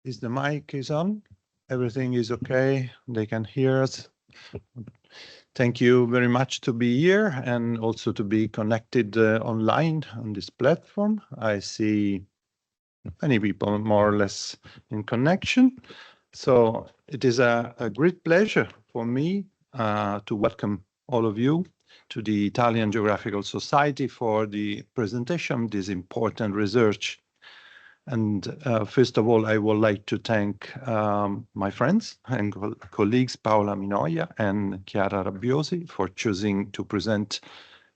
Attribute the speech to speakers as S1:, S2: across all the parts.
S1: Is the mic on? Everything is okay? They can hear us? Thank you very much to be here and also to be connected online on this platform. I see many people more or less in connection. So it is a great pleasure for me to welcome all of you to the Italian Geographical Society for the presentation of this important research. And first of all, I would like to thank my friends and colleagues Paola Minoia and Chiara Rabbiosi for choosing to present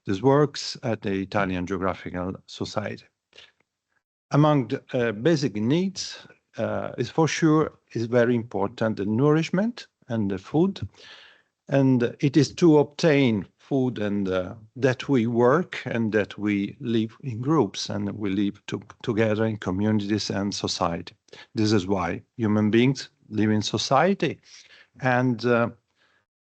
S1: these works at the Italian Geographical Society. Among the basic needs is for sure is very important the nourishment and the food. And it is to obtain food and that we work and that we live in groups and we live together in communities and society. This is why human beings live in society, and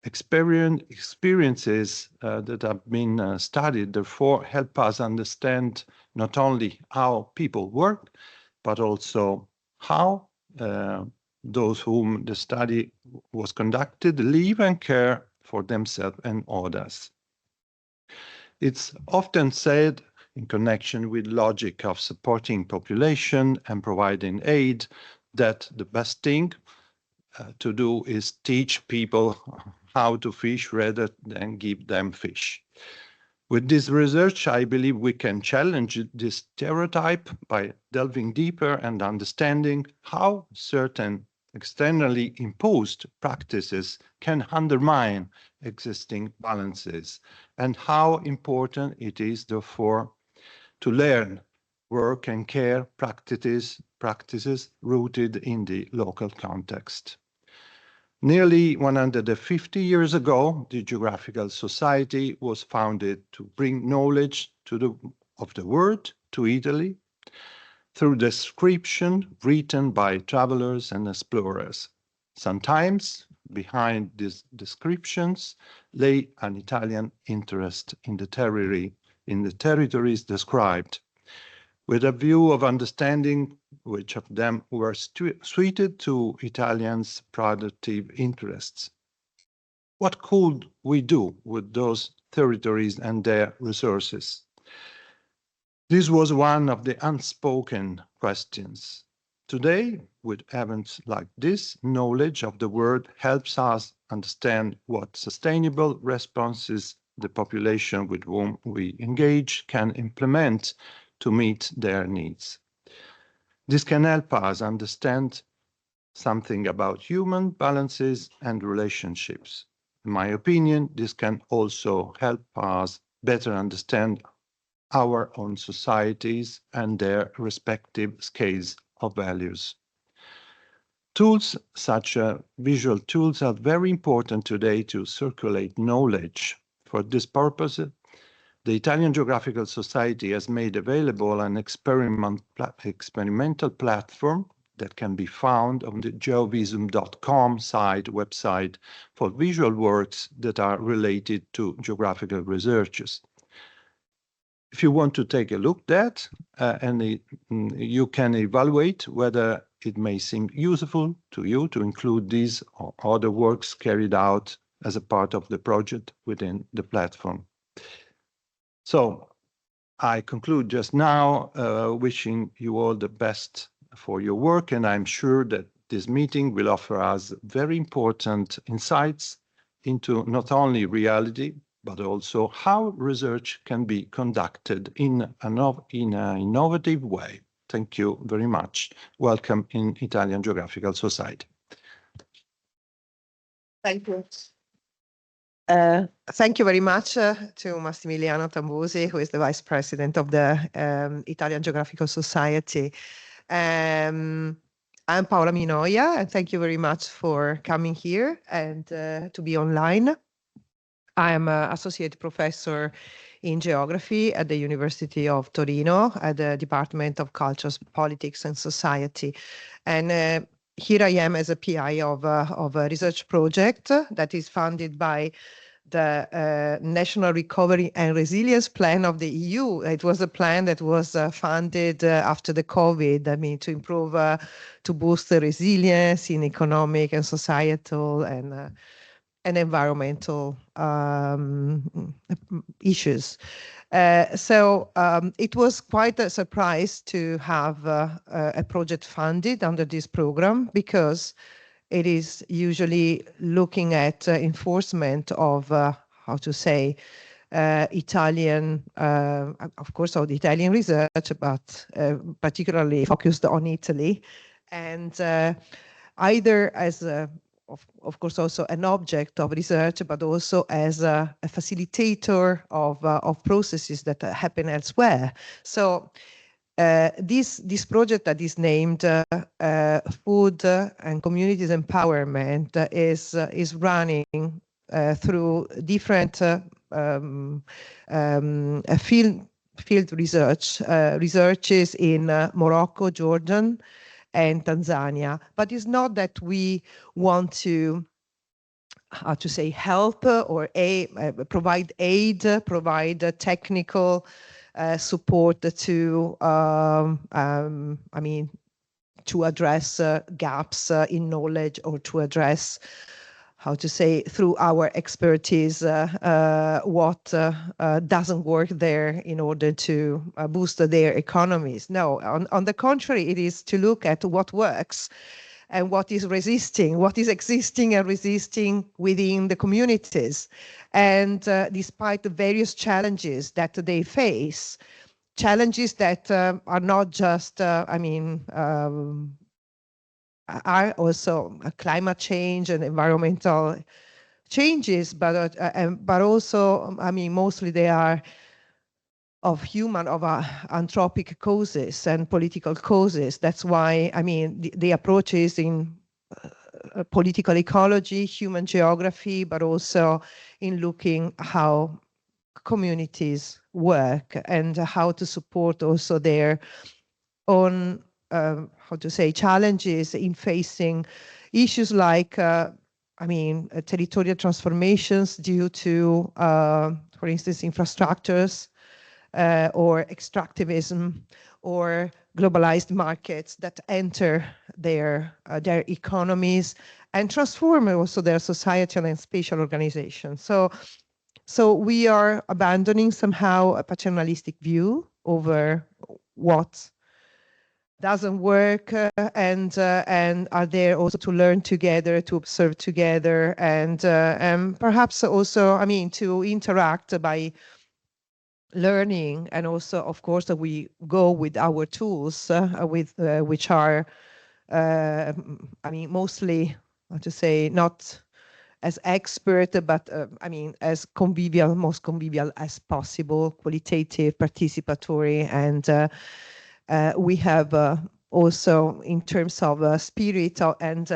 S1: experiences that have been studied therefore help us understand not only how people work, but also how those whom the study was conducted live and care for themselves and others. It's often said in connection with logic of supporting population and providing aid that the best thing to do is teach people how to fish rather than give them fish. With this research, I believe we can challenge this stereotype by delving deeper and understanding how certain externally imposed practices can undermine existing balances and how important it is, therefore, to learn, work and care practices rooted in the local context. Nearly 150 years ago, the Geographical Society was founded to bring knowledge of the world to Italy through description written by travelers and explorers. Sometimes behind these descriptions lay an Italian interest in the territories described, with a view of understanding which of them were suited to Italians' productive interests. What could we do with those territories and their resources? This was one of the unspoken questions. Today, with events like this, knowledge of the world helps us understand what sustainable responses the population with whom we engage can implement to meet their needs. This can help us understand something about human balances and relationships. In my opinion, this can also help us better understand our own societies and their respective scales of values. Tools such as visual tools are very important today to circulate knowledge. For this purpose, the Italian Geographical Society has made available an experimental platform that can be found on the geovisum.com website for visual works that are related to geographical researches. If you want to take a look at that, you can evaluate whether it may seem useful to you to include these or other works carried out as a part of the project within the platform. So I conclude just now wishing you all the best for your work, and I'm sure that this meeting will offer us very important insights into not only reality, but also how research can be conducted in an innovative way. Thank you very much. Welcome in Italian Geographical Society.
S2: Thank you. Thank you very much to Massimiliano Tambusi, who is the Vice President of the Italian Geographical Society. I'm Paola Minoia, and thank you very much for coming here and to be online. I am an Associate Professor in Geography at the University of Torino at the Department of Culture, Politics and Society. And here I am as a PI of a research project that is funded by the National Recovery and Resilience Plan of the EU. It was a plan that was funded after the COVID, I mean, to improve, to boost the resilience in economic and societal and environmental issues. So it was quite a surprise to have a project funded under this program, because it is usually looking at enforcement of, how to say, Italian, of course, of the Italian research, but particularly focused on Italy, and either as of course, also an object of research, but also as a facilitator of processes that happen elsewhere. So this project that is named Food and Communities Empowerment is running through different field researches in Morocco, Jordan, and Tanzania. But it's not that we want to, how to say, help or provide aid, provide technical support to, I mean, to address gaps in knowledge, or to address, how to say, through our expertise, what doesn't work there in order to boost their economies. No, on the contrary, it is to look at what works and what is existing and resisting within the communities. And despite the various challenges that they face, challenges that are not just, are also climate change and environmental changes, but also, I mean, mostly they are of anthropic causes and political causes. That's why, I mean, the approaches in political ecology, human geography, but also in looking how communities work and how to support also their own, how to say, challenges in facing issues like, territorial transformations due to, for instance, infrastructures, or extractivism, or globalized markets that enter their economies and transform also their societal and spatial organization. So we are abandoning somehow a paternalistic view over what doesn't work, and are there also to learn together, to observe together, and perhaps also, I mean, to interact by learning. And also, of course, that we go with our tools, which are, mostly, how to say, not as expert, but as convivial, most convivial as possible, qualitative, participatory, and we have also, in terms of spirit and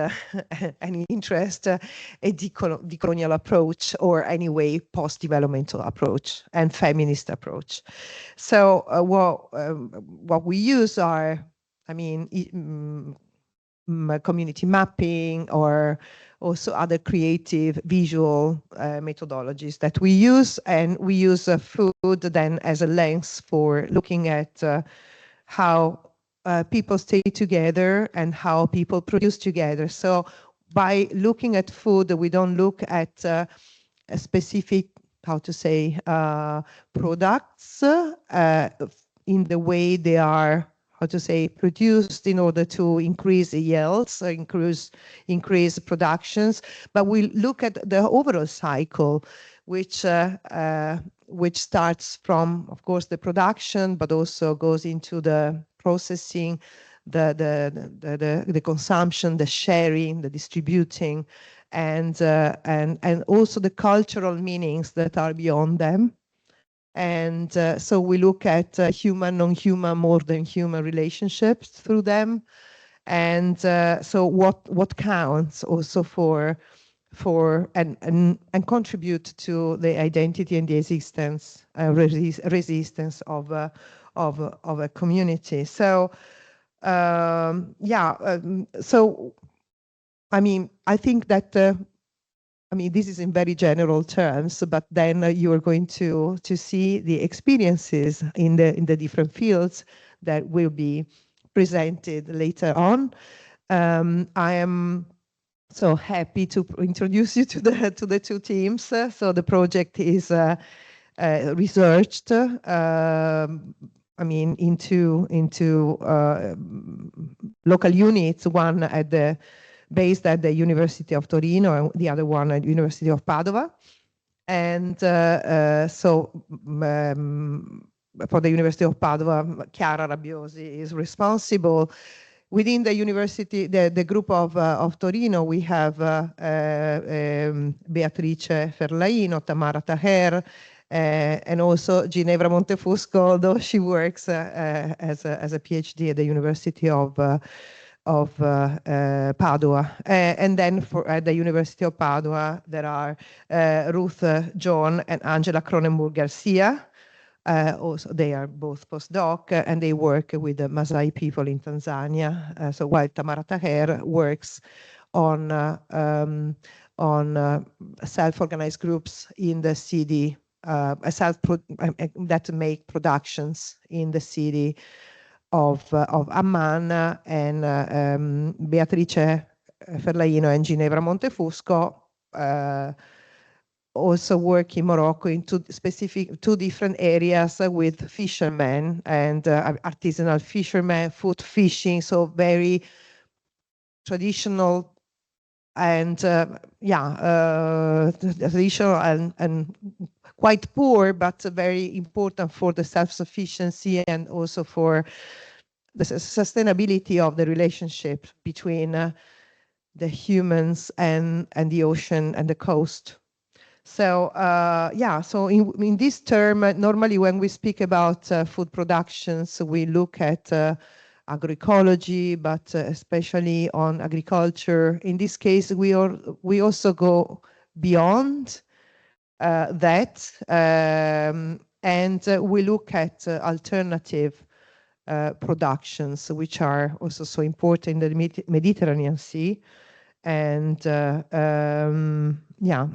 S2: an interest, a decolonial approach, or anyway post-developmental approach and feminist approach. So what we use are, community mapping, or also other creative visual methodologies that we use, and we use food then as a lens for looking at how people stay together and how people produce together. So by looking at food, we don't look at a specific, how to say, products in the way they are, how to say, produced in order to increase yields, increase productions, but we look at the overall cycle, which starts from, of course, the production, but also goes into the processing, the consumption, the sharing, the distributing, and also the cultural meanings that are beyond them. And so we look at human, non-human, more than human relationships through them. And so what counts also for and contribute to the identity and the existence, resistance of a community. So so I think that I mean, this is in very general terms, but then you are going to see the experiences in the different fields that will be presented later on. I am so happy to introduce you to the two teams. So the project is researched, I mean, into local units, one based at the University of Torino and the other one at the University of Padova. And for the University of Padova, Chiara Rabbiosi is responsible. Within the university, the group of Torino, we have Beatrice Ferlaino, Tamara Taher, and also Ginevra Montefusco, although she works as a PhD at the University of Padua. And then at the University of Padua, there are Ruth John and Angela Cronenberg-Garcia. Also, they are both postdoc, and they work with the Masai people in Tanzania. So while Tamara Taher works on self-organized groups in the city, that make productions in the city of Amman, and Beatrice Ferlaino and Ginevra Montefusco also work in Morocco in two different areas with fishermen and artisanal fishermen, food fishing, so very traditional and traditional and quite poor, but very important for the self-sufficiency and also for the sustainability of the relationship between the humans and the ocean and the coast. So so in this term, normally when we speak about food productions, we look at agroecology, but especially on agriculture. In this case, we also go beyond that, and we look at alternative productions, which are also so important in the Mediterranean Sea, and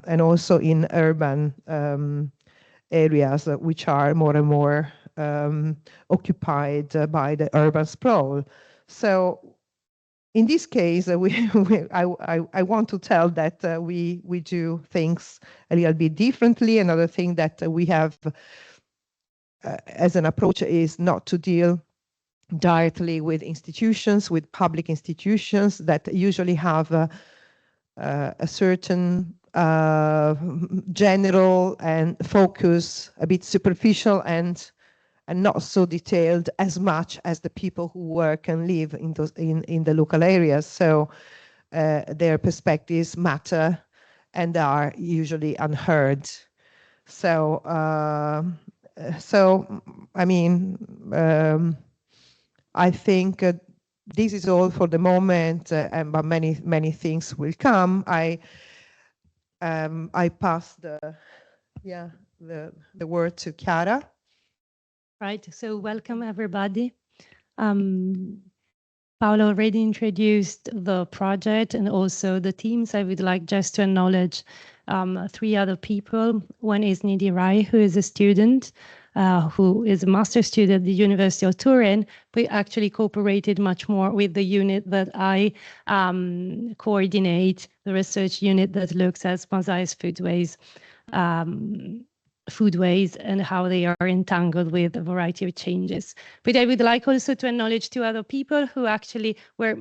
S2: and also in urban areas which are more and more occupied by the urban sprawl. So in this case, I want to tell that we do things a little bit differently. Another thing that we have as an approach is not to deal directly with institutions, with public institutions that usually have a certain general and focus, a bit superficial and not so detailed as much as the people who work and live in the local areas. So their perspectives matter and are usually unheard. So I mean, I think this is all for the moment, but many things will come. I pass the word to Chiara.
S3: Right. So welcome everybody. Paolo already introduced the project and also the teams. I would like just to acknowledge three other people. One is Nidhi Rai, who is a student, who is a master's student at the University of Turin. We actually cooperated much more with the unit that I coordinate, the research unit that looks at Masai's foodways and how they are entangled with a variety of changes. But I would like also to acknowledge two other people who actually were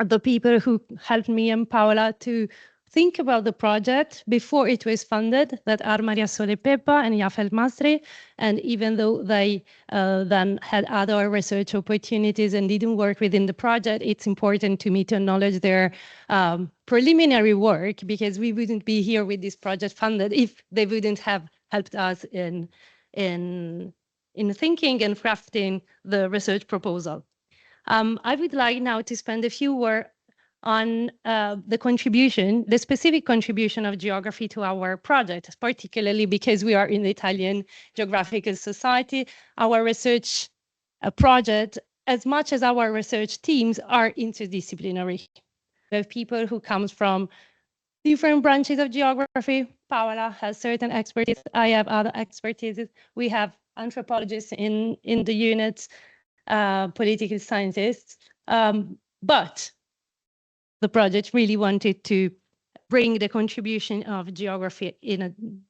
S3: the people who helped me and Paola to think about the project before it was funded, that are Maria Sole Pepa and Yafel Masri. And even though they then had other research opportunities and didn't work within the project, it's important to me to acknowledge their preliminary work, because we wouldn't be here with this project funded if they wouldn't have helped us in thinking and crafting the research proposal. I would like now to spend a few words on the specific contribution of geography to our project, particularly because we are in the Italian Geographical Society. Our research project, as much as our research teams, are interdisciplinary. We have people who come from different branches of geography. Paola has certain expertise. I have other expertises. We have anthropologists in the unit, political scientists. But the project really wanted to bring the contribution of geography in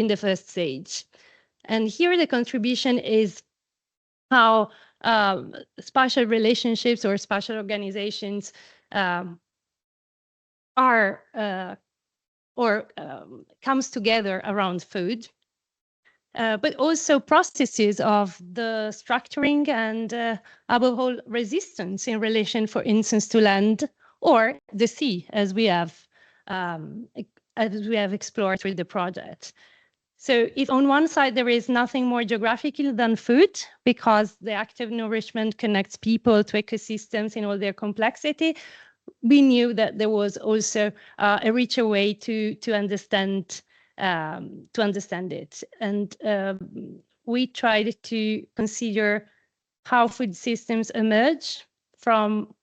S3: the first stage. And here the contribution is how spatial relationships or spatial organizations comes together around food, but also processes of the structuring and above all resistance in relation, for instance, to land or the sea, as we have explored through the project. So if on one side there is nothing more geographical than food, because the active nourishment connects people to ecosystems in all their complexity, we knew that there was also a richer way to understand it. And we tried to consider how food systems emerge from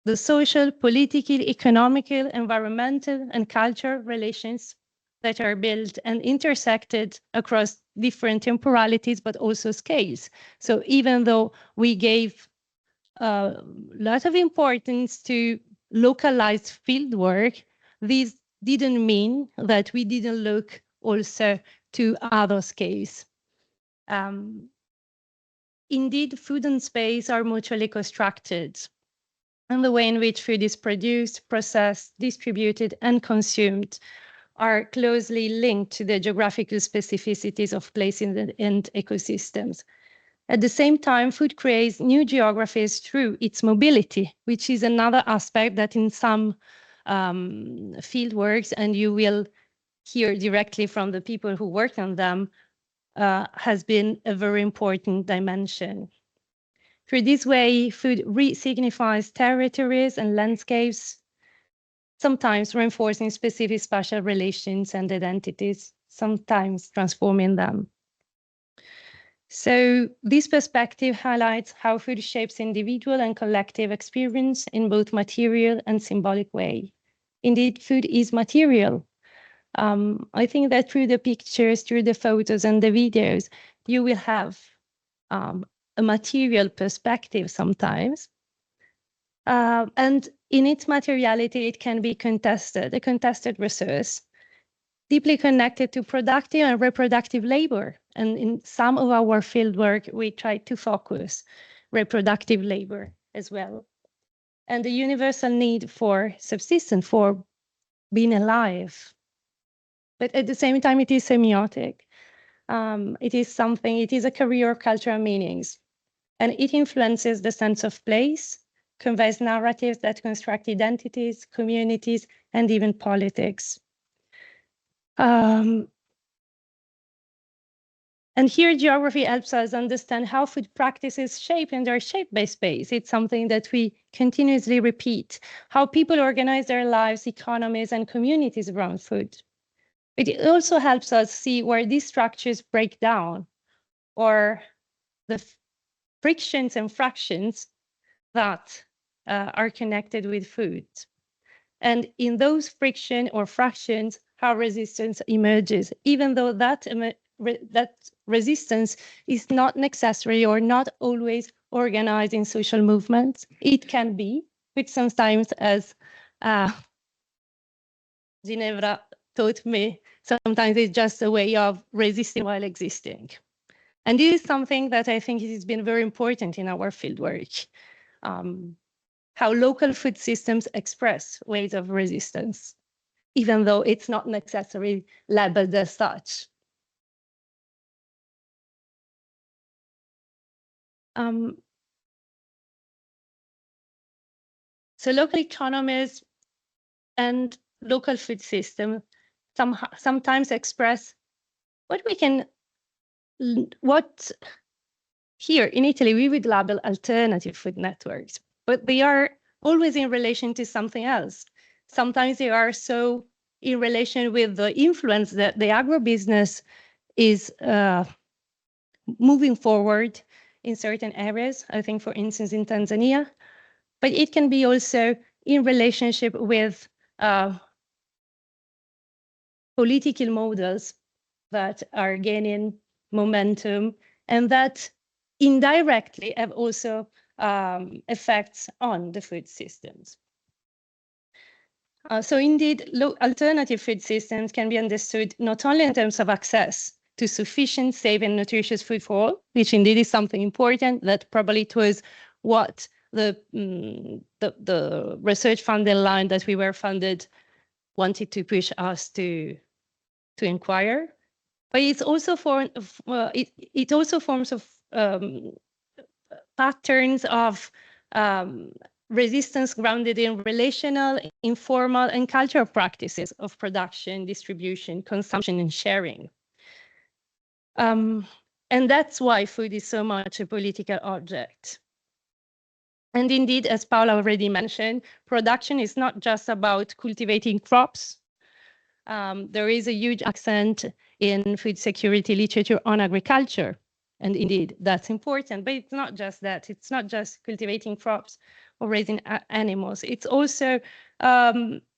S3: the social, political, economical, environmental, and cultural relations that are built and intersected across different temporalities, but also scales. So even though we gave a lot of importance to localized fieldwork, this didn't mean that we didn't look also to other scales. Indeed, food and space are mutually constructed, and the way in which food is produced, processed, distributed, and consumed are closely linked to the geographical specificities of places and ecosystems. At the same time, food creates new geographies through its mobility, which is another aspect that in some field works, and you will hear directly from the people who work on them, has been a very important dimension. Through this way, food re-signifies territories and landscapes, sometimes reinforcing specific spatial relations and identities, sometimes transforming them. So this perspective highlights how food shapes individual and collective experience in both material and symbolic way. Indeed, food is material. I think that through the pictures, through the photos and the videos, you will have a material perspective sometimes. And in its materiality, it can be a contested resource, deeply connected to productive and reproductive labor. And in some of our fieldwork, we try to focus reproductive labor as well. And the universal need for subsistence, for being alive. But at the same time, it is semiotic. It is a career of cultural meanings. And it influences the sense of place, conveys narratives that construct identities, communities, and even politics. And here geography helps us understand how food practices shape and are shaped by space. It's something that we continuously repeat, how people organize their lives, economies, and communities around food. But it also helps us see where these structures break down, or the frictions and fractions that are connected with food. And in those friction or fractions, how resistance emerges, even though that resistance is not necessary or not always organized in social movements. It can be, which sometimes, as Ginevra taught me, sometimes it's just a way of resisting while existing. And this is something that I think has been very important in our fieldwork, how local food systems express ways of resistance, even though it's not necessarily labeled as such. So local economies and local food systems sometimes express what here in Italy we would label alternative food networks, but they are always in relation to something else. Sometimes they are so in relation with the influence that the agribusiness is moving forward in certain areas, I think, for instance, in Tanzania, but it can be also in relationship with political models that are gaining momentum and that indirectly have also effects on the food systems. So indeed, alternative food systems can be understood not only in terms of access to sufficient, safe, and nutritious food for all, which indeed is something important, that probably it was what the research funding line that we were funded wanted to push us to inquire. But it's also it also forms of patterns of resistance grounded in relational, informal, and cultural practices of production, distribution, consumption, and sharing. And that's why food is so much a political object. And indeed, as Paula already mentioned, production is not just about cultivating crops. There is a huge accent in food security literature on agriculture. And indeed, that's important. But it's not just that. It's not just cultivating crops or raising animals. It's also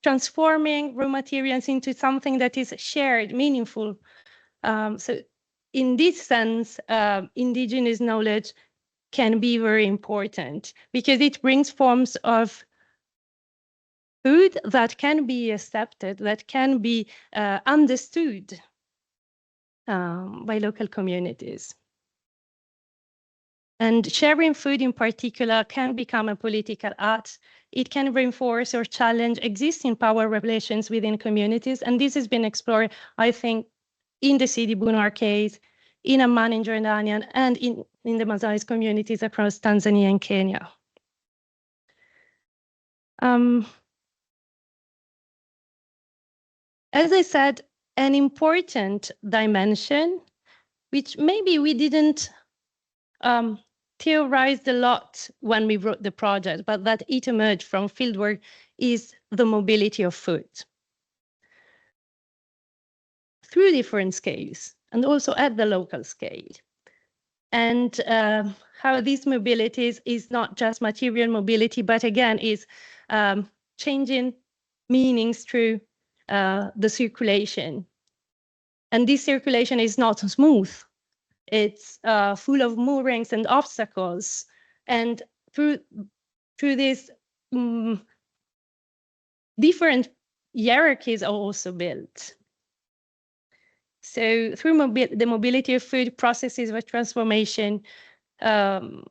S3: transforming raw materials into something that is shared, meaningful. So in this sense, indigenous knowledge can be very important because it brings forms of food that can be accepted, that can be understood by local communities. And sharing food in particular can become a political act. It can reinforce or challenge existing power relations within communities. And this has been explored, I think, in the Sidi Bunar case, in Amman in Jordanian, and in the Mazais communities across Tanzania and Kenya. As I said, an important dimension, which maybe we didn't theorized a lot when we wrote the project, but that it emerged from fieldwork, is the mobility of food through different scales and also at the local scale. And how these mobilities is not just material mobility, but again is changing meanings through the circulation. And this circulation is not smooth. It's full of moorings and obstacles. And through these different hierarchies are also built. So through the mobility of food, processes of transformation are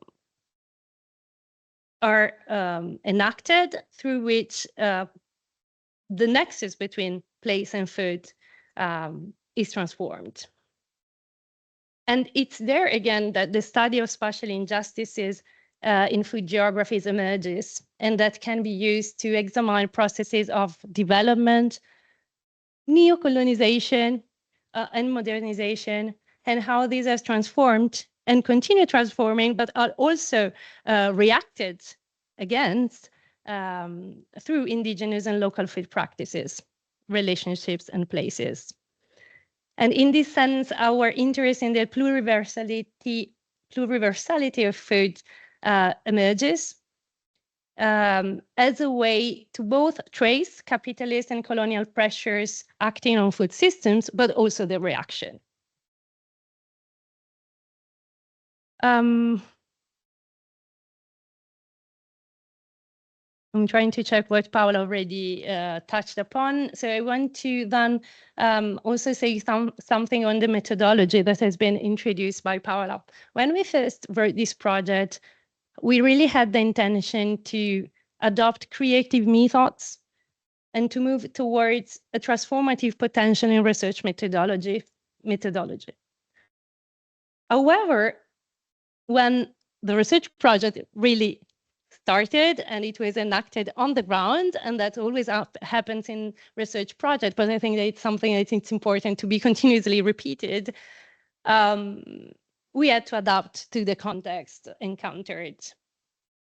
S3: enacted, through which the nexus between place and food is transformed. And it's there again that the study of spatial injustices in food geographies emerges, and that can be used to examine processes of development, neocolonization, and modernization, and how these have transformed and continue transforming, but are also reacted against through indigenous and local food practices, relationships, and places. And in this sense, our interest in the pluriversality of food emerges as a way to both trace capitalist and colonial pressures acting on food systems, but also the reaction. I'm trying to check what Paula already touched upon. So I want to then also say something on the methodology that has been introduced by Paula. When we first wrote this project, we really had the intention to adopt creative methods and to move towards a transformative potential in research methodology. However, when the research project really started and it was enacted on the ground, and that always happens in research projects, but I think that it's something that it's important to be continuously repeated. We had to adapt to the context encountered.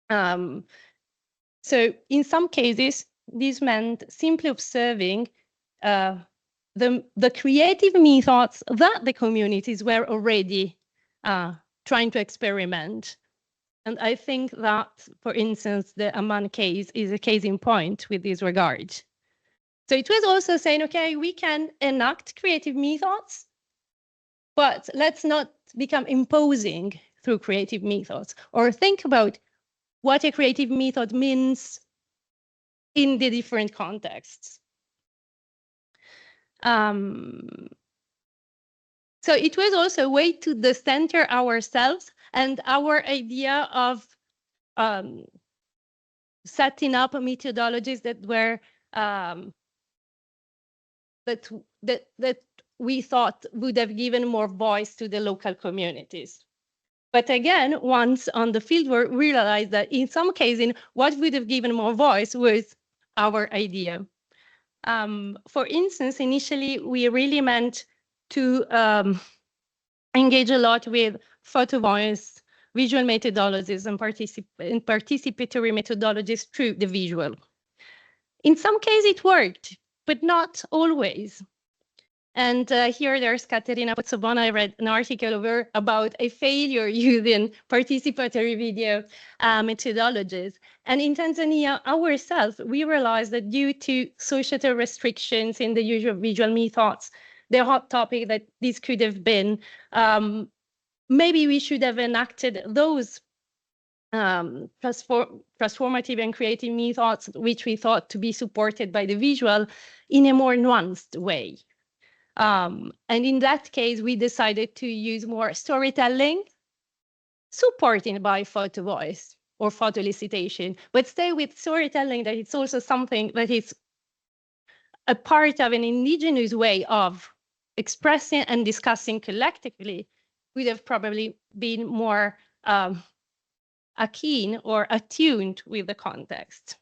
S3: So in some cases, this meant simply observing the creative methods that the communities were already trying to experiment. And I think that, for instance, the Amman case is a case in point with this regard. So it was also saying, okay, we can enact creative methods, but let's not become imposing through creative methods, or think about what a creative method means in the different contexts. So it was also a way to decenter ourselves and our idea of setting up methodologies that were that we thought would have given more voice to the local communities. But again, once on the field, we realized that in some cases, what would have given more voice was our idea. For instance, initially, we really meant to engage a lot with photo voice, visual methodologies, and participatory methodologies through the visual. In some cases, it worked, but not always. And here there's Caterina Pozzobona. I read an article about a failure using participatory video methodologies. And in Tanzania ourselves, we realized that due to societal restrictions in the usual visual methods, the hot topic that this could have been, maybe we should have enacted those transformative and creative methods, which we thought to be supported by the visual, in a more nuanced way. And in that case, we decided to use more storytelling, supported by photo voice or photo elicitation, but stay with storytelling that it's also something that is a part of an indigenous way of expressing and discussing collectively, would have probably been more akin or attuned with the context.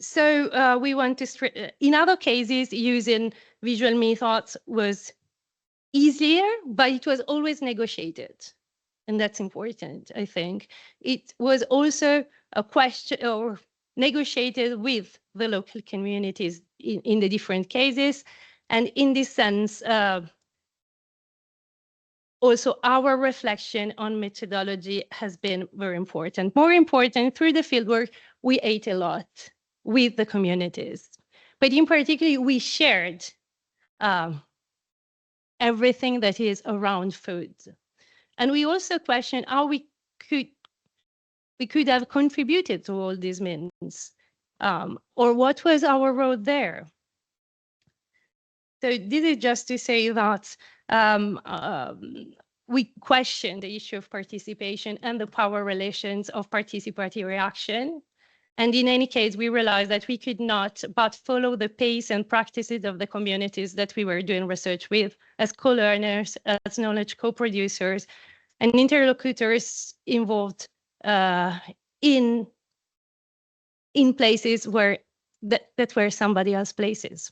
S3: So we want to, in other cases, using visual methods was easier, but it was always negotiated. And that's important, I think. It was also a question or negotiated with the local communities in the different cases. And in this sense, also our reflection on methodology has been very important. More important, through the fieldwork, we ate a lot with the communities. But in particular, we shared everything that is around food. And we also questioned how we could have contributed to all these means, or what was our role there. So this is just to say that we question the issue of participation and the power relations of participatory action. And in any case, we realized that we could not but follow the pace and practices of the communities that we were doing research with as co-learners, as knowledge co-producers, and interlocutors involved in places where that were somebody else's places.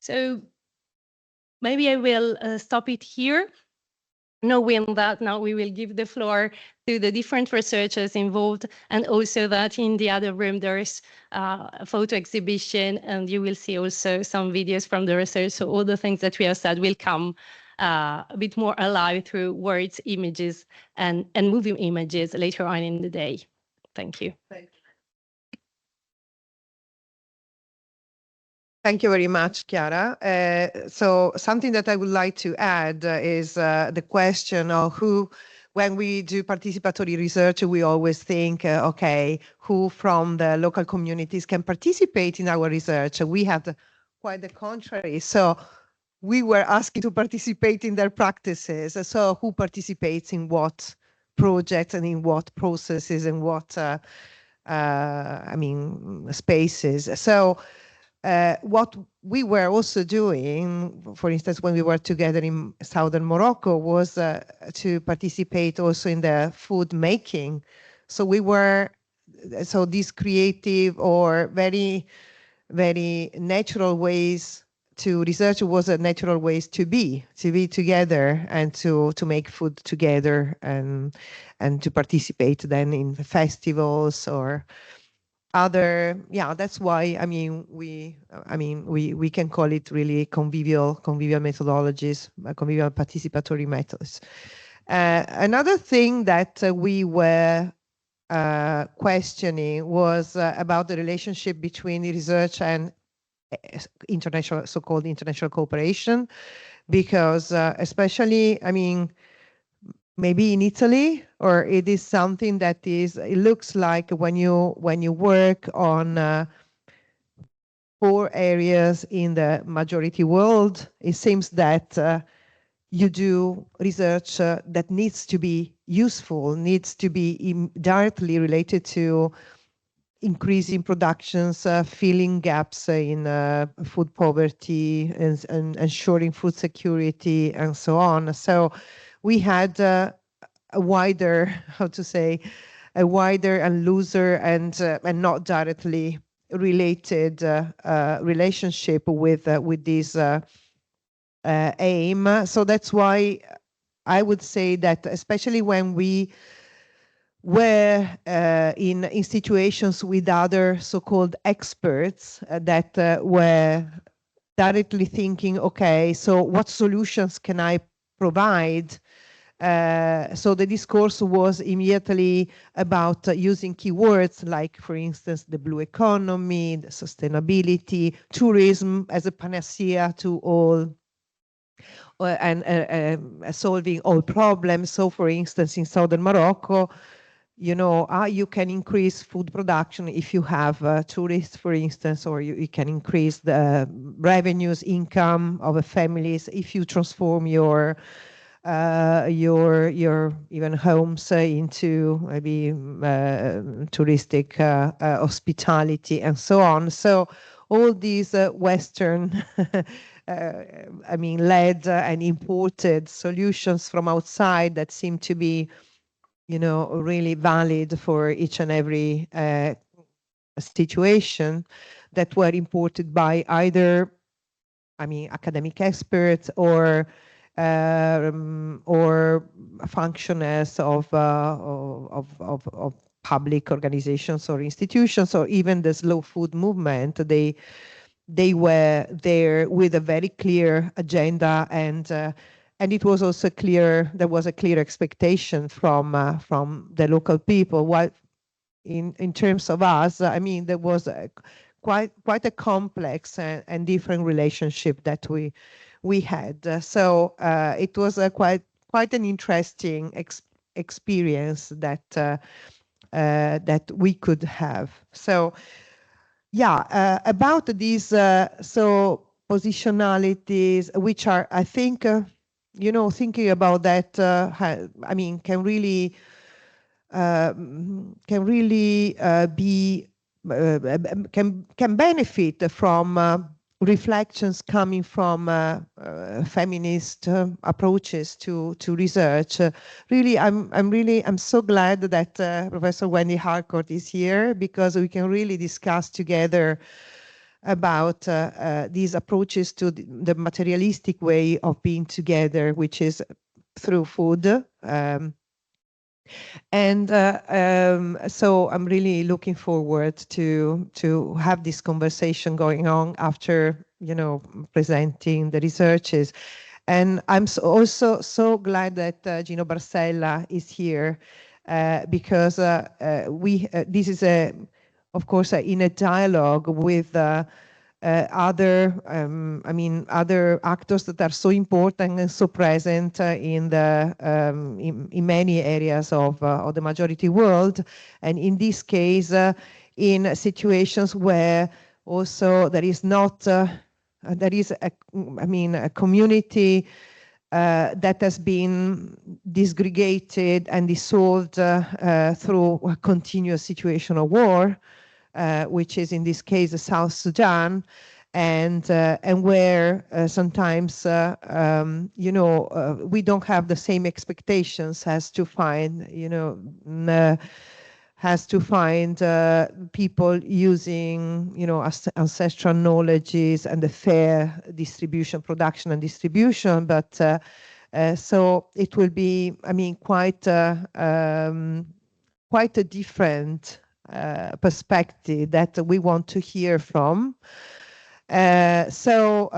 S3: So maybe I will stop it here, knowing that now we will give the floor to the different researchers involved, and also that in the other room there is a photo exhibition, and you will see also some videos from the research. So all the things that we have said will come a bit more alive through words, images, and moving images later on in the day. Thank you.
S2: Thank you very much, Chiara. So something that I would like to add is the question of who, when we do participatory research, we always think, okay, who from the local communities can participate in our research? We had quite the contrary. So we were asking to participate in their practices. So who participates in what projects and in what processes and what, spaces. So what we were also doing, for instance, when we were together in southern Morocco, was to participate also in the food making. So we were, so these creative or very, very natural ways to research was a natural ways to be together and to make food together and to participate then in the festivals or other, that's why we can call it really convivial methodologies, convivial participatory methods. Another thing that we were questioning was about the relationship between research and international, so-called international cooperation, because especially, I mean, maybe in Italy, or it is something that is, it looks like when you work on 4 areas in the majority world, it seems that you do research that needs to be useful, needs to be directly related to increasing productions, filling gaps in food poverty, and ensuring food security, and so on. So we had a wider, how to say, a wider and looser and not directly related relationship with this aim. So that's why I would say that, especially when we were in situations with other so-called experts that were directly thinking, okay, so what solutions can I provide? So the discourse was immediately about using keywords like, for instance, the blue economy, the sustainability, tourism as a panacea to all and solving all problems. So, for instance, in southern Morocco, you know, you can increase food production if you have tourists, for instance, or you can increase the revenues, income of families if you transform your even homes into maybe touristic hospitality and so on. So all these Western, I mean, led and imported solutions from outside that seem to be, you know, really valid for each and every situation, that were imported by either, I mean, academic experts or functionaries of public organizations or institutions, or even the slow food movement. They were there with a very clear agenda, and it was also clear, there was a clear expectation from the local people. While in terms of us, I mean, there was quite a complex and different relationship that we had. So it was quite an interesting experience that that we could have. So yeah, about these so positionalities, which are, I think, you know, thinking about that, I mean, can really be can benefit from reflections coming from feminist approaches to research. Really, I'm so glad that Professor Wendy Harcourt is here, because we can really discuss together about these approaches to the materialistic way of being together, which is through food. So I'm really looking forward to have this conversation going on after, you know, presenting the researches. And I'm also so glad that Gino Barcella is here, because this is of course in a dialogue with other other actors that are so important and so present in the in many areas of the majority world, and in this case in situations where also there is not there is a community that has been disgregated and dissolved through a continuous situation of war, which is in this case South Sudan, and where sometimes you know, we don't have the same expectations as to find, you know, has to find people using, you know, ancestral knowledges and the fair distribution, production and distribution. But so it will be, I mean, quite a different perspective that we want to hear from. So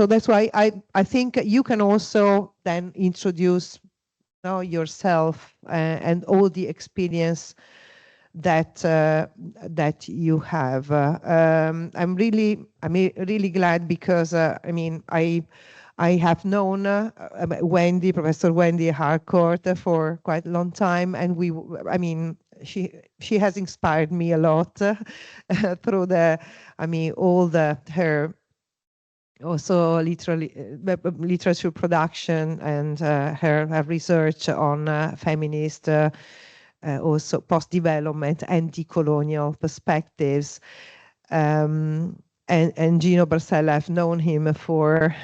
S2: that's why I think you can also then introduce know yourself and all the experience that that you have. I'm really glad because I mean I have known Wendy, Professor Wendy Harcourt for quite a long time, and I mean she has inspired me a lot through her also literature production and her research on feminist, also post-development and decolonial perspectives. And Gino Barcella, I've known him for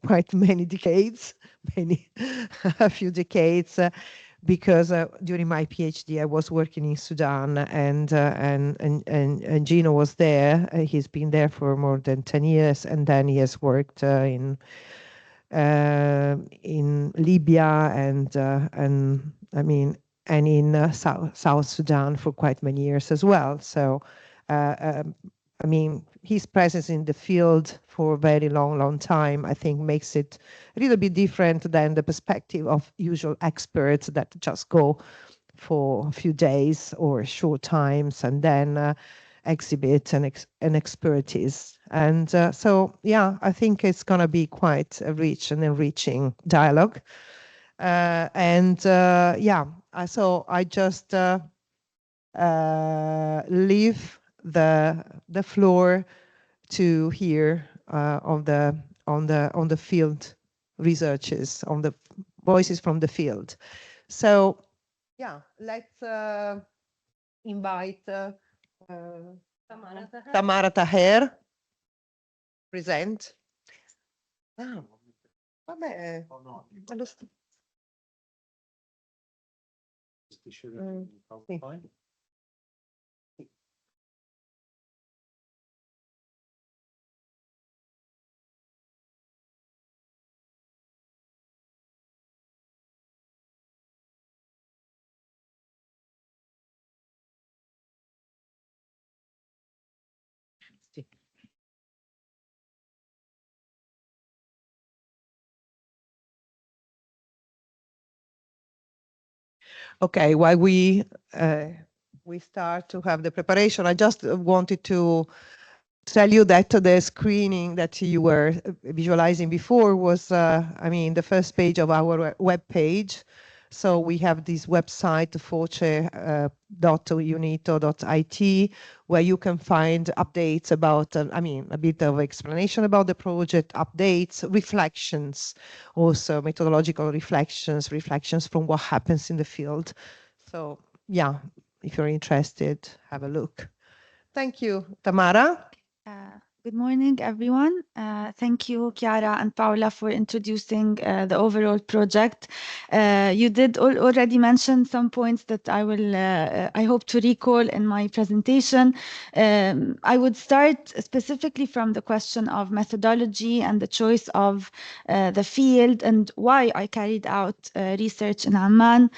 S2: quite many decades, a few decades, because during my PhD I was working in Sudan, and Gino was there. He's been there for more than 10 years, and then he has worked in Libya and I mean and in South Sudan for quite many years as well. So I mean, his presence in the field for a very long time, I think, makes it a little bit different than the perspective of usual experts that just go for a few days or short times and then exhibit an expertise. And so, yeah, I think it's going to be quite a rich and enriching dialogue. Yeah, so I just leave the floor to hear on the field researches, on the voices from the field. So yeah, let's invite Tamara Taher present. Ah, vabbè, allo Okay, while we start to have the preparation, I just wanted to tell you that the screening that you were visualizing before was, I mean, the first page of our web page. So we have this website, foce.unito.it, where you can find updates about, I mean, a bit of explanation about the project, updates, reflections, also methodological reflections from what happens in the field. So yeah, if you're interested, have a look. Thank you, Tamara.
S4: Good morning, everyone. Thank you, Chiara and Paola, for introducing the overall project. You did already mention some points that I will, I hope to recall in my presentation. I would start specifically from the question of methodology and the choice of the field and why I carried out research in Amman.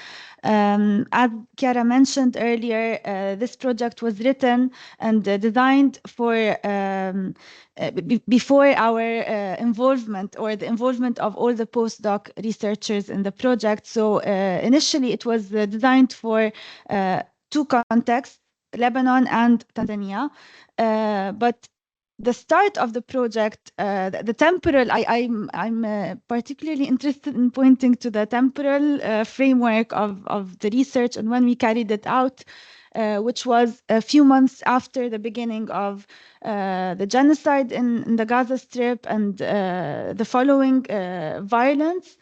S4: As Chiara mentioned earlier, this project was written and designed for before our involvement or the involvement of all the postdoc researchers in the project. So initially it was designed for two contexts, Lebanon and Tanzania. But the start of the project, the temporal, I'm particularly interested in pointing to the temporal framework of the research and when we carried it out, which was a few months after the beginning of the genocide in the Gaza Strip and the following violence,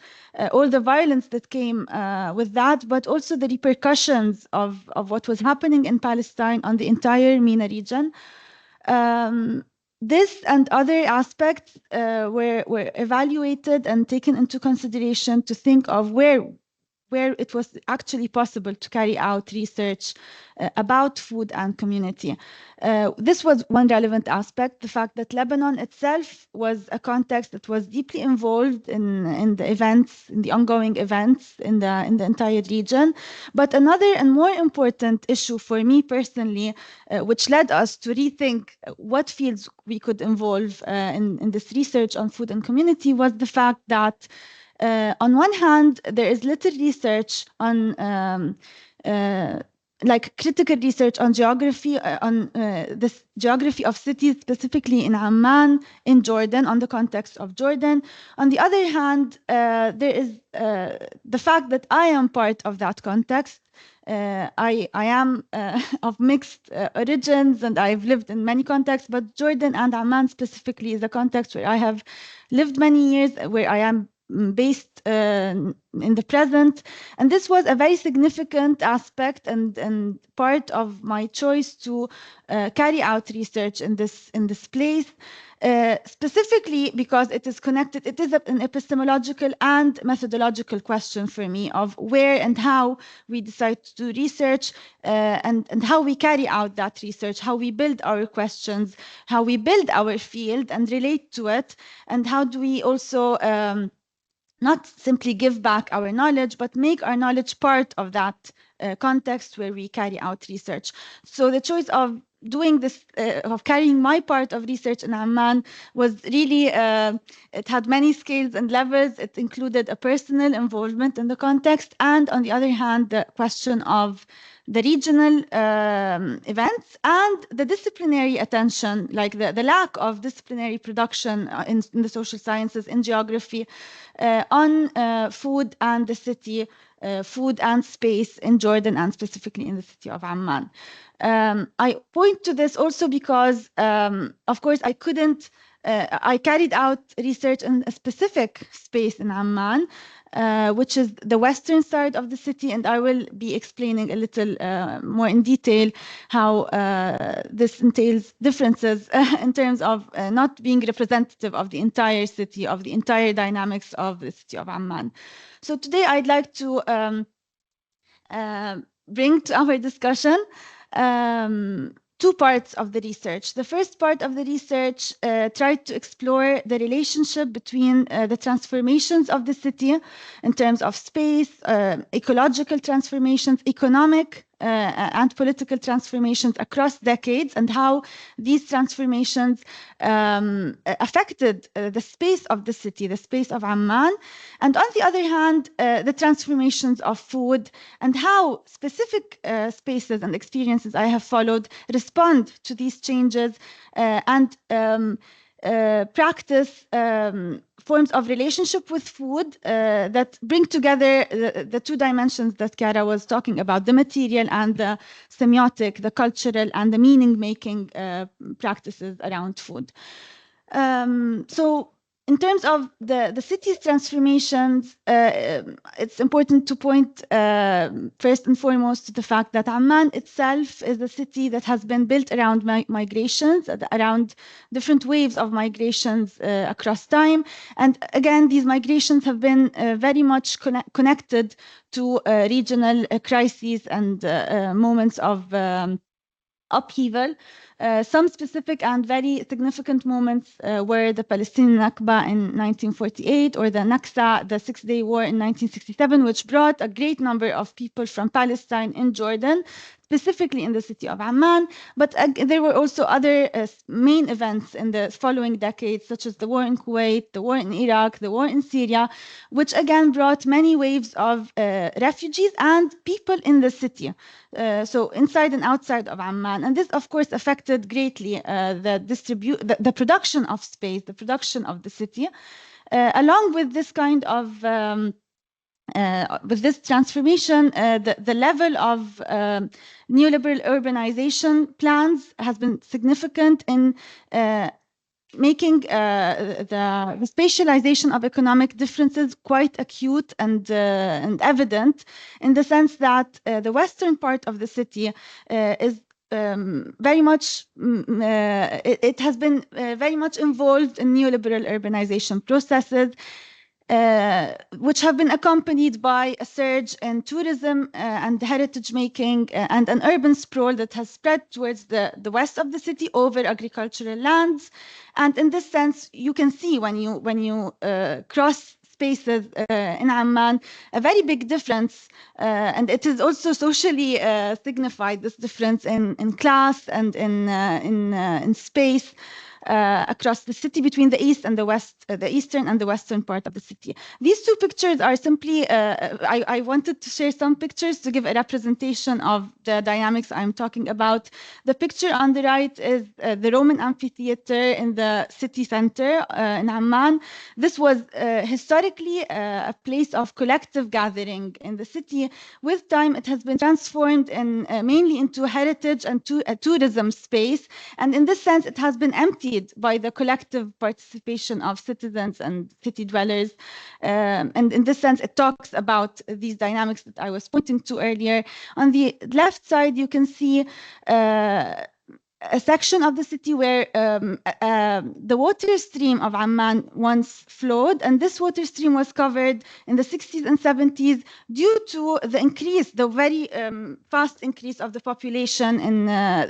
S4: all the violence that came with that, but also the repercussions of what was happening in Palestine on the entire MENA region. This and other aspects were evaluated and taken into consideration to think of where it was actually possible to carry out research about food and community. This was one relevant aspect, the fact that Lebanon itself was a context that was deeply involved in the events, in the ongoing events in the entire region. But another and more important issue for me personally, which led us to rethink what fields we could involve in this research on food and community, was the fact that On one hand, there is little research on like critical research on geography, on this geography of cities, specifically in Amman, in Jordan, on the context of Jordan. On the other hand, there is the fact that I am part of that context. I am of mixed origins, and I've lived in many contexts, but Jordan and Amman specifically is a context where I have lived many years, where I am based in the present. And this was a very significant aspect and part of my choice to carry out research in this place, specifically because it is connected. It is an epistemological and methodological question for me of where and how we decide to do research, and how we carry out that research, how we build our questions, how we build our field and relate to it, and how do we also not simply give back our knowledge, but make our knowledge part of that context where we carry out research. So the choice of doing this, of carrying my part of research in Amman was really, it had many scales and levels. It included a personal involvement in the context, and on the other hand, the question of the regional events and the disciplinary attention, like the lack of disciplinary production in the social sciences, in geography, on food and the city, food and space in Jordan, and specifically in the city of Amman. I point to this also because, of course, I couldn't, I carried out research in a specific space in Amman, which is the western side of the city, and I will be explaining a little more in detail how this entails differences in terms of not being representative of the entire city, of the entire dynamics of the city of Amman. So today I'd like to bring to our discussion two parts of the research. The first part of the research tried to explore the relationship between the transformations of the city in terms of space, ecological transformations, economic and political transformations across decades, and how these transformations affected the space of the city, the space of Amman. And on the other hand, the transformations of food, and how specific spaces and experiences I have followed respond to these changes and practice forms of relationship with food that bring together the two dimensions that Chiara was talking about, the material and the semiotic, the cultural and the meaning-making practices around food. So in terms of the city's transformations, it's important to point first and foremost to the fact that Amman itself is a city that has been built around migrations, around different waves of migrations across time. And again, these migrations have been very much connected to regional crises and moments of upheaval. Some specific and very significant moments were the Palestinian Nakba in 1948, or the Naksa, the Six-Day War in 1967, which brought a great number of people from Palestine in Jordan, specifically in the city of Amman. But there were also other main events in the following decades, such as the war in Kuwait, the war in Iraq, the war in Syria, which again brought many waves of refugees and people in the city, so inside and outside of Amman. And this, of course, affected greatly the production of space, the production of the city, along with this kind of with this transformation. The level of neoliberal urbanization plans has been significant in making the spatialization of economic differences quite acute and evident, in the sense that the western part of the city is very much, it has been very much involved in neoliberal urbanization processes, which have been accompanied by a surge in tourism and heritage making, and an urban sprawl that has spread towards the west of the city over agricultural lands. And in this sense, you can see when you cross spaces in Amman, a very big difference, and it is also socially signified, this difference in class and in space. across the city between the east and the west, the eastern and the western part of the city. These two pictures are simply, I wanted to share some pictures to give a representation of the dynamics I'm talking about. The picture on the right is the Roman amphitheater in the city center in Amman. This was historically a place of collective gathering in the city. With time, it has been transformed mainly into heritage and a tourism space. And in this sense, it has been emptied by the collective participation of citizens and city dwellers. And in this sense, it talks about these dynamics that I was pointing to earlier. On the left side, you can see a section of the city where the water stream of Amman once flowed, and this water stream was covered in the 60s and 70s due to the very fast increase of the population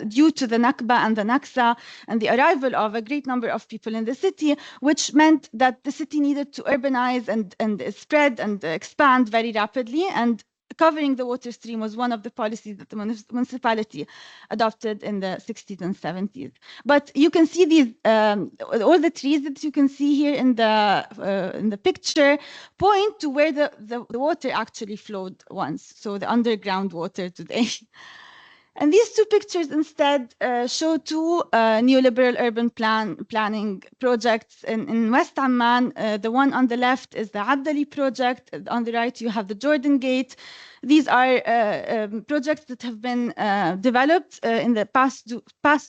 S4: due to the Nakba and the Naksa and the arrival of a great number of people in the city, which meant that the city needed to urbanize and spread and expand very rapidly, and covering the water stream was one of the policies that the municipality adopted in the 60s and 70s. But you can see these, all the trees that you can see here in the picture point to where the water actually flowed once, so the underground water today. And these two pictures instead show two neoliberal urban planning projects in West Amman. The one on the left is the dalle project. On the right, you have the Jordan Gate. These are projects that have been developed in the past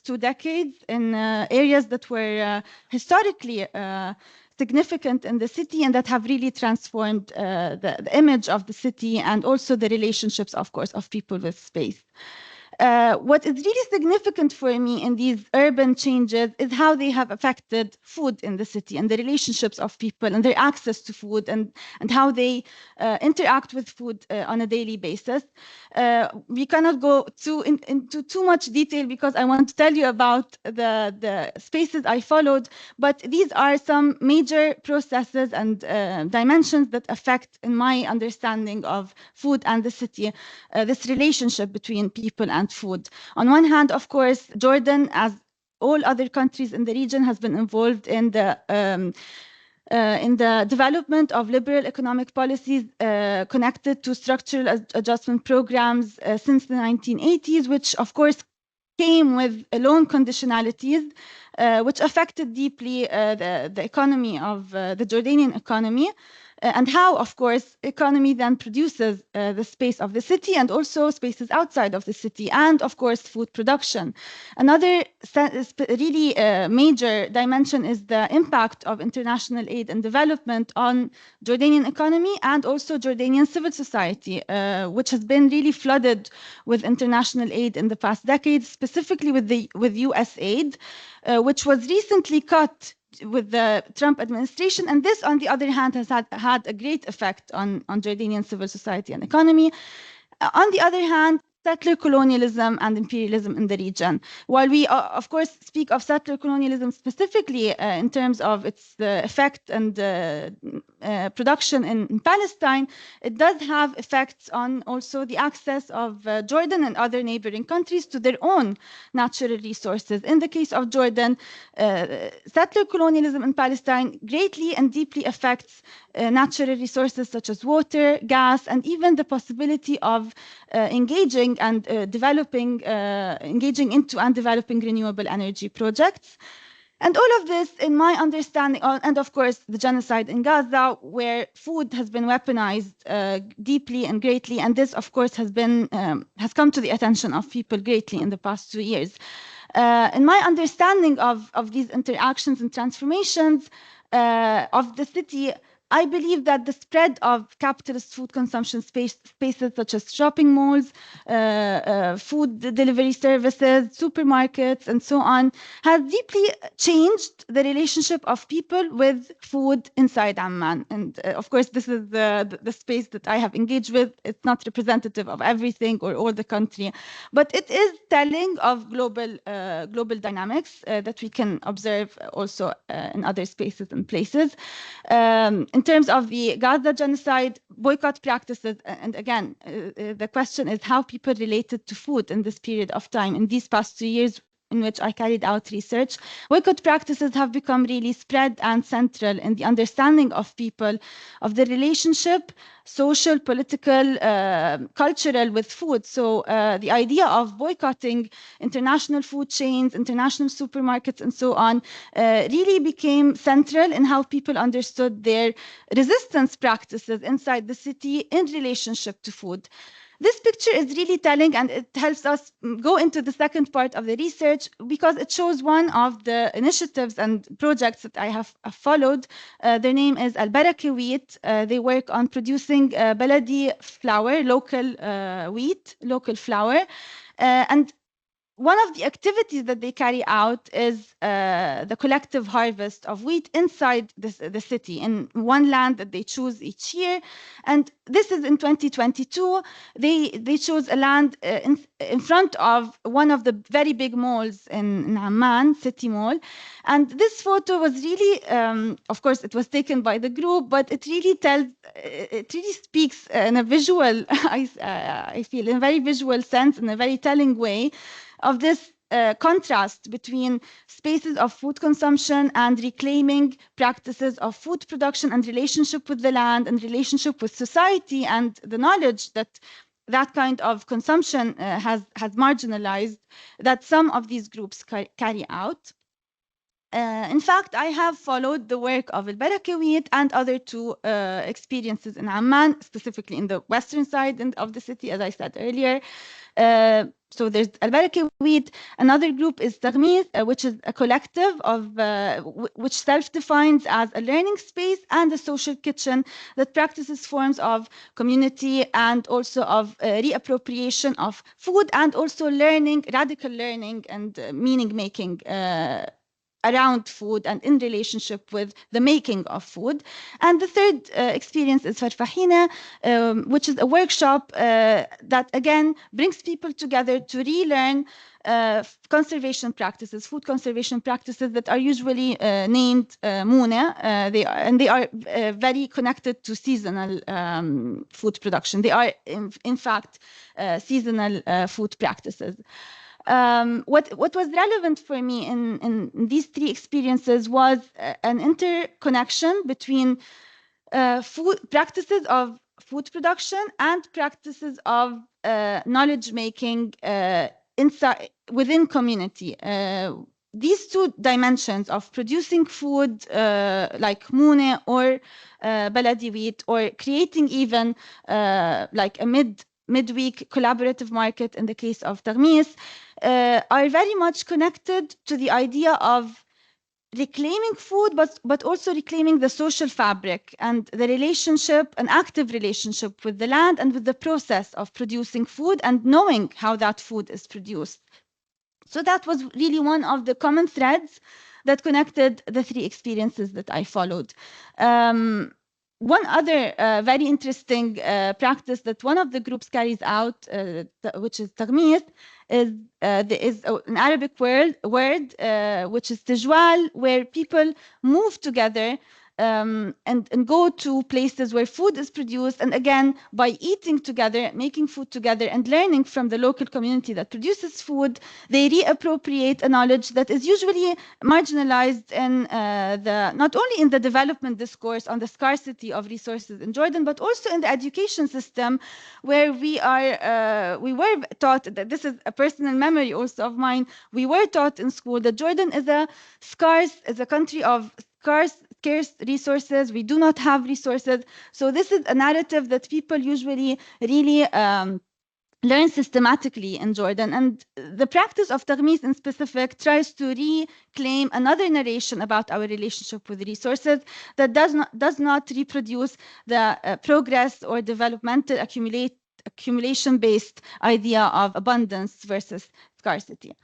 S4: 2 decades in areas that were historically significant in the city and that have really transformed the image of the city and also the relationships, of course, of people with space. What is really significant for me in these urban changes is how they have affected food in the city and the relationships of people and their access to food and how they interact with food on a daily basis. We cannot go into too much detail because I want to tell you about the spaces I followed, but these are some major processes and dimensions that affect, in my understanding of food and the city, this relationship between people and food. On one hand, of course, Jordan, as all other countries in the region, has been involved in the development of liberal economic policies connected to structural adjustment programs since the 1980s, which of course came with loan conditionalities, which affected deeply the economy of the Jordanian economy. And how, of course, economy then produces the space of the city and also spaces outside of the city, and of course, food production. Another really major dimension is the impact of international aid and development on Jordanian economy and also Jordanian civil society, which has been really flooded with international aid in the past decades, specifically with US aid, which was recently cut with the Trump administration. And this, on the other hand, has had a great effect on Jordanian civil society and economy. On the other hand, settler colonialism and imperialism in the region. While we, of course, speak of settler colonialism specifically in terms of its effect and production in Palestine, it does have effects on also the access of Jordan and other neighboring countries to their own natural resources. In the case of Jordan, settler colonialism in Palestine greatly and deeply affects natural resources such as water, gas, and even the possibility of engaging into and developing renewable energy projects. And all of this, in my understanding, and of course the genocide in Gaza, where food has been weaponized deeply and greatly, and this, of course, has come to the attention of people greatly in the past 2 years. In my understanding of these interactions and transformations of the city, I believe that the spread of capitalist food consumption spaces such as shopping malls, food delivery services, supermarkets, and so on, has deeply changed the relationship of people with food inside Amman. And of course, this is the space that I have engaged with. It's not representative of everything or all the country, but it is telling of global dynamics that we can observe also in other spaces and places. In terms of the Gaza genocide, boycott practices, and again, the question is how people related to food in this period of time. In these past 2 years, in which I carried out research, boycott practices have become really spread and central in the understanding of people, of the relationship, social, political, cultural with food. So the idea of boycotting international food chains, international supermarkets, and so on, really became central in how people understood their resistance practices inside the city in relationship to food. This picture is really telling, and it helps us go into the second part of the research because it shows one of the initiatives and projects that I have followed. Their name is Al-Baraka Wheat. They work on producing baladi flour, local wheat, local flour. And one of the activities that they carry out is the collective harvest of wheat inside the city in one land that they choose each year. And this is in 2022. They chose a land in front of one of the very big malls in Amman, City Mall. And this photo was really, of course, it was taken by the group, but it really speaks in a visual, I feel, in a very visual sense, in a very telling way, of this contrast between spaces of food consumption and reclaiming practices of food production and relationship with the land and relationship with society, and the knowledge that that kind of consumption has marginalized that some of these groups carry out. In fact, I have followed the work of Al-Baraka Wheat and other two experiences in Amman, specifically in the western side of the city, as I said earlier. So there's Al-Baraka Wheat. Another group is Taghmees, which is a collective of which self-defines as a learning space and a social kitchen that practices forms of community and also of reappropriation of food, and also learning, radical learning and meaning-making around food and in relationship with the making of food. And the third experience is Farfahina, which is a workshop that again brings people together to relearn conservation practices, food conservation practices that are usually named Muna. They are very connected to seasonal food production. They are in fact seasonal food practices. What was relevant for me in these three experiences was an interconnection between practices of food production and practices of knowledge making within community. These two dimensions of producing food like Mune or baladi wheat, or creating even like a midweek collaborative market in the case of Taghmees, are very much connected to the idea of reclaiming food, but also reclaiming the social fabric and the relationship, an active relationship with the land and with the process of producing food and knowing how that food is produced. So that was really one of the common threads that connected the three experiences that I followed. One other very interesting practice that one of the groups carries out, which is Taghmees, is an Arabic word which is tijwal, where people move together and go to places where food is produced. And again, by eating together, making food together, and learning from the local community that produces food, they reappropriate a knowledge that is usually marginalized in not only in the development discourse on the scarcity of resources in Jordan, but also in the education system, where we were taught that, this is a personal memory also of mine, we were taught in school that Jordan is a country of scarce resources. We do not have resources. So this is a narrative that people usually really learn systematically in Jordan. And the practice of Taghmees in specific tries to reclaim another narration about our relationship with resources that does not reproduce the progress or developmental accumulation-based idea of abundance versus scarcity.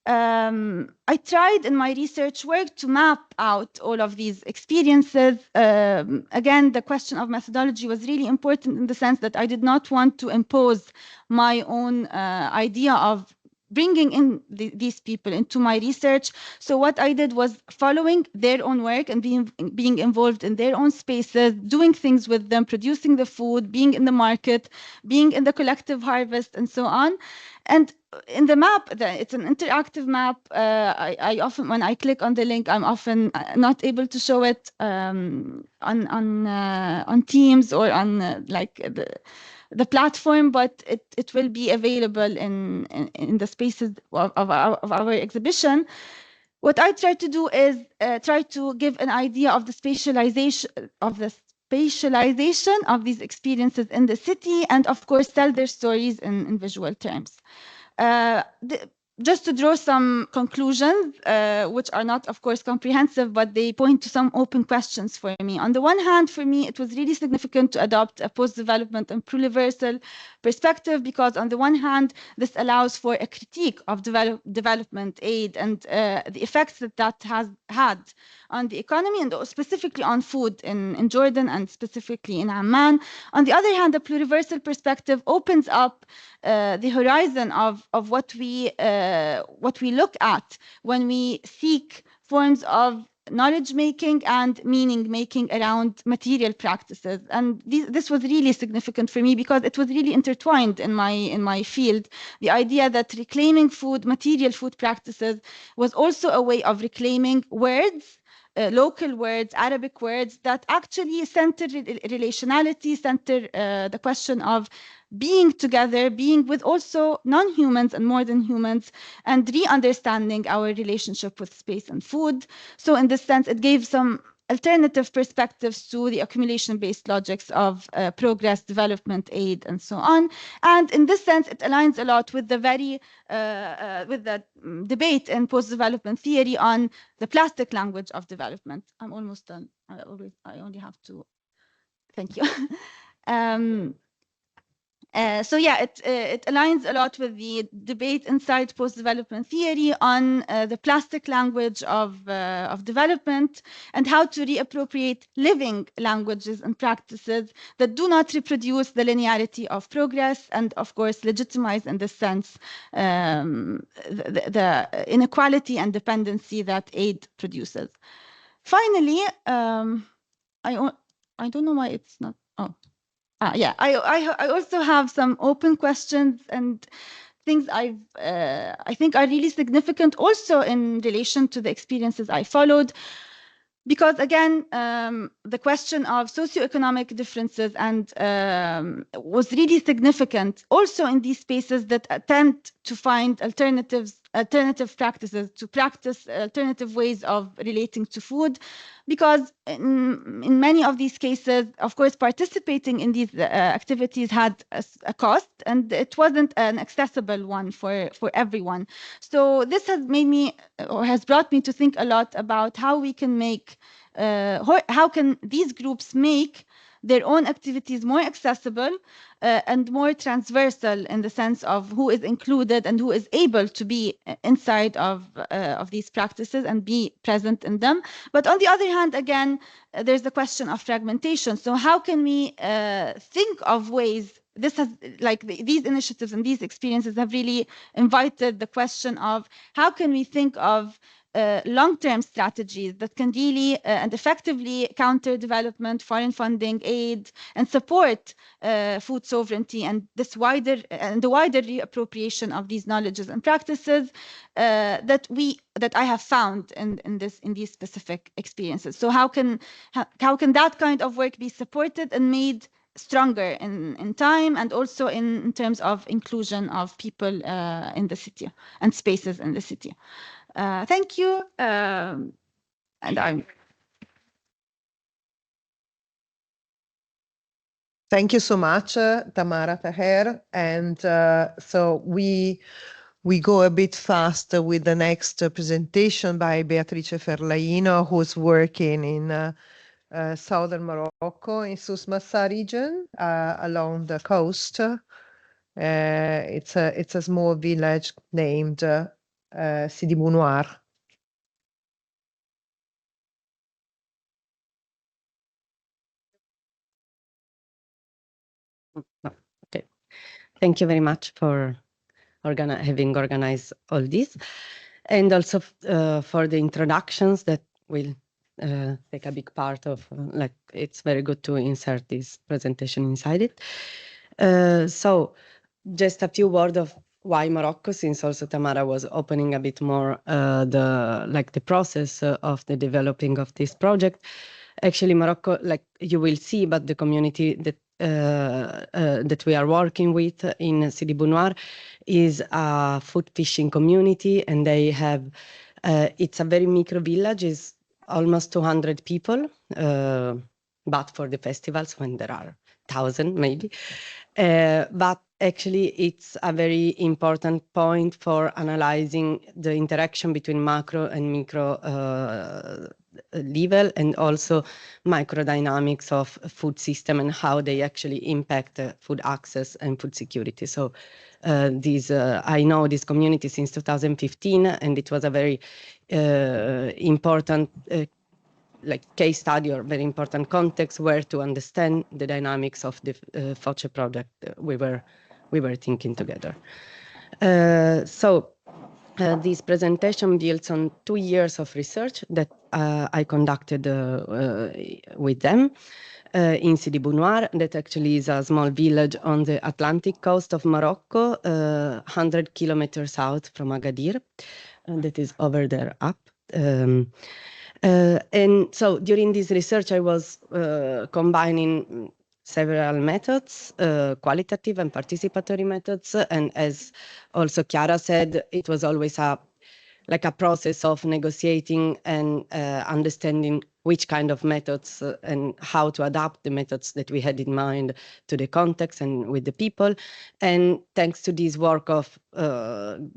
S4: I tried in my research work to map out all of these experiences. Again, the question of methodology was really important in the sense that I did not want to impose my own idea of bringing in these people into my research. So what I did was following their own work and being involved in their own spaces, doing things with them, producing the food, being in the market, being in the collective harvest, and so on. And in the map, it's an interactive map. I often, when I click on the link, I'm often not able to show it on Teams or on like the platform, but it will be available in the spaces of our exhibition. What I try to do is try to give an idea of the spatialization of these experiences in the city, and of course tell their stories in visual terms. Just to draw some conclusions, which are not, of course, comprehensive, but they point to some open questions for me. On the one hand, for me, it was really significant to adopt a post-development and pluriversal perspective, because on the one hand, this allows for a critique of development aid and the effects that has had on the economy, and specifically on food in Jordan and specifically in Amman. On the other hand, the pluriversal perspective opens up the horizon of what we look at when we seek forms of knowledge making and meaning making around material practices. And this was really significant for me because it was really intertwined in my field. The idea that reclaiming food, material food practices, was also a way of reclaiming words, local words, Arabic words that actually center relationality, center the question of being together, being with also non-humans and more than humans, and re-understanding our relationship with space and food. So in this sense, it gave some alternative perspectives to the accumulation-based logics of progress, development, aid, and so on. And in this sense, it aligns a lot with the with the debate in post-development theory on the plastic language of development. I'm almost done. I only have to. Thank you. So yeah, it aligns a lot with the debate inside post-development theory on the plastic language of development and how to reappropriate living languages and practices that do not reproduce the linearity of progress and, of course, legitimize in this sense the inequality and dependency that aid produces. Finally, I don't know why it's not. Oh. Yeah, I also have some open questions and things I think are really significant also in relation to the experiences I followed. Because again, the question of socioeconomic differences and was really significant also in these spaces that attempt to find alternative practices, to practice alternative ways of relating to food. Because in many of these cases, of course, participating in these activities had a cost, and it wasn't an accessible one for everyone. So this has made me, or has brought me to think a lot about how we can make, how can these groups make their own activities more accessible and more transversal in the sense of who is included and who is able to be inside of these practices and be present in them. But on the other hand, again, there's the question of fragmentation. So how can we think of ways? This has, like, these initiatives and these experiences have really invited the question of how can we think of long-term strategies that can really and effectively counter development, foreign funding, aid, and support food sovereignty and the wider reappropriation of these knowledges and practices that I have found in these specific experiences. So how can that kind of work be supported and made stronger in time, and also in terms of inclusion of people in the city and spaces in the city? Thank you. And I'm.
S2: Thank you so much, Tamara Taher. And so we go a bit fast with the next presentation by Beatrice Ferlaino, who's working in southern Morocco, in Souss Massa region, along the coast. It's a small village named Sidi Bounoir.
S5: Okay, thank you very much for having organized all this, and also for the introductions that will take a big part of. Like, it's very good to insert this presentation inside it. So, just a few words of why Morocco, since also Tamara was opening a bit more the process of the developing of this project. Actually, Morocco, like you will see, but the community that we are working with in Sidi Bou Noir is a food fishing community, and they have it's a very micro village. Is almost 200 people, but for the festivals when there are 1,000 maybe. But actually, it's a very important point for analyzing the interaction between macro and micro level, and also microdynamics of food system and how they actually impact food access and food security. So I know this community since 2015, and it was a very important case study or very important context where to understand the dynamics of the FOCE project we were thinking together. This presentation builds on 2 years of research that I conducted with them in Sidi Bou Noir, that actually is a small village on the Atlantic coast of Morocco, 100 kilometers south from Agadir, and that is over there up. And so during this research, I was combining several methods, qualitative and participatory methods. And as also Chiara said, it was always a process of negotiating and understanding which kind of methods and how to adapt the methods that we had in mind to the context and with the people. And thanks to this work of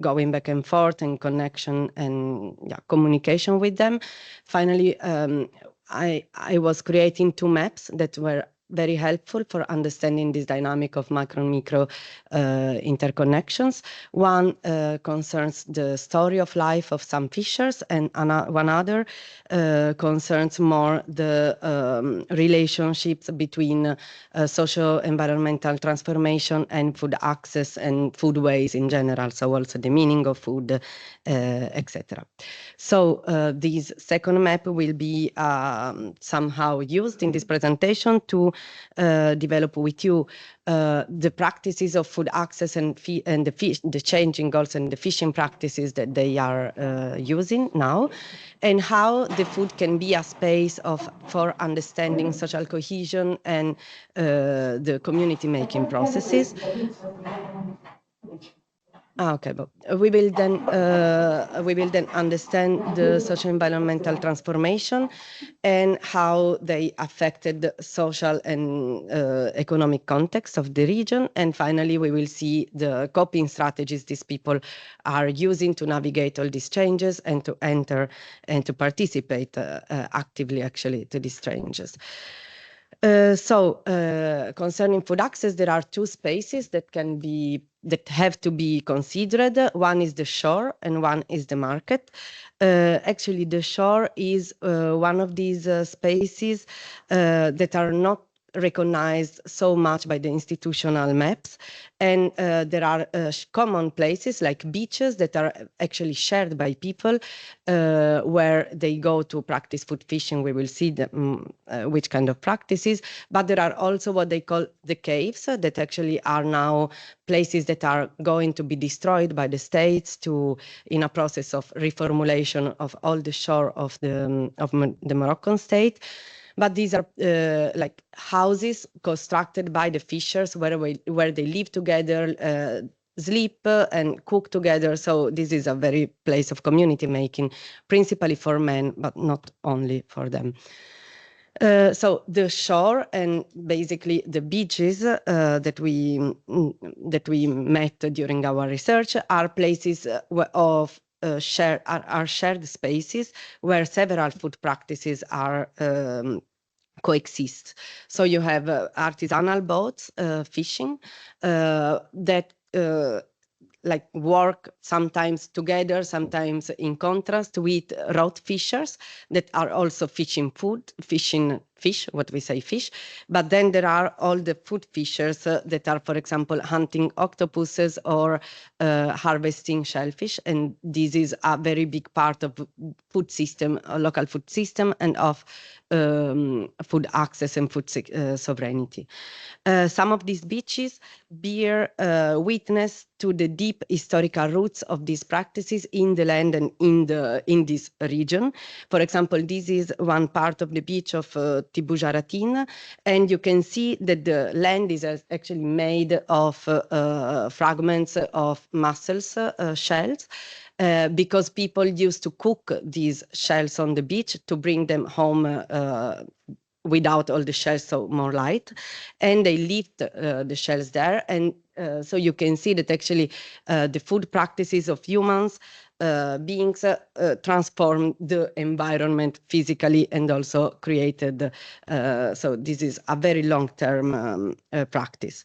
S5: going back and forth and connection and communication with them, finally I was creating 2 maps that were very helpful for understanding this dynamic of macro and micro interconnections. One concerns the story of life of some fishers, and one other concerns more the relationships between socio-environmental transformation and food access and foodways in general, so also the meaning of food, etc. So this second map will be somehow used in this presentation to develop with you the practices of food access and the changing goals and the fishing practices that they are using now, and how the food can be a space for understanding social cohesion and the community making processes. Okay, but we will then understand the socio-environmental transformation and how they affected the social and economic context of the region. And finally, we will see the coping strategies these people are using to navigate all these changes and to enter and to participate actively, actually, to these changes. Concerning food access, there are 2 spaces that have to be considered. One is the shore and one is the market. Actually, the shore is one of these spaces that are not recognized so much by the institutional maps, and there are common places like beaches that are actually shared by people where they go to practice food fishing. We will see which kind of practices, but there are also what they call the caves that actually are now places that are going to be destroyed by the states in a process of reformulation of all the shore of the Moroccan state. But these are like houses constructed by the fishers where they live together, sleep and cook together. So this is a very place of community making, principally for men, but not only for them. So the shore and basically the beaches that we met during our research are places of shared spaces where several food practices are coexist. So you have artisanal boats fishing that work sometimes together, sometimes in contrast with road fishers that are also fishing fish, what we say fish, but then there are all the food fishers that are, for example, hunting octopuses or harvesting shellfish, and this is a very big part of food system, local food system, and of food access and food sovereignty. Some of these beaches bear witness to the deep historical roots of these practices in the land and in this region. For example, this is one part of the beach of Tibujaratin, and you can see that the land is actually made of fragments of mussels, shells, because people used to cook these shells on the beach to bring them home without all the shells, so more light, and they left the shells there. And so you can see that actually the food practices of humans beings transform the environment physically and also created, so this is a very long-term practice.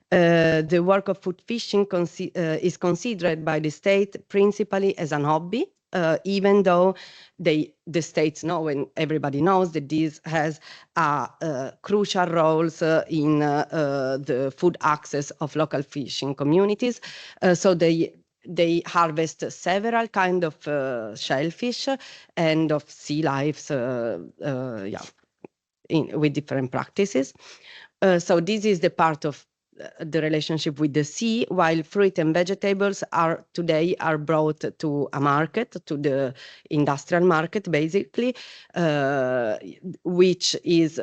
S5: The work of food fishing is considered by the state principally as an hobby, even though the states know and everybody knows that this has crucial roles in the food access of local fishing communities. So they harvest several kind of shellfish and of sea lives, with different practices. So this is the part of the relationship with the sea, while fruit and vegetables are brought to a market, to the industrial market, basically, which is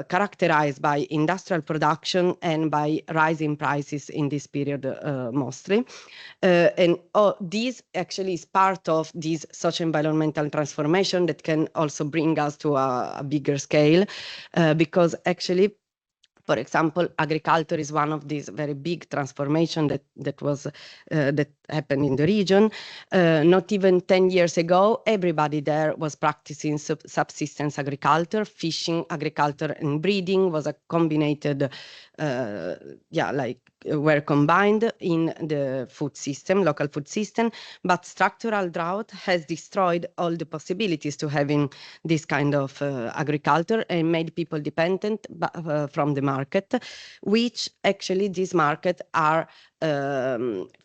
S5: characterized by industrial production and by rising prices in this period mostly. And this actually is part of this socio-environmental transformation that can also bring us to a bigger scale, because actually, for example, agriculture is one of these very big transformation that happened in the region. Not even 10 years ago, everybody there was practicing subsistence agriculture. Fishing, agriculture, and breeding was a combined, were combined in the food system, local food system. But structural drought has destroyed all the possibilities to having this kind of agriculture and made people dependent from the market, which actually these markets are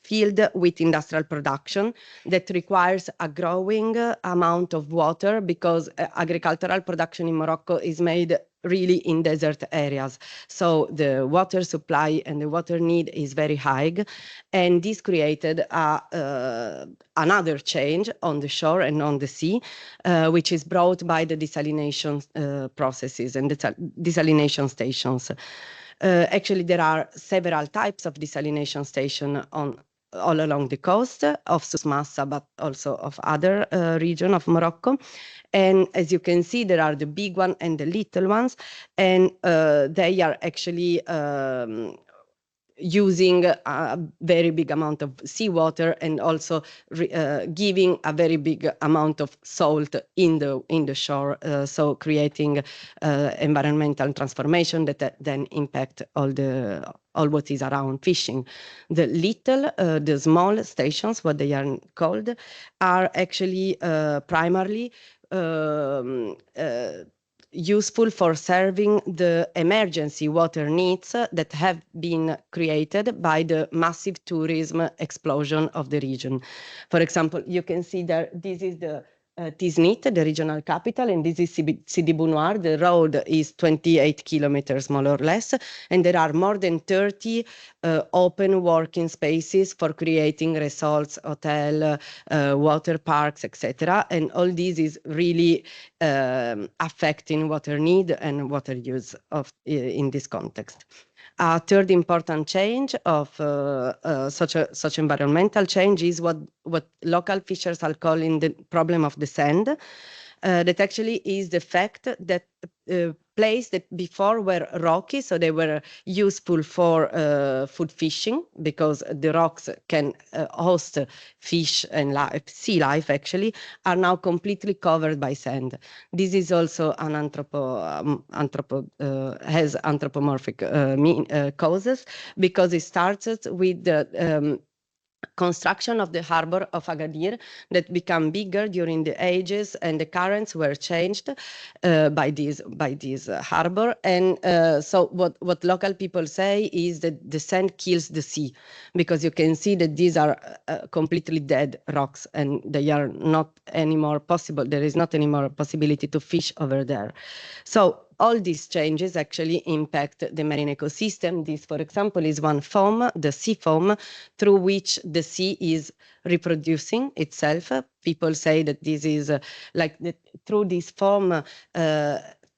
S5: filled with industrial production that requires a growing amount of water, because agricultural production in Morocco is made really in desert areas. So the water supply and the water need is very high, and this created another change on the shore and on the sea, which is brought by the desalination processes and the desalination stations. Actually, there are several types of desalination stations all along the coast of Souss-Massa, but also of other regions of Morocco. And as you can see, there are the big one and the little ones, and they are actually using a very big amount of seawater and also giving a very big amount of salt in the shore, so creating environmental transformation that then impact all what is around fishing. The small stations, what they are called, are actually primarily useful for serving the emergency water needs that have been created by the massive tourism explosion of the region. For example, you can see there, this is the Tiznit, the regional capital, and this is Sidi Bou Noir. The road is 28 kilometers, more or less, and there are more than 30 open working spaces for creating resorts, hotel, water parks, etc. And all this is really affecting water need and water use in this context. A third important change of such environmental change is what local fishers are calling the problem of the sand. That actually is the fact that places that before were rocky, so they were useful for food fishing, because the rocks can host fish and sea life, actually, are now completely covered by sand. This is also an has anthropomorphic causes, because it starts with the construction of the harbor of Agadir that became bigger during the ages, and the currents were changed by this harbor. And so what local people say is that the sand kills the sea, because you can see that these are completely dead rocks, and they are not anymore possible. There is not anymore possibility to fish over there. So all these changes actually impact the marine ecosystem. This, for example, is one foam, the sea foam, through which the sea is reproducing itself. People say that this is through this foam,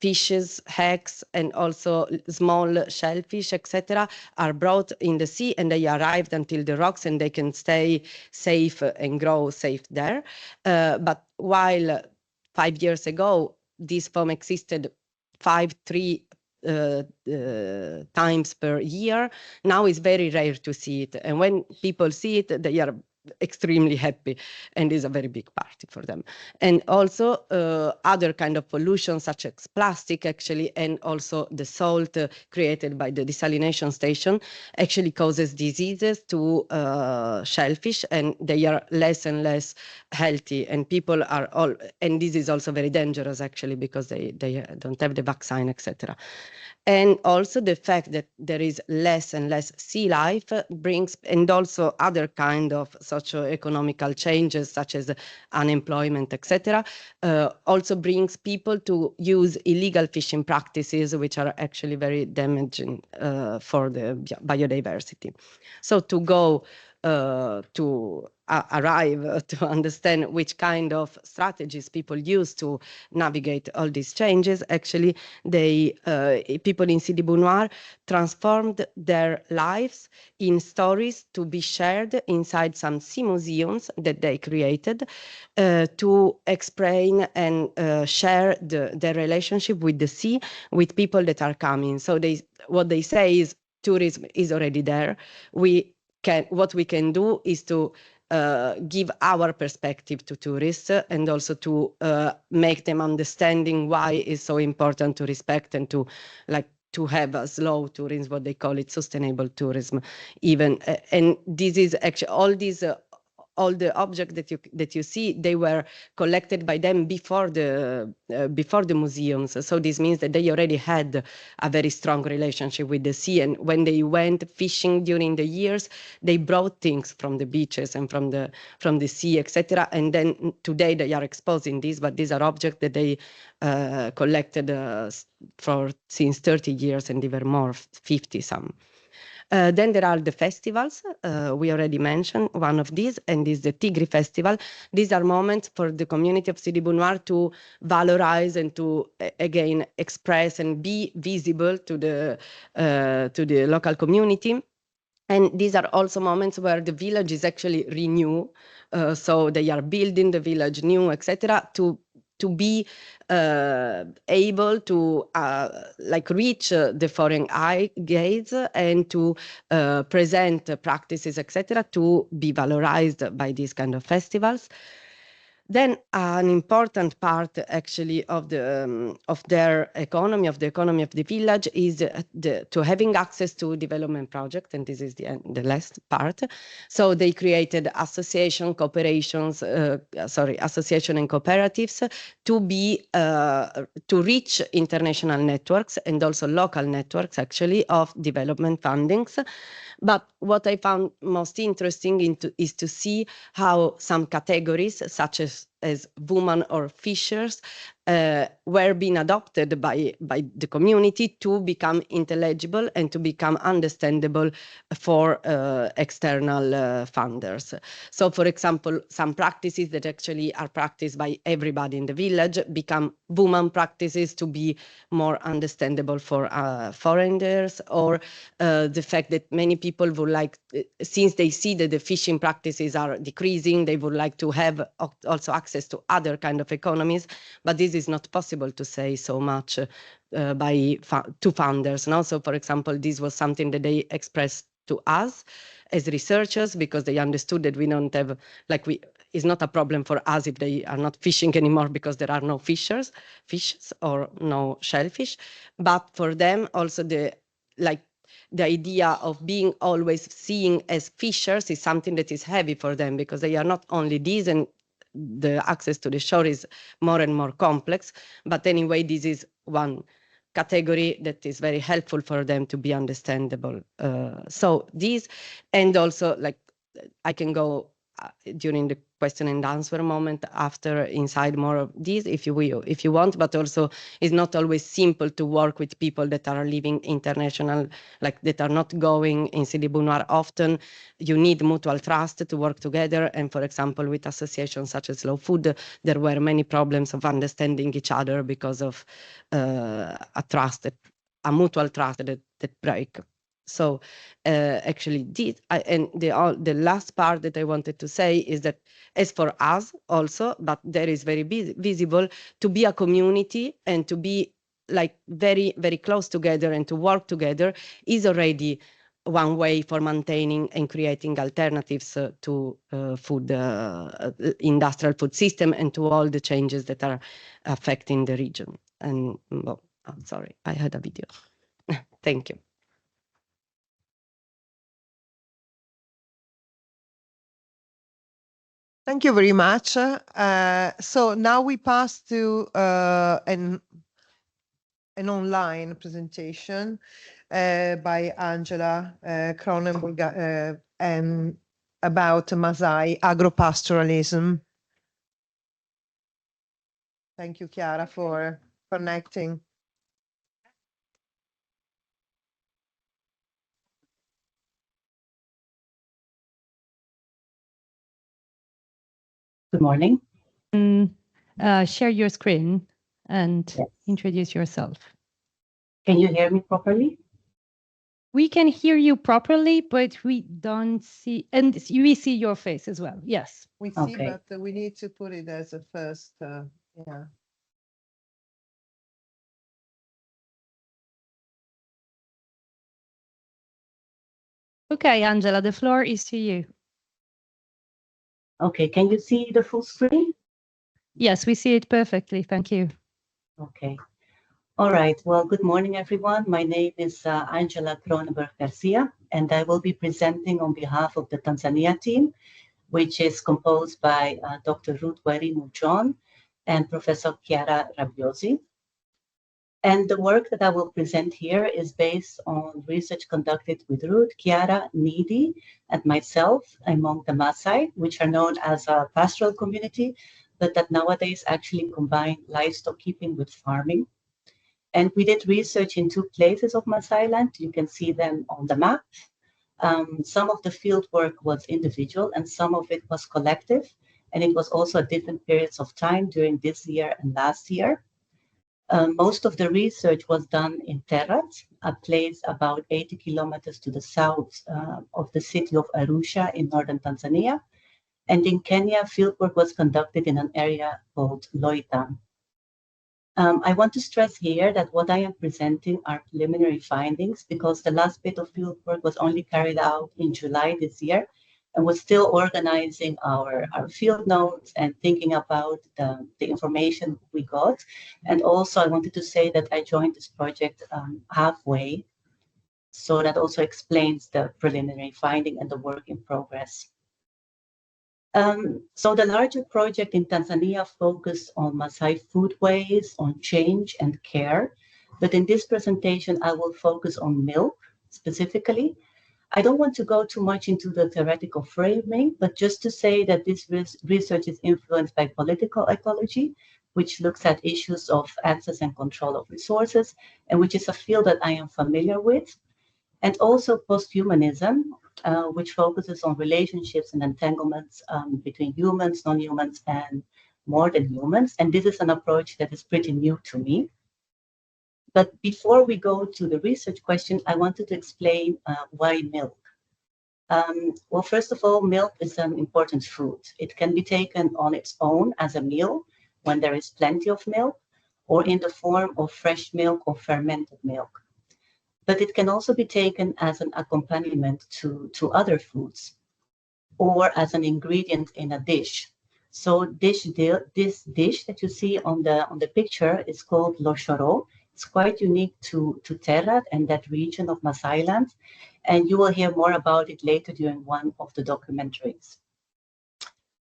S5: fishes, eggs, and also small shellfish, etc., are brought in the sea, and they arrived until the rocks, and they can stay safe and grow safe there. But while 5 years ago, this foam existed 3 times per year, now it's very rare to see it. And when people see it, they are extremely happy, and is a very big party for them. And also other kind of pollution, such as plastic, actually, and also the salt created by the desalination station, actually causes diseases to shellfish, and they are less and less healthy. And people are all, and this is also very dangerous, actually, because they don't have the vaccine, etc. And also the fact that there is less and less sea life brings, and also other kind of socio-economical changes, such as unemployment, etc., also brings people to use illegal fishing practices, which are actually very damaging for the biodiversity. So to go to arrive to understand which kind of strategies people use to navigate all these changes, actually, people in Sidi Bou Noir transformed their lives in stories to be shared inside some sea museums that they created to explain and share their relationship with the sea with people that are coming. So what they say is tourism is already there. What we can do is to give our perspective to tourists, and also to make them understanding why it's so important to respect and to have a slow tourism, what they call it, sustainable tourism, even. And this is actually all the objects that you see, they were collected by them before the museums. So this means that they already had a very strong relationship with the sea. And when they went fishing during the years, they brought things from the beaches and from the sea, etc. And then today they are exposing this, but these are objects that they collected since 30 years, and they were more 50 some. Then there are the festivals. We already mentioned one of these, and this is the Tigri Festival. These are moments for the community of Sidi Bou Noir to valorize and to again express and be visible to the local community. And these are also moments where the village is actually renewed. So they are building the village new, etc., to be able to reach the foreign eye gaze, and to present practices, etc., to be valorized by these kind of festivals. Then an important part, actually, of their economy, of the economy of the village, is to having access to development projects, and this is the last part. So they created association and cooperatives to reach international networks and also local networks, actually, of development fundings. But what I found most interesting is to see how some categories, such as women or fishers, were being adopted by the community to become intelligible and to become understandable for external funders. So, for example, some practices that actually are practiced by everybody in the village become women practices to be more understandable for foreigners, or the fact that many people would like, since they see that the fishing practices are decreasing, they would like to have also access to other kind of economies, but this is not possible to say so much to founders. No? So, for example, this was something that they expressed to us as researchers, because they understood that we don't have, it's not a problem for us if they are not fishing anymore because there are no fishes or no shellfish. But for them, also the idea of being always seen as fishers is something that is heavy for them, because they are not only these, and the access to the shore is more and more complex. But anyway, this is one category that is very helpful for them to be understandable. So these, and also like I can go during the question and answer moment after inside more of these if you want, but also it's not always simple to work with people that are living international, like that are not going in Sidi Noir often. You need mutual trust to work together, and for example with associations such as Slow Food, there were many problems of understanding each other because of a mutual trust that break. So actually, the last part that I wanted to say is that as for us also, but there is very visible, to be a community and to be like very, very close together and to work together is already one way for maintaining and creating alternatives to industrial food system and to all the changes that are affecting the region. And well, I'm sorry, I had a video. Thank you.
S2: Thank you very much. So now we pass to an online presentation by Angela Cronenberg and about Masai agropastoralism. Thank you, Chiara, for connecting.
S6: Good morning.
S3: Share your screen and introduce yourself.
S6: Can you hear me properly?
S3: We can hear you properly, but we don't see, and we see your face as well. Yes.
S2: We see,
S6: Okay.
S2: but we need to put it as a first, yeah.
S3: Okay, Angela, the floor is to you.
S6: Okay, can you see the full screen?
S3: Yes, we see it perfectly. Thank you.
S6: Okay. All right. Well, good morning, everyone. My name is Angela Cronenberg Garcia, and I will be presenting on behalf of the Tanzania team, which is composed by Dr. Ruth Weri-Mujon and Professor Chiara Rabbiosi. And the work that I will present here is based on research conducted with Ruth, Chiara, Nidi, and myself among the Maasai, which are known as a pastoral community, but that nowadays actually combine livestock keeping with farming. And we did research in 2 places of Maasai land. You can see them on the map. Some of the field work was individual and some of it was collective. And it was also at different periods of time during this year and last year. Most of the research was done in Terrat, a place about 80 kilometers to the south of the city of Arusha in northern Tanzania. And in Kenya, fieldwork was conducted in an area called Loita. I want to stress here that what I am presenting are preliminary findings because the last bit of fieldwork was only carried out in July this year, and we're still organizing our field notes and thinking about the information we got. And also I wanted to say that I joined this project halfway, so that also explains the preliminary finding and the work in progress. So the larger project in Tanzania focused on Maasai foodways, on change and care. But in this presentation, I will focus on milk specifically. I don't want to go too much into the theoretical framing, but just to say that this research is influenced by political ecology, which looks at issues of access and control of resources, and which is a field that I am familiar with. And also posthumanism, which focuses on relationships and entanglements between humans, non-humans, and more than humans. And this is an approach that is pretty new to me. But before we go to the research question, I wanted to explain why milk. Well, first of all, milk is an important food. It can be taken on its own as a meal when there is plenty of milk, or in the form of fresh milk or fermented milk. But it can also be taken as an accompaniment to other foods or as an ingredient in a dish. So this dish that you see on the picture is called loshoro. It's quite unique to Terrat and that region of Masailand, and you will hear more about it later during one of the documentaries.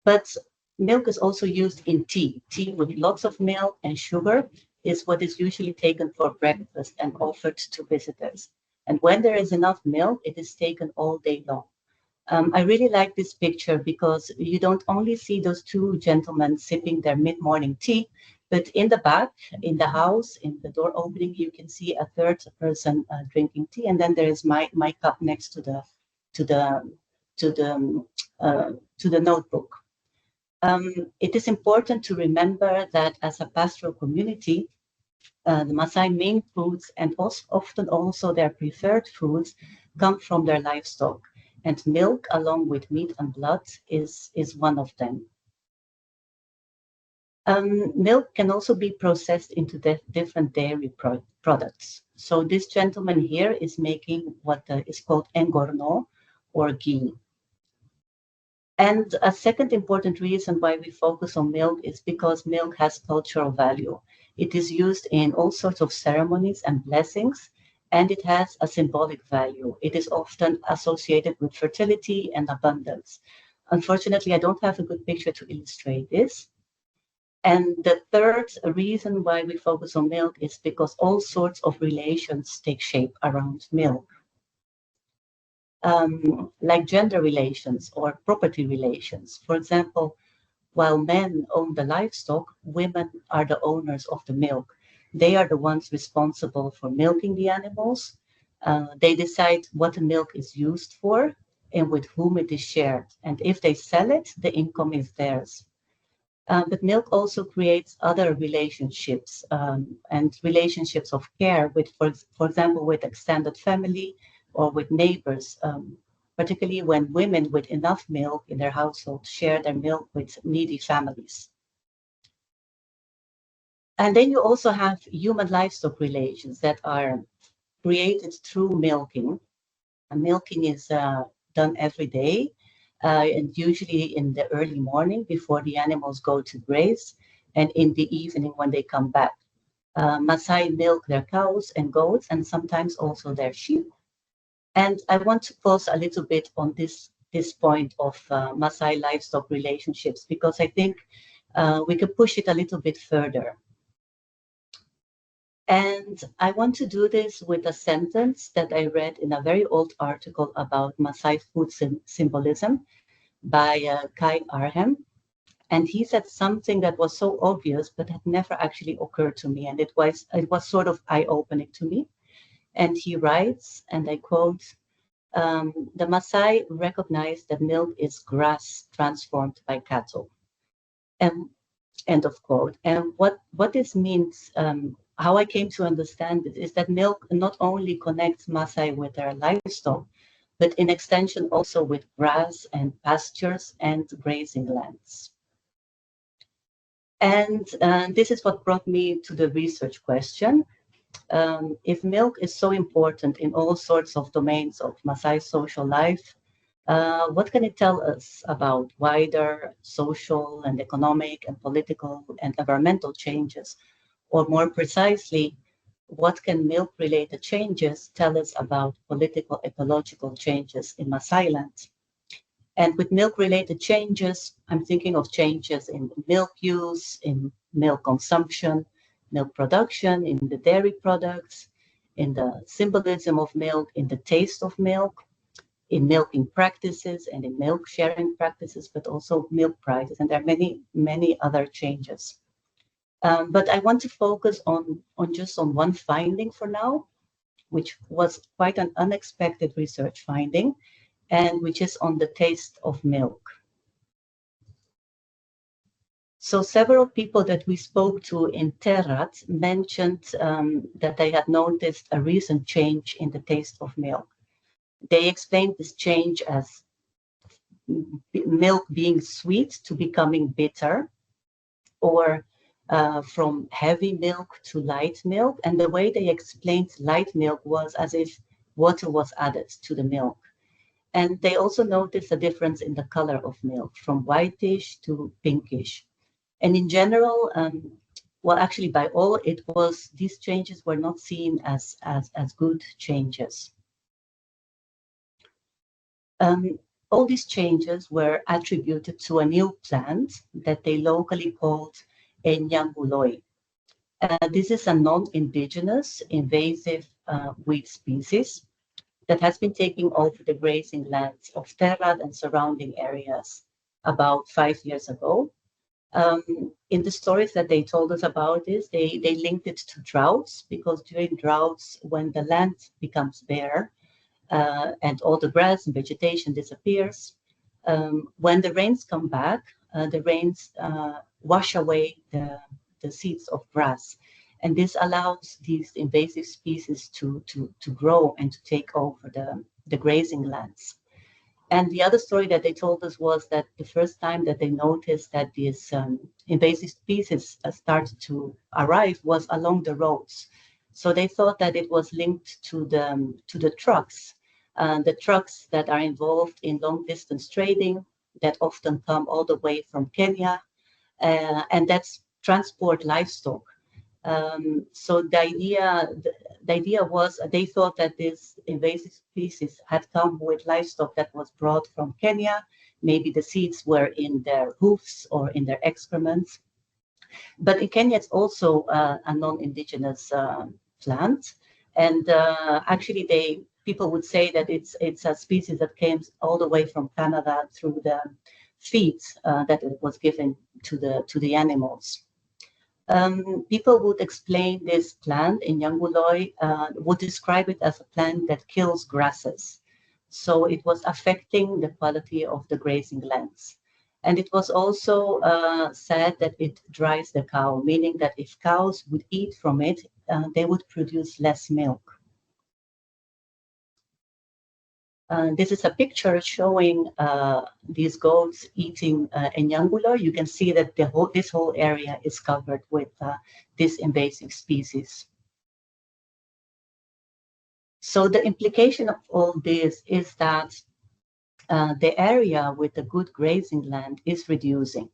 S6: But milk is also used in tea. Tea with lots of milk and sugar is what is usually taken for breakfast and offered to visitors. And when there is enough milk, it is taken all day long. I really like this picture because you don't only see those two gentlemen sipping their mid-morning tea, but in the back, in the house, in the door opening, you can see a third person drinking tea, and then there is my cup next to the notebook. It is important to remember that as a pastoral community, the Maasai main foods and often also their preferred foods come from their livestock, and milk along with meat and blood is one of them. Milk can also be processed into different dairy products. So this gentleman here is making what is called engorno or ghee. And a second important reason why we focus on milk is because milk has cultural value. It is used in all sorts of ceremonies and blessings, and it has a symbolic value. It is often associated with fertility and abundance. Unfortunately, I don't have a good picture to illustrate this. And the third reason why we focus on milk is because all sorts of relations take shape around milk. Like gender relations or property relations. For example, while men own the livestock, women are the owners of the milk. They are the ones responsible for milking the animals. They decide what the milk is used for and with whom it is shared. And if they sell it, the income is theirs. But milk also creates other relationships and relationships of care with, for example, with extended family or with neighbors, particularly when women with enough milk in their household share their milk with needy families. And then you also have human-livestock relations that are created through milking. And milking is done every day, and usually in the early morning before the animals go to graze, and in the evening when they come back. Maasai milk their cows and goats, and sometimes also their sheep. And I want to pause a little bit on this point of Maasai livestock relationships, because I think we can push it a little bit further. And I want to do this with a sentence that I read in a very old article about Maasai food symbolism by Kai Arhem. And he said something that was so obvious, but had never actually occurred to me. And it was sort of eye-opening to me. And he writes, and I quote, the Maasai recognize that milk is grass transformed by cattle. And end of quote. And what this means, how I came to understand it, is that milk not only connects Maasai with their livestock, but in extension also with grass and pastures and grazing lands. And this is what brought me to the research question. If milk is so important in all sorts of domains of Maasai social life, what can it tell us about wider social and economic and political and environmental changes? Or more precisely, what can milk-related changes tell us about political ecological changes in Masailand? And with milk-related changes, I'm thinking of changes in milk use, in milk consumption, milk production, in the dairy products, in the symbolism of milk, in the taste of milk, in milking practices and in milk sharing practices, but also milk prices. And there are many, many other changes. But I want to focus on just one finding for now, which was quite an unexpected research finding, and which is on the taste of milk. So several people that we spoke to in Terrat mentioned that they had noticed a recent change in the taste of milk. They explained this change as milk being sweet to becoming bitter, or from heavy milk to light milk. And the way they explained light milk was as if water was added to the milk. And they also noticed a difference in the color of milk, from whitish to pinkish. And in general, well, actually by all, these changes were not seen as good changes. All these changes were attributed to a new plant that they locally called Enyanguloi. This is a non-indigenous invasive weed species that has been taking over the grazing lands of Terrat and surrounding areas about 5 years ago. In the stories that they told us about this, they linked it to droughts, because during droughts, when the land becomes bare and all the grass and vegetation disappears, when the rains come back, the rains wash away the seeds of grass. And this allows these invasive species to grow and to take over the grazing lands. And the other story that they told us was that the first time that they noticed that these invasive species started to arrive was along the roads. So they thought that it was linked to the trucks that are involved in long distance trading that often come all the way from Kenya, and that's transport livestock. So the idea was they thought that this invasive species had come with livestock that was brought from Kenya. Maybe the seeds were in their hoofs or in their excrements. But in Kenya, it's also a non-indigenous plant. And actually, people would say that it's a species that came all the way from Canada through the feed that it was given to the animals. People would explain this plant in Enyanguloi, would describe it as a plant that kills grasses. So it was affecting the quality of the grazing lands. And it was also said that it dries the cow, meaning that if cows would eat from it, they would produce less milk. This is a picture showing these goats eating Enyanguloi. You can see that this whole area is covered with this invasive species. So the implication of all this is that the area with the good grazing land is reducing.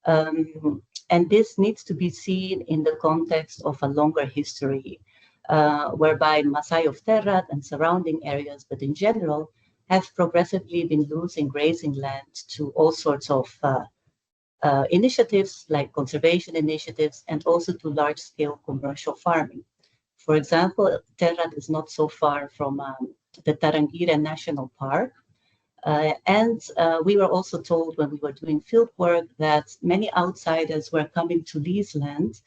S6: And this needs to be seen in the context of a longer history, whereby Maasai of Terrat and surrounding areas, but in general, have progressively been losing grazing land to all sorts of initiatives, like conservation initiatives, and also to large-scale commercial farming. For example, Terrat is not so far from the Tarangire National Park. And we were also told when we were doing field work that many outsiders were coming to lease land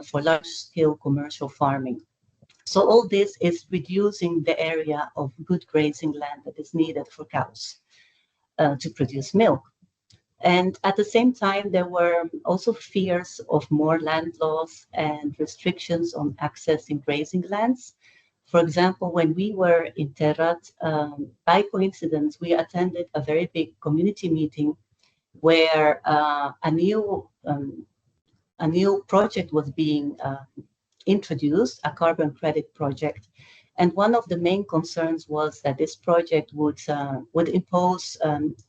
S6: for large-scale commercial farming. So all this is reducing the area of good grazing land that is needed for cows to produce milk. And at the same time, there were also fears of more land loss and restrictions on accessing grazing lands. For example, when we were in Terrat, by coincidence, we attended a very big community meeting where a new project was being introduced, a carbon credit project. And one of the main concerns was that this project would impose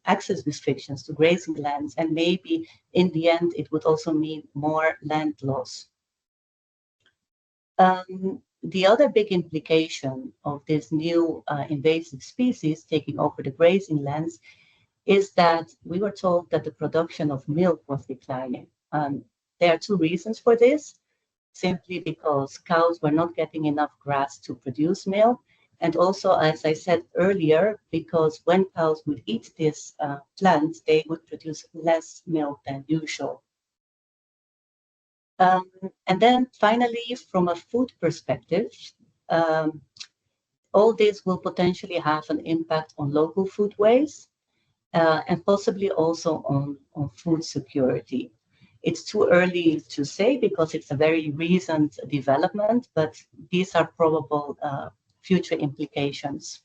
S6: access restrictions to grazing lands, and maybe in the end, it would also mean more land loss. The other big implication of this new invasive species taking over the grazing lands is that we were told that the production of milk was declining. There are two reasons for this. Simply because cows were not getting enough grass to produce milk. And also, as I said earlier, because when cows would eat this plant, they would produce less milk than usual. And then finally, from a food perspective, all this will potentially have an impact on local foodways and possibly also on food security. It's too early to say because it's a very recent development, but these are probable future implications.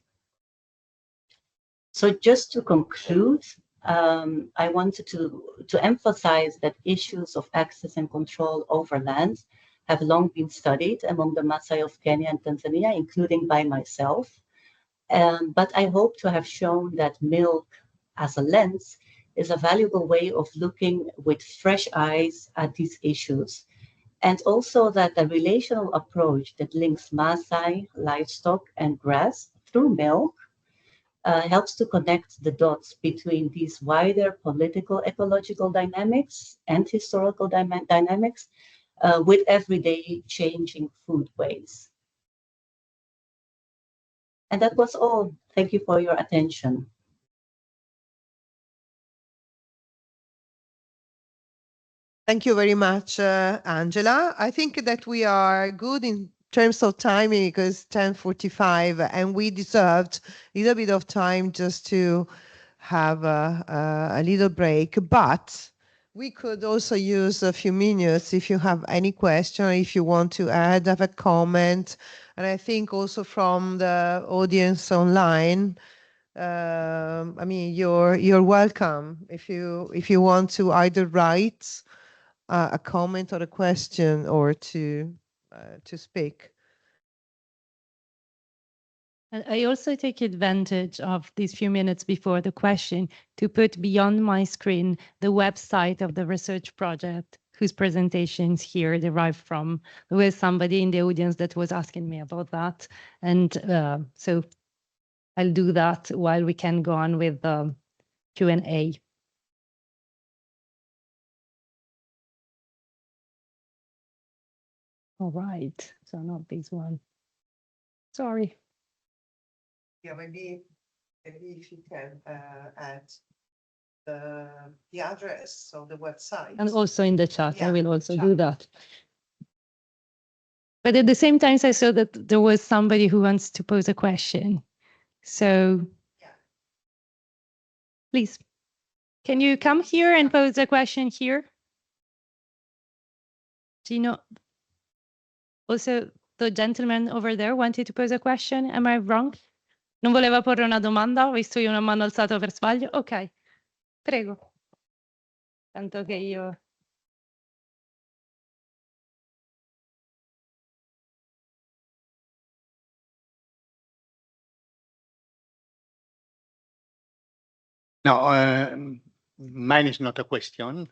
S6: So just to conclude, I wanted to emphasize that issues of access and control over land have long been studied among the Maasai of Kenya and Tanzania, including by myself. But I hope to have shown that milk as a lens is a valuable way of looking with fresh eyes at these issues. and also that a relational approach that links Maasai, livestock, and grass through milk helps to connect the dots between these wider political ecological dynamics and historical dynamics with everyday changing foodways. And that was all. Thank you for your attention.
S2: Thank you very much, Angela. I think that we are good in terms of timing because 10:45 and we deserved a little bit of time just to have a little break, but we could also use a few minutes if you have any question, if you want to add, have a comment. And I think also from the audience online, I mean, you're welcome if you want to either write a comment or a question or to speak.
S3: And I also take advantage of these few minutes before the question to put beyond my screen the website of the research project whose presentations here derive from. There was somebody in the audience that was asking me about that. And so I'll do that while we can go on with the Q&A. All right, so not this one. Sorry.
S2: Yeah, maybe if you can add the address of the website.
S3: And also in the chat,
S2: Yeah,
S3: I will also
S2: chat.
S3: do that. But at the same time, I saw that there was somebody who wants to pose a question. So
S2: Yeah.
S3: Please, can you come here and pose a question here? Gino, also the gentleman over there wanted to pose a question. Am I wrong? Non voleva porre una domanda? Ho visto io una mano alzata per sbaglio. Ok, prego. Tanto che io...
S7: No, mine is not a question.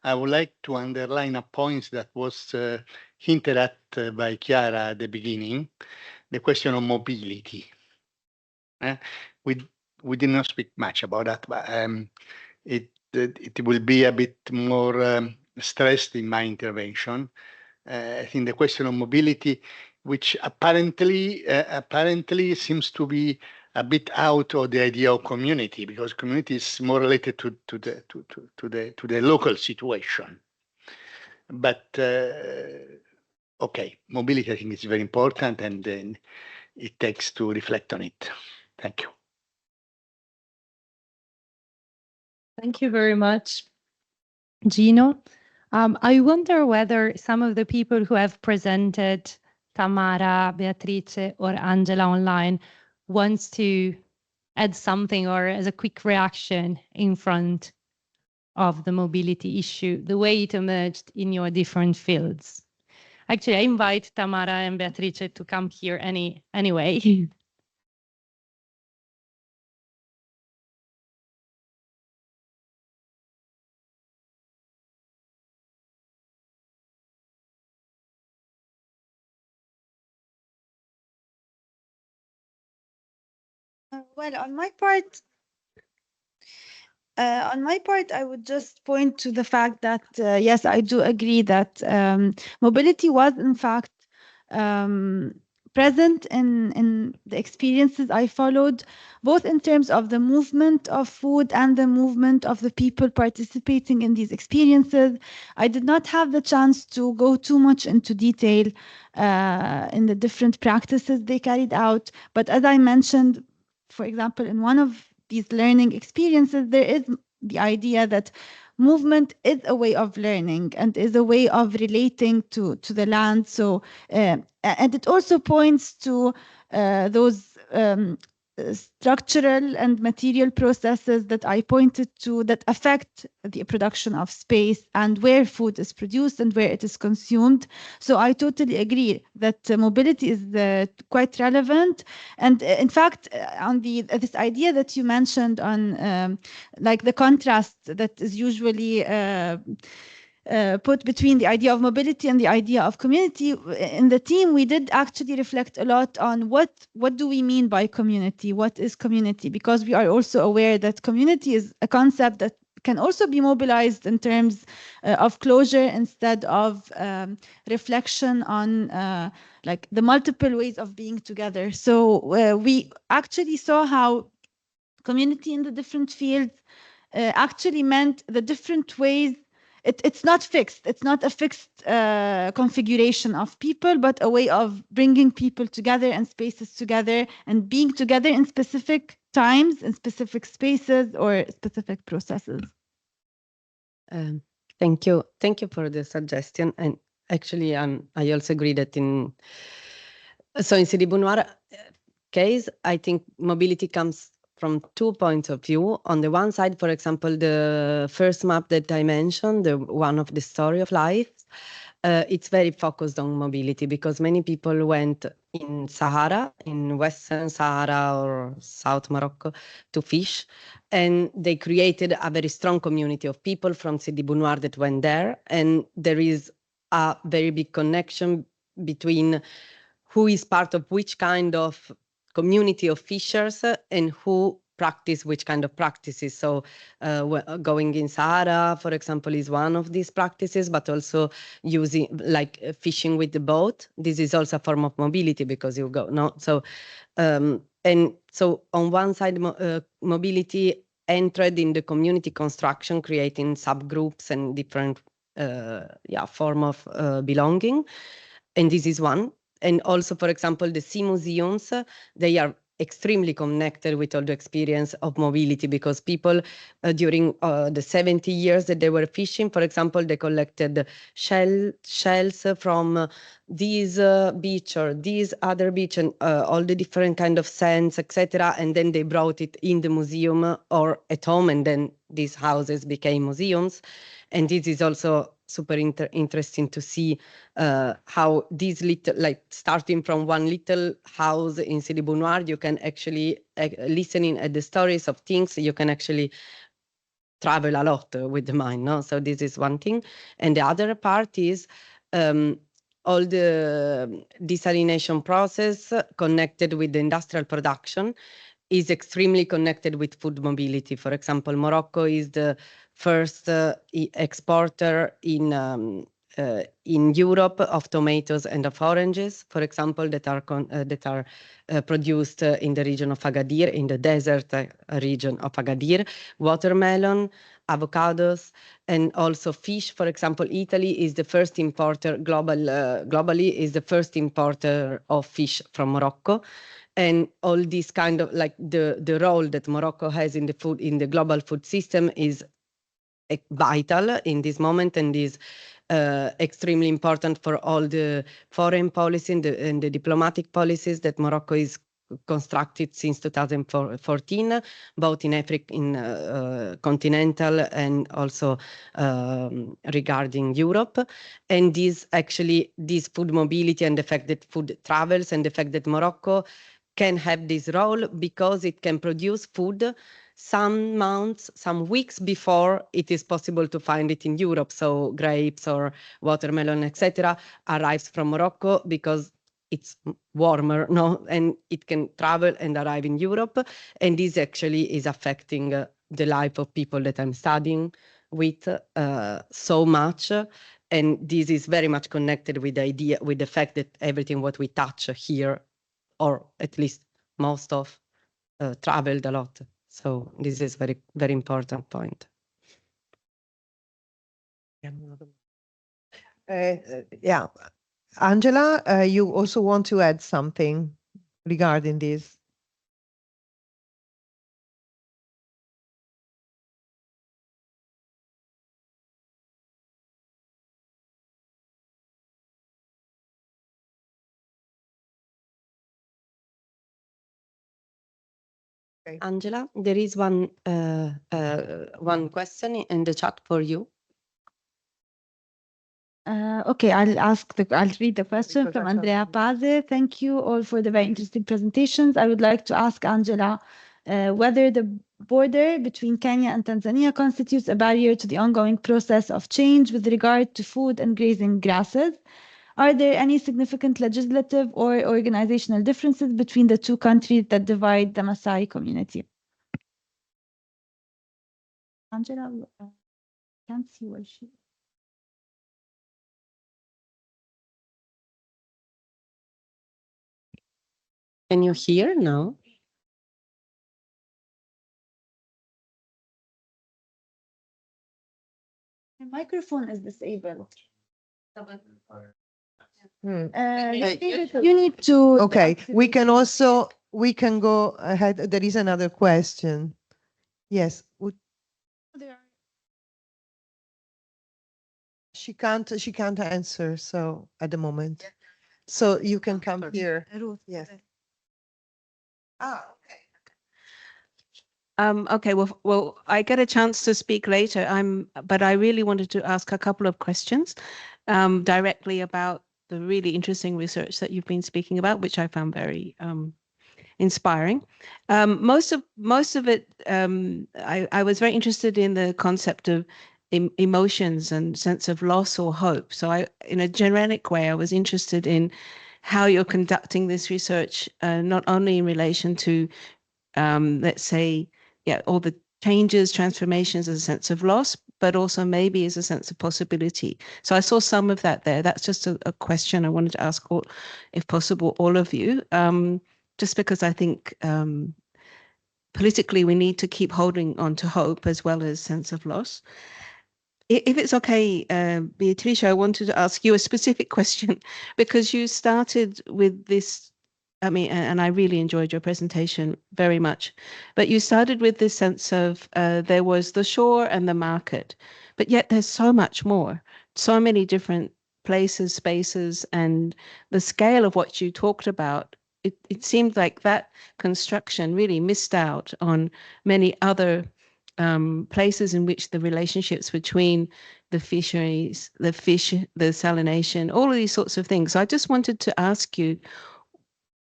S7: I would like to underline a point that was hinted at by Chiara at the beginning, the question of mobility. We did not speak much about that, but it will be a bit more stressed in my intervention. I think the question of mobility, which apparently seems to be a bit out of the idea of community, because community is more related to the local situation. But okay, mobility I think is very important, and then it takes to reflect on it. Thank you.
S3: Thank you very much, Gino. I wonder whether some of the people who have presented, Tamara, Beatrice, or Angela online, wants to add something or as a quick reaction in front of the mobility issue, the way it emerged in your different fields. Actually, I invite Tamara and Beatrice to come here anyway.
S4: Well, on my part, I would just point to the fact that, yes, I do agree that mobility was, in fact, present in the experiences I followed, both in terms of the movement of food and the movement of the people participating in these experiences. I did not have the chance to go too much into detail in the different practices they carried out, but as I mentioned, for example, in one of these learning experiences, there is the idea that movement is a way of learning and is a way of relating to the land. So, and it also points to those structural and material processes that I pointed to that affect the production of space and where food is produced and where it is consumed. So I totally agree that mobility is quite relevant. And in fact, on this idea that you mentioned on like the contrast that is usually put between the idea of mobility and the idea of community. In the team, we did actually reflect a lot on what do we mean by community? What is community? Because we are also aware that community is a concept that can also be mobilized in terms of closure instead of reflection on like the multiple ways of being together. So we actually saw how community in the different fields actually meant the different ways. It's not fixed. It's not a fixed configuration of people, but a way of bringing people together and spaces together and being together in specific times, in specific spaces or specific processes.
S5: Thank you. Thank you for the suggestion. And actually, I also agree that in Sidi Bounoir case, I think mobility comes from 2 points of view. On the one side, for example, the first map that I mentioned, the one of the story of life, it's very focused on mobility because many people went in Sahara, in Western Sahara or South Morocco to fish. And they created a very strong community of people from Sidi Bounoir that went there. And there is a very big connection between who is part of which kind of community of fishers and who practice which kind of practices. So going in Sahara, for example, is one of these practices, but also using like fishing with the boat. This is also a form of mobility because you go, no? So, and so on one side, mobility entered in the community construction, creating subgroups and different form of belonging. And this is one. And also, for example, the sea museums, they are extremely connected with all the experience of mobility because people during the 70 years that they were fishing, for example, they collected shells from this beach or this other beach and all the different kind of sands, etc. And then they brought it in the museum or at home, and then these houses became museums. And this is also super interesting to see how these little, like starting from one little house in Sidi Bounoir, you can actually, listening at the stories of things, you can actually travel a lot with the mind, no? So this is one thing. And the other part is all the desalination process connected with the industrial production is extremely connected with food mobility. For example, Morocco is the first exporter in Europe of tomatoes and of oranges, for example, that are produced in the region of Agadir, in the desert region of Agadir, watermelon, avocados, and also fish. For example, Italy is the first importer, globally is the first importer of fish from Morocco. And all this kind of like the role that Morocco has in the food, in the global food system is vital in this moment and is extremely important for all the foreign policy and the diplomatic policies that Morocco is constructed since 2014, both in Africa, in continental, and also regarding Europe. And this food mobility and the fact that food travels and the fact that Morocco can have this role because it can produce food some months, some weeks before it is possible to find it in Europe. So grapes or watermelon, etc., arrives from Morocco because it's warmer, no, and it can travel and arrive in Europe. And this actually is affecting the life of people that I'm studying with so much. And this is very much connected with the idea, with the fact that everything what we touch here, or at least most of, traveled a lot. So this is very, very important point.
S2: Yeah, Angela, you also want to add something regarding this? Okay.
S5: Angela, there is one question in the chat for you.
S4: Okay, I'll read the question from Andrea Paze. Thank you all for the very interesting presentations. I would like to ask Angela whether the border between Kenya and Tanzania constitutes a barrier to the ongoing process of change with regard to food and grazing grasses. Are there any significant legislative or organizational differences between the two countries that divide the Maasai community? Angela, can't see where she is.
S5: Can you hear now?
S4: The microphone is disabled.
S2: Hmm.
S4: You need to.
S2: Okay, we can go ahead. There is another question. Yes. She can't answer, so at the moment. So you can come here. Yes. Okay.
S8: Okay, well, I get a chance to speak later. But I really wanted to ask a couple of questions directly about the really interesting research that you've been speaking about, which I found very inspiring. Most of it, I was very interested in the concept of emotions and sense of loss or hope. So in a generic way, I was interested in how you're conducting this research, not only in relation to, let's say, all the changes, transformations as a sense of loss, but also maybe as a sense of possibility. So I saw some of that there. That's just a question I wanted to ask, if possible, all of you, just because I think politically we need to keep holding on to hope as well as sense of loss. If it's okay, Beatrice, I wanted to ask you a specific question because you started with this, and I really enjoyed your presentation very much, but you started with this sense of there was the shore and the market, but yet there's so much more, so many different places, spaces, and the scale of what you talked about, it seemed like that construction really missed out on many other places in which the relationships between the fisheries, the fish, the salination, all of these sorts of things. So I just wanted to ask you,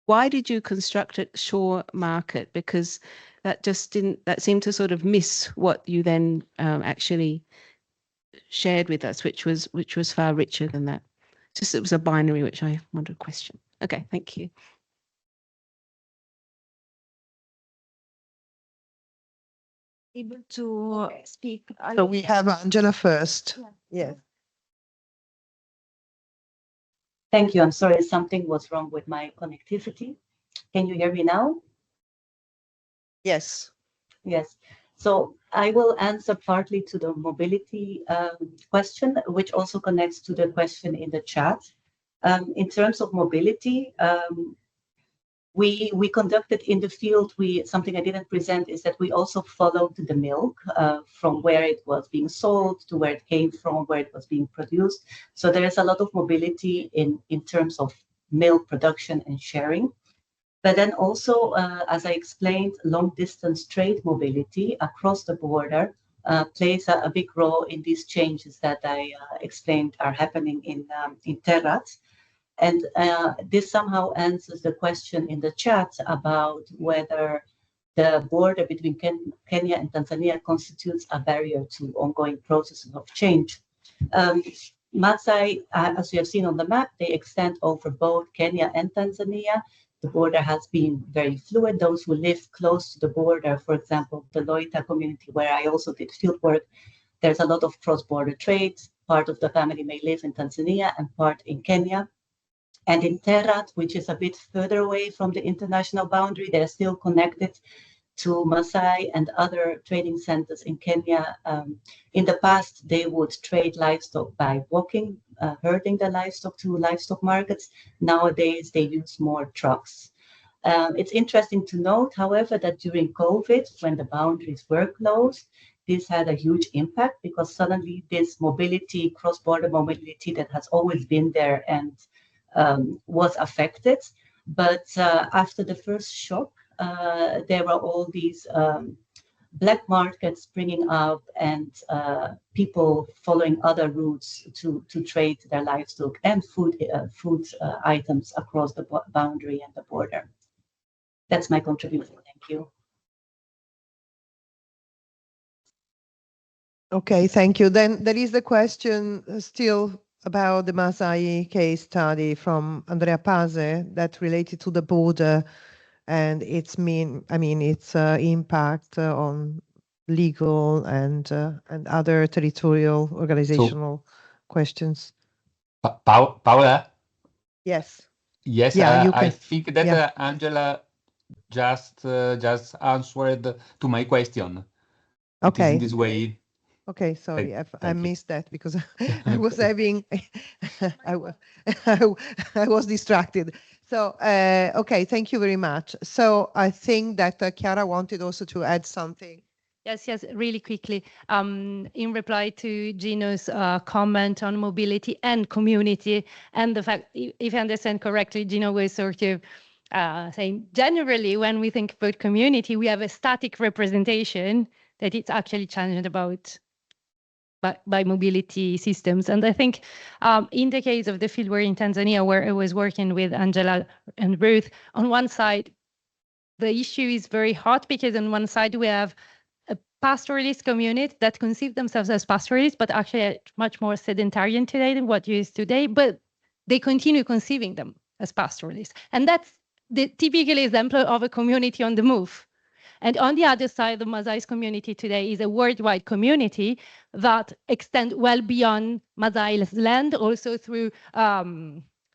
S8: why did you construct a shore market? Because that seemed to sort of miss what you then actually shared with us, which was far richer than that. Just it was a binary, which I wanted to question. Okay, thank you.
S4: Able to speak.
S2: So we have Angela first. Yes.
S6: Thank you. I'm sorry, something was wrong with my connectivity. Can you hear me now?
S2: Yes.
S6: Yes. So I will answer partly to the mobility question, which also connects to the question in the chat. In terms of mobility, we conducted in the field, something I didn't present is that we also followed the milk from where it was being sold to where it came from, where it was being produced. So there is a lot of mobility in terms of milk production and sharing. But then also, as I explained, long distance trade mobility across the border plays a big role in these changes that I explained are happening in Terrat. And this somehow answers the question in the chat about whether the border between Kenya and Tanzania constitutes a barrier to ongoing processes of change. Maasai, as you have seen on the map, they extend over both Kenya and Tanzania. The border has been very fluid. Those who live close to the border, for example, the Loita community, where I also did fieldwork, there's a lot of cross-border trade. Part of the family may live in Tanzania and part in Kenya. And in Terrat, which is a bit further away from the international boundary, they're still connected to Maasai and other trading centers in Kenya. In the past, they would trade livestock by walking, herding the livestock to livestock markets. Nowadays, they use more trucks. It's interesting to note, however, that during COVID, when the boundaries were closed, this had a huge impact because suddenly this mobility, cross-border mobility that has always been there and was affected. But after the first shock, there were all these black markets springing up and people following other routes to trade their livestock and food items across the boundary and the border. That's my contribution. Thank you.
S2: Okay, thank you. Then there is the question still about the Masai case study from Andrea Pase that related to the border and its its impact on legal and other territorial organizational questions.
S9: Paola?
S2: Yes.
S9: Yes,
S2: Yeah, you
S9: I
S2: can.
S9: think that
S2: Yeah.
S9: Angela just answered to my question. It is
S2: Okay.
S9: in this way.
S2: Okay, sorry, I
S9: Thank you.
S2: missed that because I was having, I was distracted. So, okay, thank you very much. So I think that Chiara wanted also to add something.
S3: Yes, really quickly. In reply to Gino's comment on mobility and community, and the fact, if I understand correctly, Gino was sort of saying generally when we think about community, we have a static representation that it's actually challenged about by mobility systems. And I think in the case of the fieldwork in Tanzania, where I was working with Angela and Ruth, on one side, the issue is very hot because on one side we have a pastoralist community that conceive themselves as pastoralists, but actually are much more sedentarian today than what you is today, but they continue conceiving them as pastoralists. And that's the typical example of a community on the move. And on the other side, the Masai's community today is a worldwide community that extend well beyond Masai's land, also through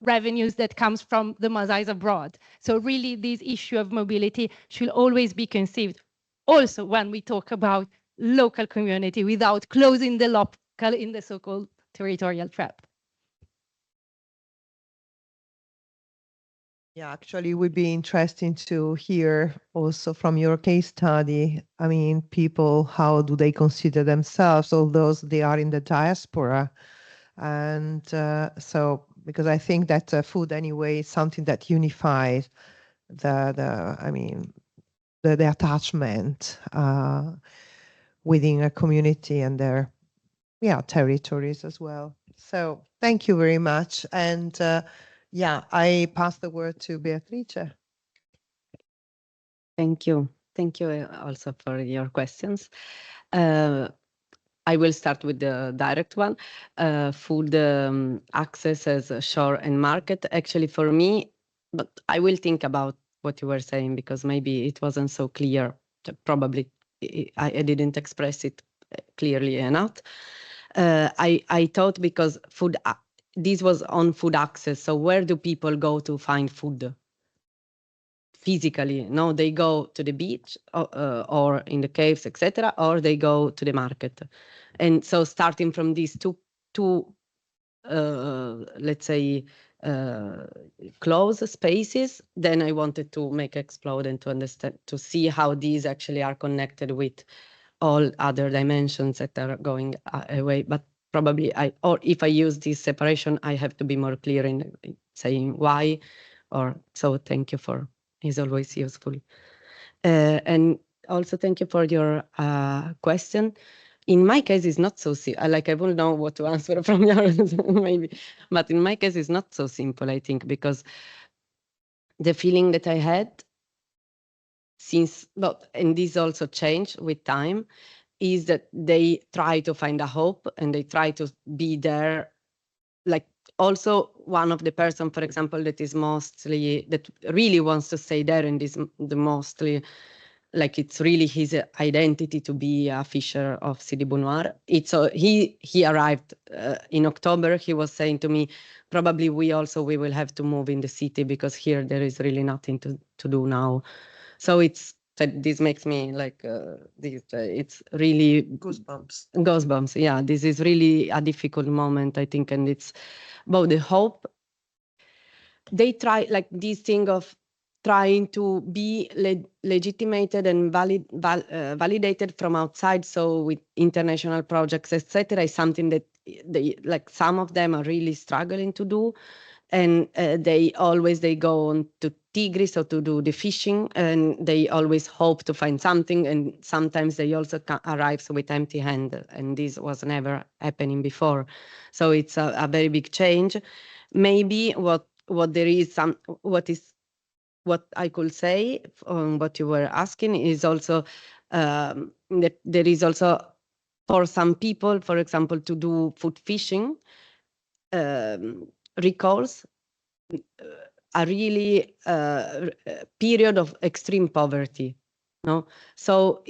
S3: revenues that comes from the Masais abroad. So really this issue of mobility should always be conceived also when we talk about local community without closing the local in the so-called territorial trap.
S2: Yeah, actually, it would be interesting to hear also from your case study. I mean, people, how do they consider themselves, although they are in the diaspora? And so, because I think that food anyway is something that unifies the attachment within a community and their territories as well. So thank you very much. And I pass the word to Beatrice.
S5: Thank you. Thank you also for your questions. I will start with the direct one. Food access as a shore and market. Actually, for me, but I will think about what you were saying because maybe it wasn't so clear. Probably I didn't express it clearly enough. I thought because this was on food access. So where do people go to find food? Physically, no, they go to the beach or in the caves, etc., or they go to the market. And so starting from these two let's say close spaces, then I wanted to make explode and to understand, to see how these actually are connected with all other dimensions that are going away. But probably or if I use this separation, I have to be more clear in saying why. So thank you for, is always useful. And also thank you for your question. In my case, it's not so simple. Like I won't know what to answer from yours, maybe. But in my case, it's not so simple, I think, because the feeling that I had since, and this also changed with time, is that they try to find a hope and they try to be there. Like also one of the person, for example, that really wants to stay there and is the mostly, like it's really his identity to be a fisher of Sidi Bounoir. He arrived in October. He was saying to me, probably we will have to move in the city because here there is really nothing to do now. So this makes me like it's really goosebumps. Yeah, this is really a difficult moment, I think, and it's about the hope. They try like this thing of trying to be legitimated and validated from outside. So with international projects, etc., is something that like some of them are really struggling to do. And they go on to Tigris or to do the fishing, and they always hope to find something. And sometimes they also arrive with empty hand, and this was never happening before. So it's a very big change. Maybe what I could say on what you were asking is also that there is also for some people, for example, to do food fishing, recalls a really period of extreme poverty. No, so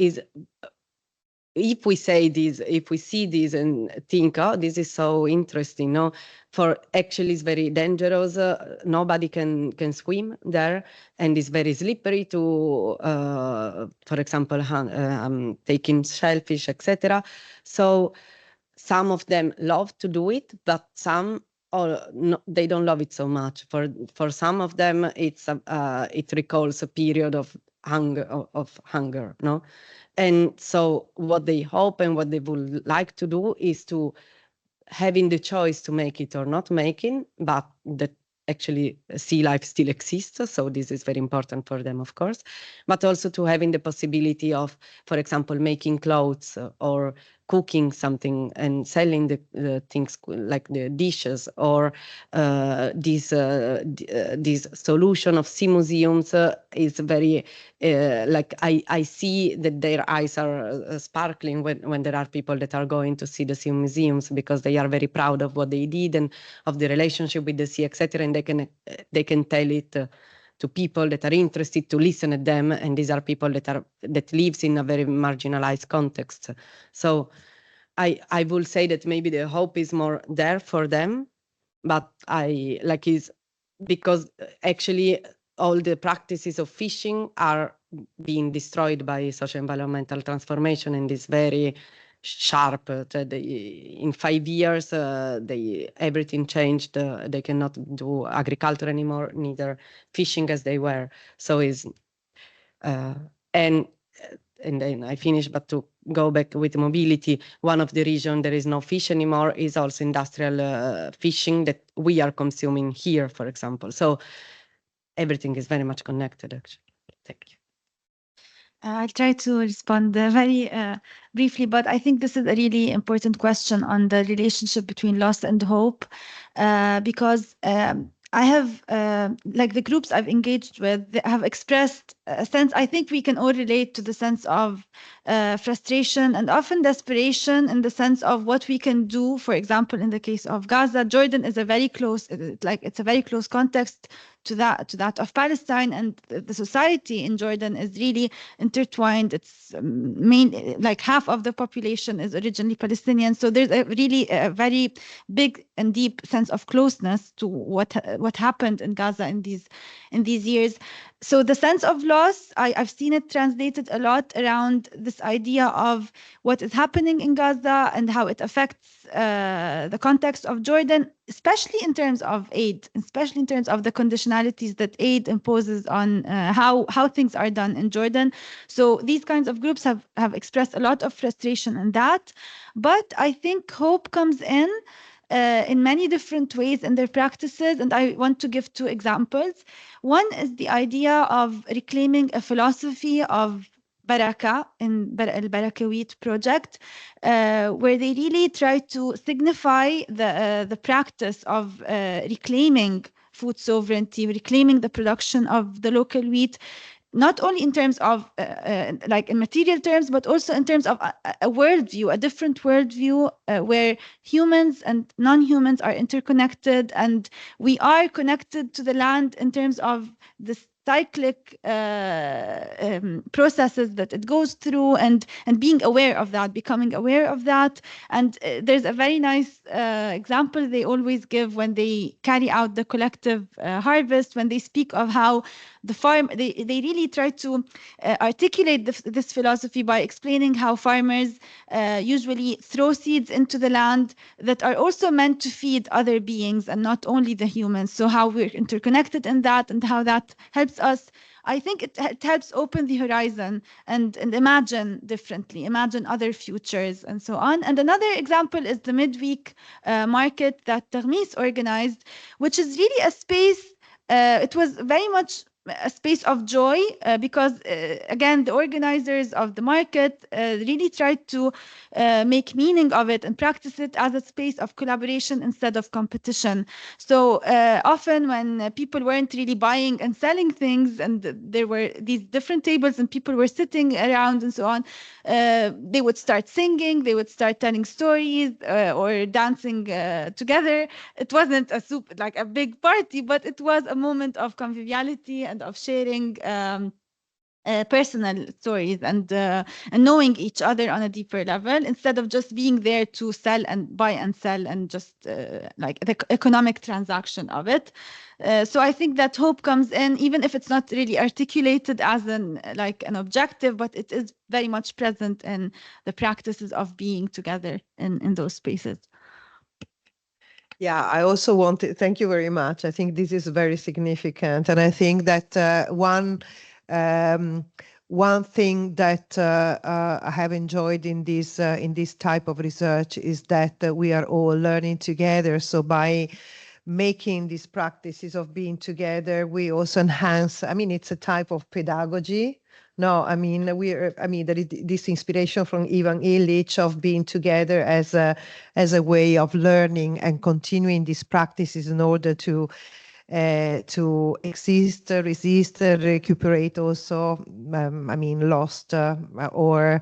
S5: if we say this, if we see this and think, oh, this is so interesting, no, for actually it's very dangerous. Nobody can swim there, and it's very slippery to, for example, taking shellfish, etc. So some of them love to do it, but some no, they don't love it so much. For some of them, it recalls a period of hunger, no. And so what they hope and what they would like to do is to having the choice to make it or not making, but that actually sea life still exists. So this is very important for them, of course, but also to having the possibility of, for example, making clothes or cooking something and selling the things like the dishes, or this solution of sea museums is very like I see that their eyes are sparkling when there are people that are going to see the sea museums, because they are very proud of what they did and of the relationship with the sea, etc. And they can tell it to people that are interested to listen at them, and these are people that lives in a very marginalized context. So I will say that maybe the hope is more there for them, but is because actually all the practices of fishing are being destroyed by social environmental transformation, and is very sharp. In 5 years, everything changed. They cannot do agriculture anymore, neither fishing as they were. So and then I finish, but to go back with mobility, one of the regions there is no fish anymore is also industrial fishing that we are consuming here, for example. So everything is very much connected, actually. Thank you.
S4: I'll try to respond very briefly, but I think this is a really important question on the relationship between loss and hope, because I have, like the groups I've engaged with, they have expressed a sense, I think we can all relate to the sense of frustration and often desperation in the sense of what we can do. For example, in the case of Gaza, Jordan is a very close, it's a very close context to that of Palestine, and the society in Jordan is really intertwined. It's like half of the population is originally Palestinian, so there's a very big and deep sense of closeness to what happened in Gaza in these years. So the sense of loss, I've seen it translated a lot around this idea of what is happening in Gaza and how it affects the context of Jordan, especially in terms of aid, especially in terms of the conditionalities that aid imposes on how things are done in Jordan. So these kinds of groups have expressed a lot of frustration in that. But I think hope comes in many different ways in their practices, and I want to give 2 examples. One is the idea of reclaiming a philosophy of Baraka in al-Barakawit project, where they really try to signify the practice of reclaiming food sovereignty, reclaiming the production of the local wheat, not only in terms of like in material terms, but also in terms of a worldview, a different worldview where humans and non-humans are interconnected, and we are connected to the land in terms of the cyclic processes that it goes through, and being aware of that, becoming aware of that. And there's a very nice example they always give when they carry out the collective harvest, when they speak of how the farm, they really try to articulate this philosophy by explaining how farmers usually throw seeds into the land that are also meant to feed other beings and not only the humans. So how we're interconnected in that, and how that helps us. I think it helps open the horizon and imagine differently, imagine other futures and so on. And another example is the midweek market that Termis organized, which is really a space. It was very much a space of joy, because again, the organizers of the market really tried to make meaning of it and practice it as a space of collaboration instead of competition. So often when people weren't really buying and selling things, and there were these different tables and people were sitting around and so on, they would start singing, they would start telling stories or dancing together. It wasn't like a big party, but it was a moment of conviviality and of sharing personal stories and knowing each other on a deeper level, instead of just being there to sell and buy and sell and just like the economic transaction of it. So I think that hope comes in, even if it's not really articulated as an objective, but it is very much present in the practices of being together in those spaces.
S2: Yeah, I also want to thank you very much. I think this is very significant, and I think that one thing that I have enjoyed in this type of research is that we are all learning together. So by making these practices of being together, we also enhance. I mean, it's a type of pedagogy. No, I mean, there is this inspiration from Ivan Illich of being together as a way of learning and continuing these practices in order to exist, resist, recuperate also, lost or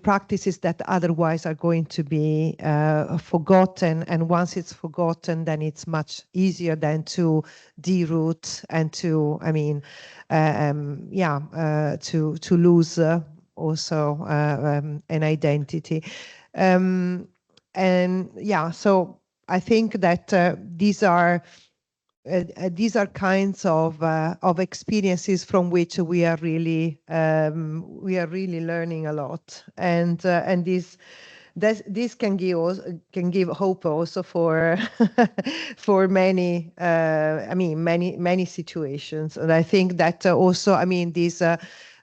S2: practices that otherwise are going to be forgotten. And once it's forgotten, then it's much easier than to deroot and to, to lose also an identity. So I think that these are kinds of experiences from which we are really learning a lot, and this can give hope also for for many many situations. And I think that also this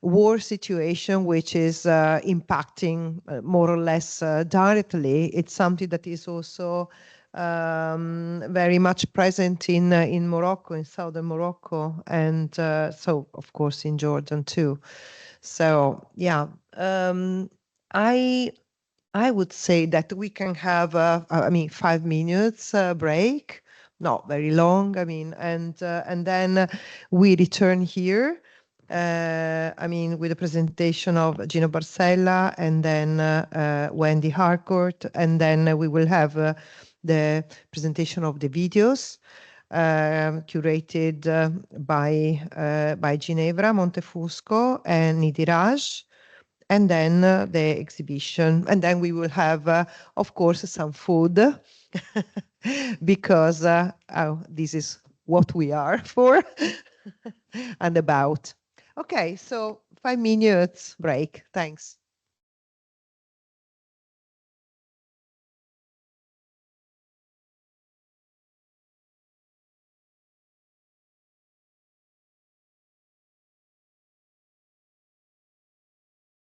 S2: war situation, which is impacting more or less directly, it's something that is also very much present in Morocco, in southern Morocco, and so of course in Jordan too. So yeah, I would say that we can have 5 minutes break, not very long. And then we return here. With the presentation of Gino Barcella and then Wendy Harcourt, and then we will have the presentation of the videos curated by Ginevra Montefusco and Nidiraj, and then the exhibition, and then we will have, of course, some food because this is what we are for and about. Okay, so 5 minutes break. Thanks.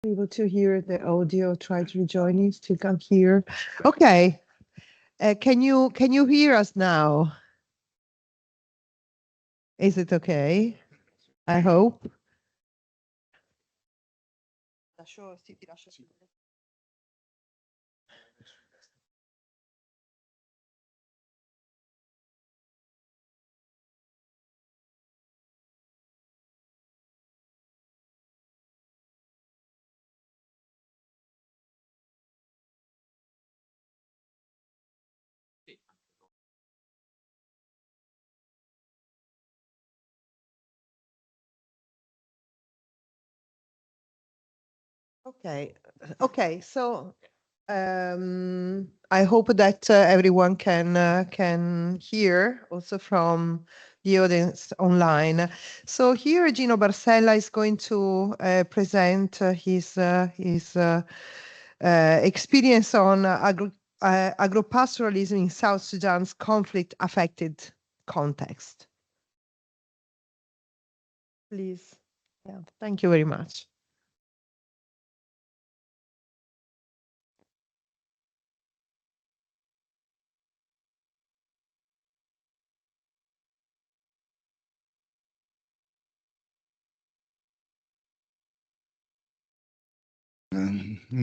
S2: Able to hear the audio, try to rejoin it, still can't hear. Okay, can you hear us now? Is it okay? I hope. Okay. So I hope that everyone can hear also from the audience online. So here Gino Barcella is going to present his experience on agropastoralism in South Sudan's conflict-affected context. Please. Yeah, thank you very much.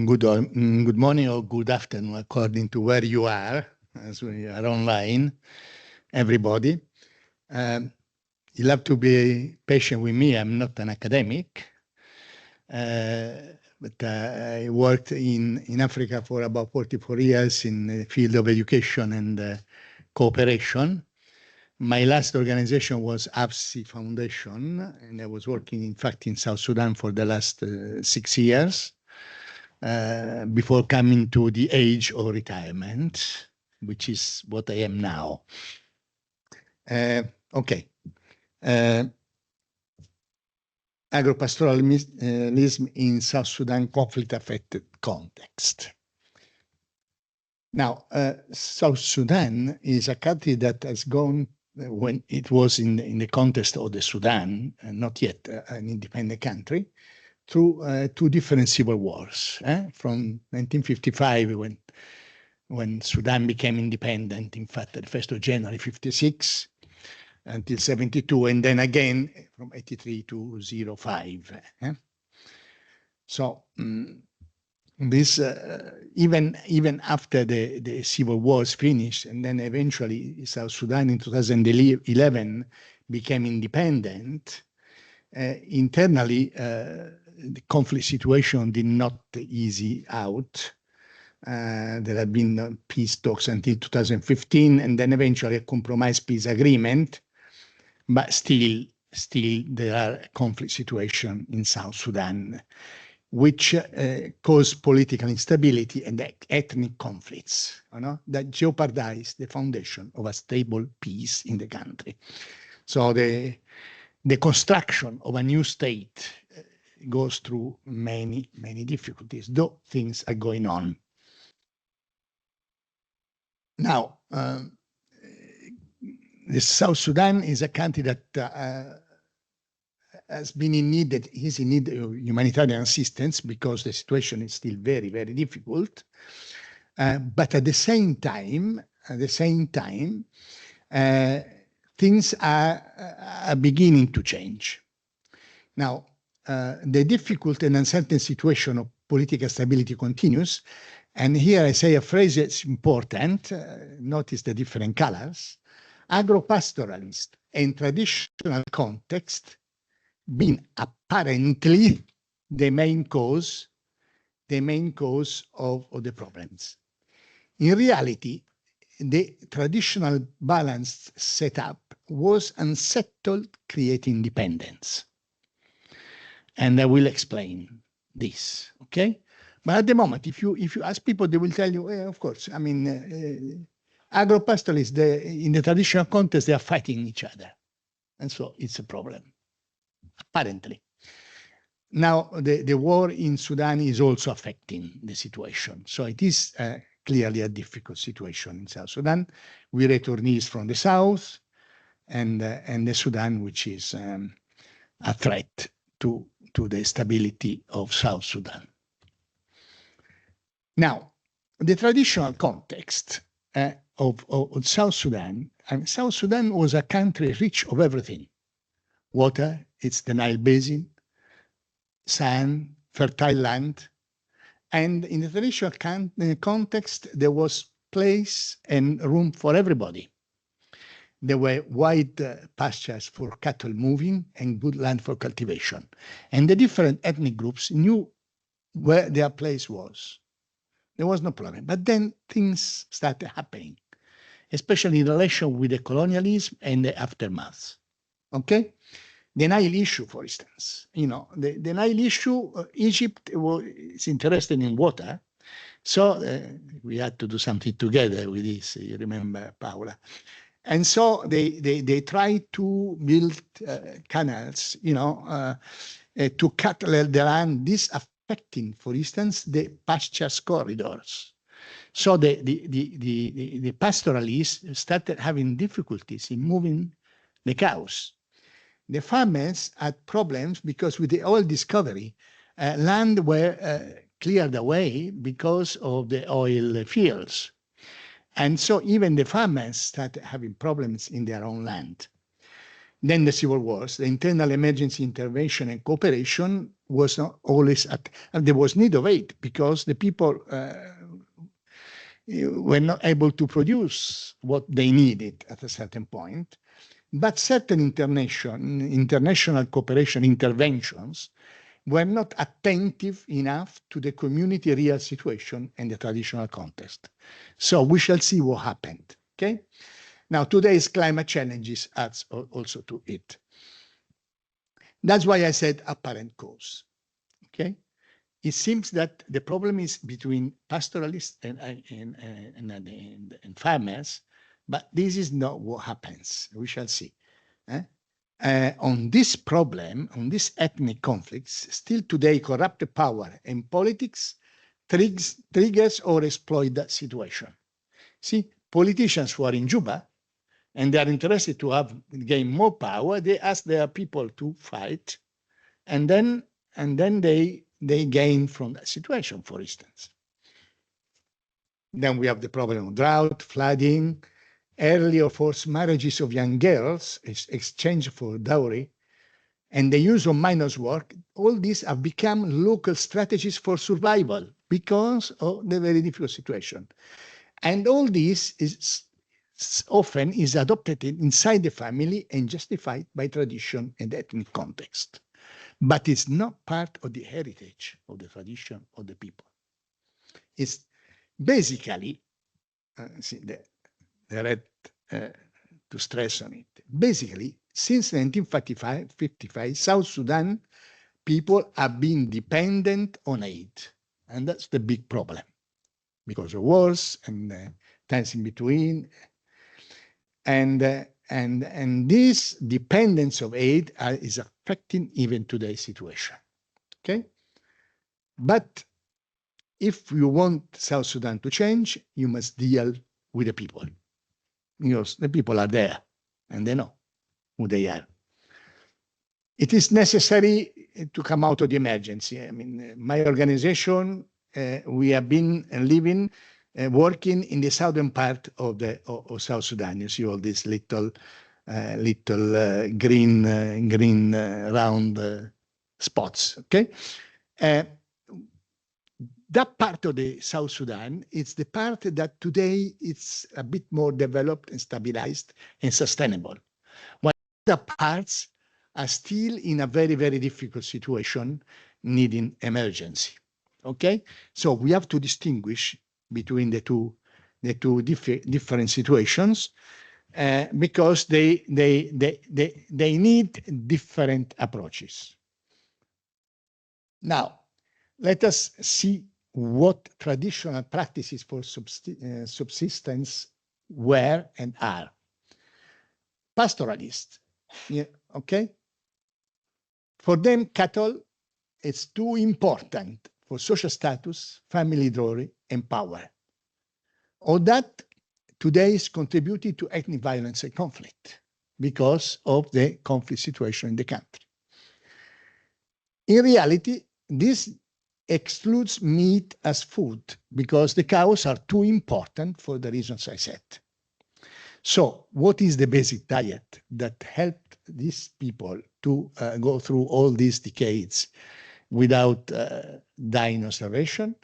S7: Good morning or good afternoon, according to where you are, as we are online, everybody. You'll have to be patient with me. I'm not an academic, but I worked in Africa for about 44 years in the field of education and cooperation. My last organization was AFSI Foundation, and I was working, in fact, in South Sudan for the last 6 years before coming to the age of retirement, which is what I am now. Okay. Agropastoralism in South Sudan conflict-affected context. Now, South Sudan is a country that has gone, when it was in the context of the Sudan, not yet an independent country, through 2 different civil wars. From 1955, when Sudan became independent, in fact, the 1st of January 56, until 72, and then again from 83 to 05. So this even after the civil wars finished, and then eventually South Sudan in 2011 became independent, internally the conflict situation did not easy out. There had been peace talks until 2015, and then eventually a compromise peace agreement, but still there are conflict situations in South Sudan, which cause political instability and ethnic conflicts, that jeopardize the foundation of a stable peace in the country. So the construction of a new state goes through many difficulties, though things are going on. Now, the South Sudan is a country that has been in need, that is in need of humanitarian assistance because the situation is still very difficult. But at the same time, things are beginning to change. Now, the difficult and uncertain situation of political stability continues. And here I say a phrase that's important. Notice the different colors. Agropastoralist and traditional context being apparently the main cause of the problems. In reality, the traditional balanced setup was unsettled, creating dependence. And I will explain this, okay? But at the moment, if you ask people, they will tell you, of course, I mean, agropastoralists, in the traditional context, they are fighting each other. And so it's a problem, apparently. Now, the war in Sudan is also affecting the situation. So it is clearly a difficult situation in South Sudan. We returnees from the south and the Sudan, which is a threat to the stability of South Sudan. Now, the traditional context of South Sudan, South Sudan was a country rich of everything. Water, it's the Nile Basin, sand, fertile land. And in the traditional context, there was place and room for everybody. There were wide pastures for cattle moving and good land for cultivation. And the different ethnic groups knew where their place was. There was no problem. But then things started happening, especially in relation with the colonialism and the aftermath. Okay? The Nile issue, for instance. You know, the Nile issue, Egypt is interested in water. So we had to do something together with this, you remember, Paola. And so they tried to build canals, you know, to cut the land, this affecting, for instance, the pastures corridors. So the pastoralists started having difficulties in moving the cows. The farmers had problems because with the oil discovery, land were cleared away because of the oil fields. And so even the farmers started having problems in their own land.
S10: Then the civil wars, the internal emergency intervention and cooperation was not always and there was need of aid because the people were not able to produce what they needed at a certain point. But certain international cooperation interventions were not attentive enough to the community real situation and the traditional context. So we shall see what happened, okay? Now, today's climate challenges adds also to it. That's why I said apparent cause, okay? It seems that the problem is between pastoralists and farmers, but this is not what happens. We shall see. On this problem, on these ethnic conflicts, still today corrupt power and politics triggers or exploit that situation. See, politicians who are in Juba and they are interested to gain more power, they ask their people to fight, and then they gain from that situation, for instance. Then we have the problem of drought, flooding, early or forced marriages of young girls, exchange for dowry, and the use of minors' work. All these have become local strategies for survival because of the very difficult situation. And all this is often adopted inside the family and justified by tradition and ethnic context. But it's not part of the heritage of the tradition of the people. It's basically, the red to stress on it. Basically, since 1955, South Sudan people have been dependent on aid. And that's the big problem because of wars and times in between. And this dependence of aid is affecting even today's situation, okay? But if you want South Sudan to change, you must deal with the people. Because the people are there and they know who they are. It is necessary to come out of the emergency. I mean, my organization, we have been living, working in the southern part of South Sudan. You see all these little green round spots, okay? That part of the South Sudan is the part that today it's a bit more developed and stabilized and sustainable. While other parts are still in a very, very difficult situation, needing emergency. Okay, so we have to distinguish between the two different situations because they need different approaches. Now, let us see what traditional practices for subsistence were and are. Pastoralists, yeah, okay? For them, cattle is too important for social status, family glory, and power. All that today is contributing to ethnic violence and conflict because of the conflict situation in the country. In reality, this excludes meat as food because the cows are too important for the reasons I said. So what is the basic diet that helped these people to go through all these decades without dying of starvation?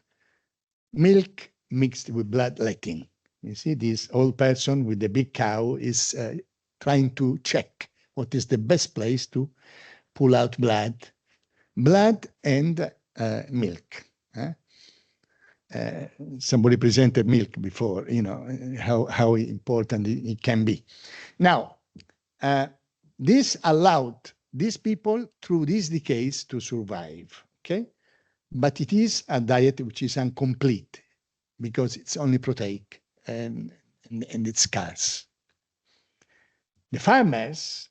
S10: Milk mixed with bloodletting. You see, this old person with the big cow is trying to check what is the best place to pull out blood and milk. Somebody presented milk before, you know, how important it can be. Now, this allowed these people through these decades to survive, okay? But it is a diet which is incomplete because it's only proteic and it's scarce. The farmers,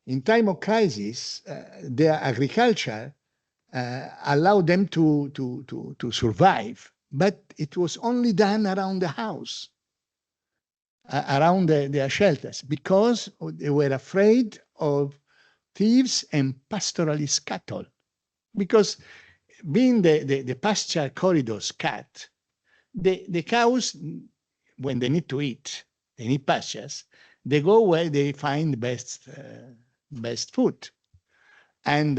S10: in time of crisis, their agriculture allowed them to survive, but it was only done around the house, around their shelters, because they were afraid of thieves and pastoralist cattle. Because being the pasture corridors cut, the cows, when they need to eat, they need pastures, they go where they find the best best food. And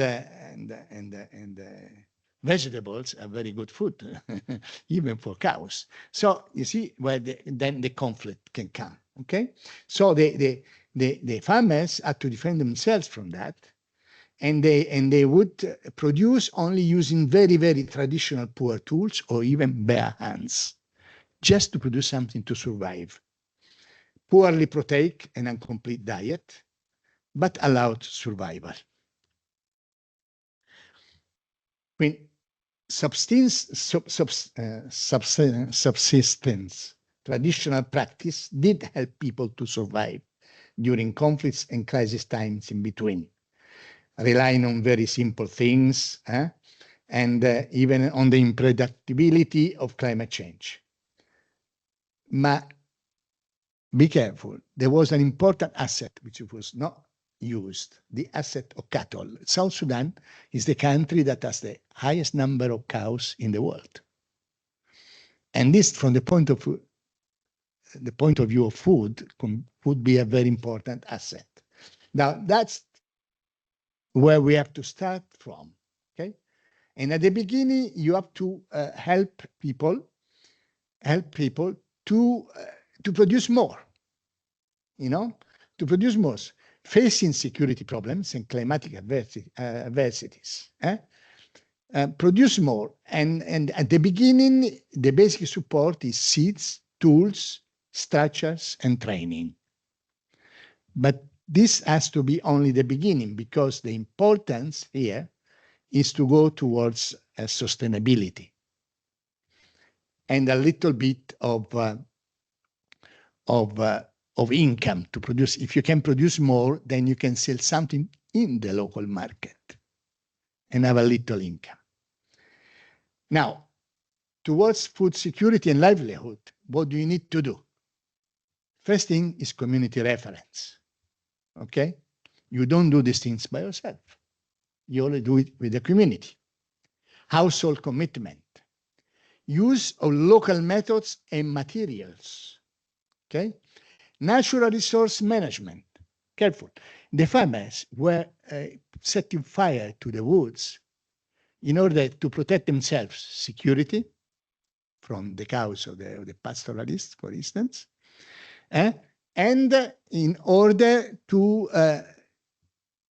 S10: vegetables are very good food, even for cows. So you see where then the conflict can come. Okay, so the farmers had to defend themselves from that, and they would produce only using very, very traditional poor tools or even bare hands, just to produce something to survive. Poorly proteic and incomplete diet, but allowed survival. When subsistence, traditional practice did help people to survive during conflicts and crisis times in between, relying on very simple things, and even on the unpredictability of climate change. But be careful, there was an important asset which was not used, the asset of cattle. South Sudan is the country that has the highest number of cows in the world. And this, from the point of view of food, would be a very important asset. Now, that's where we have to start from, okay? And at the beginning, you have to help people to produce more, to produce more, facing security problems and climatic adversities. Produce more, and at the beginning, the basic support is seeds, tools, structures, and training. But this has to be only the beginning, because the importance here is to go towards sustainability and a little bit of income to produce. If you can produce more, then you can sell something in the local market and have a little income. Now, towards food security and livelihood, what do you need to do? First thing is community reference. Okay? You don't do these things by yourself. You only do it with the community. Household commitment. Use of local methods and materials. Okay? Natural resource management. Careful. The farmers were setting fire to the woods in order to protect themselves. Security from the cows or the pastoralists, for instance, and in order to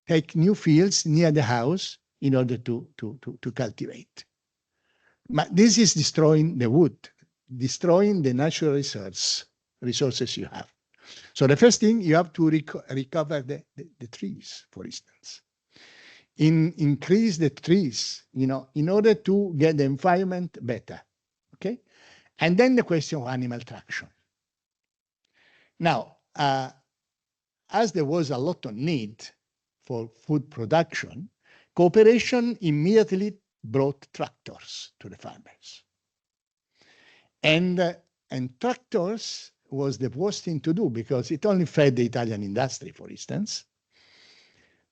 S10: take new fields near the house in order to cultivate. But this is destroying the wood, destroying the natural resources you have. So the first thing, you have to recover the trees, for instance. Increase the trees, in order to get the environment better, okay? And then the question of animal traction. Now, as there was a lot of need for food production, cooperation immediately brought tractors to the farmers. And tractors was the worst thing to do, because it only fed the Italian industry, for instance.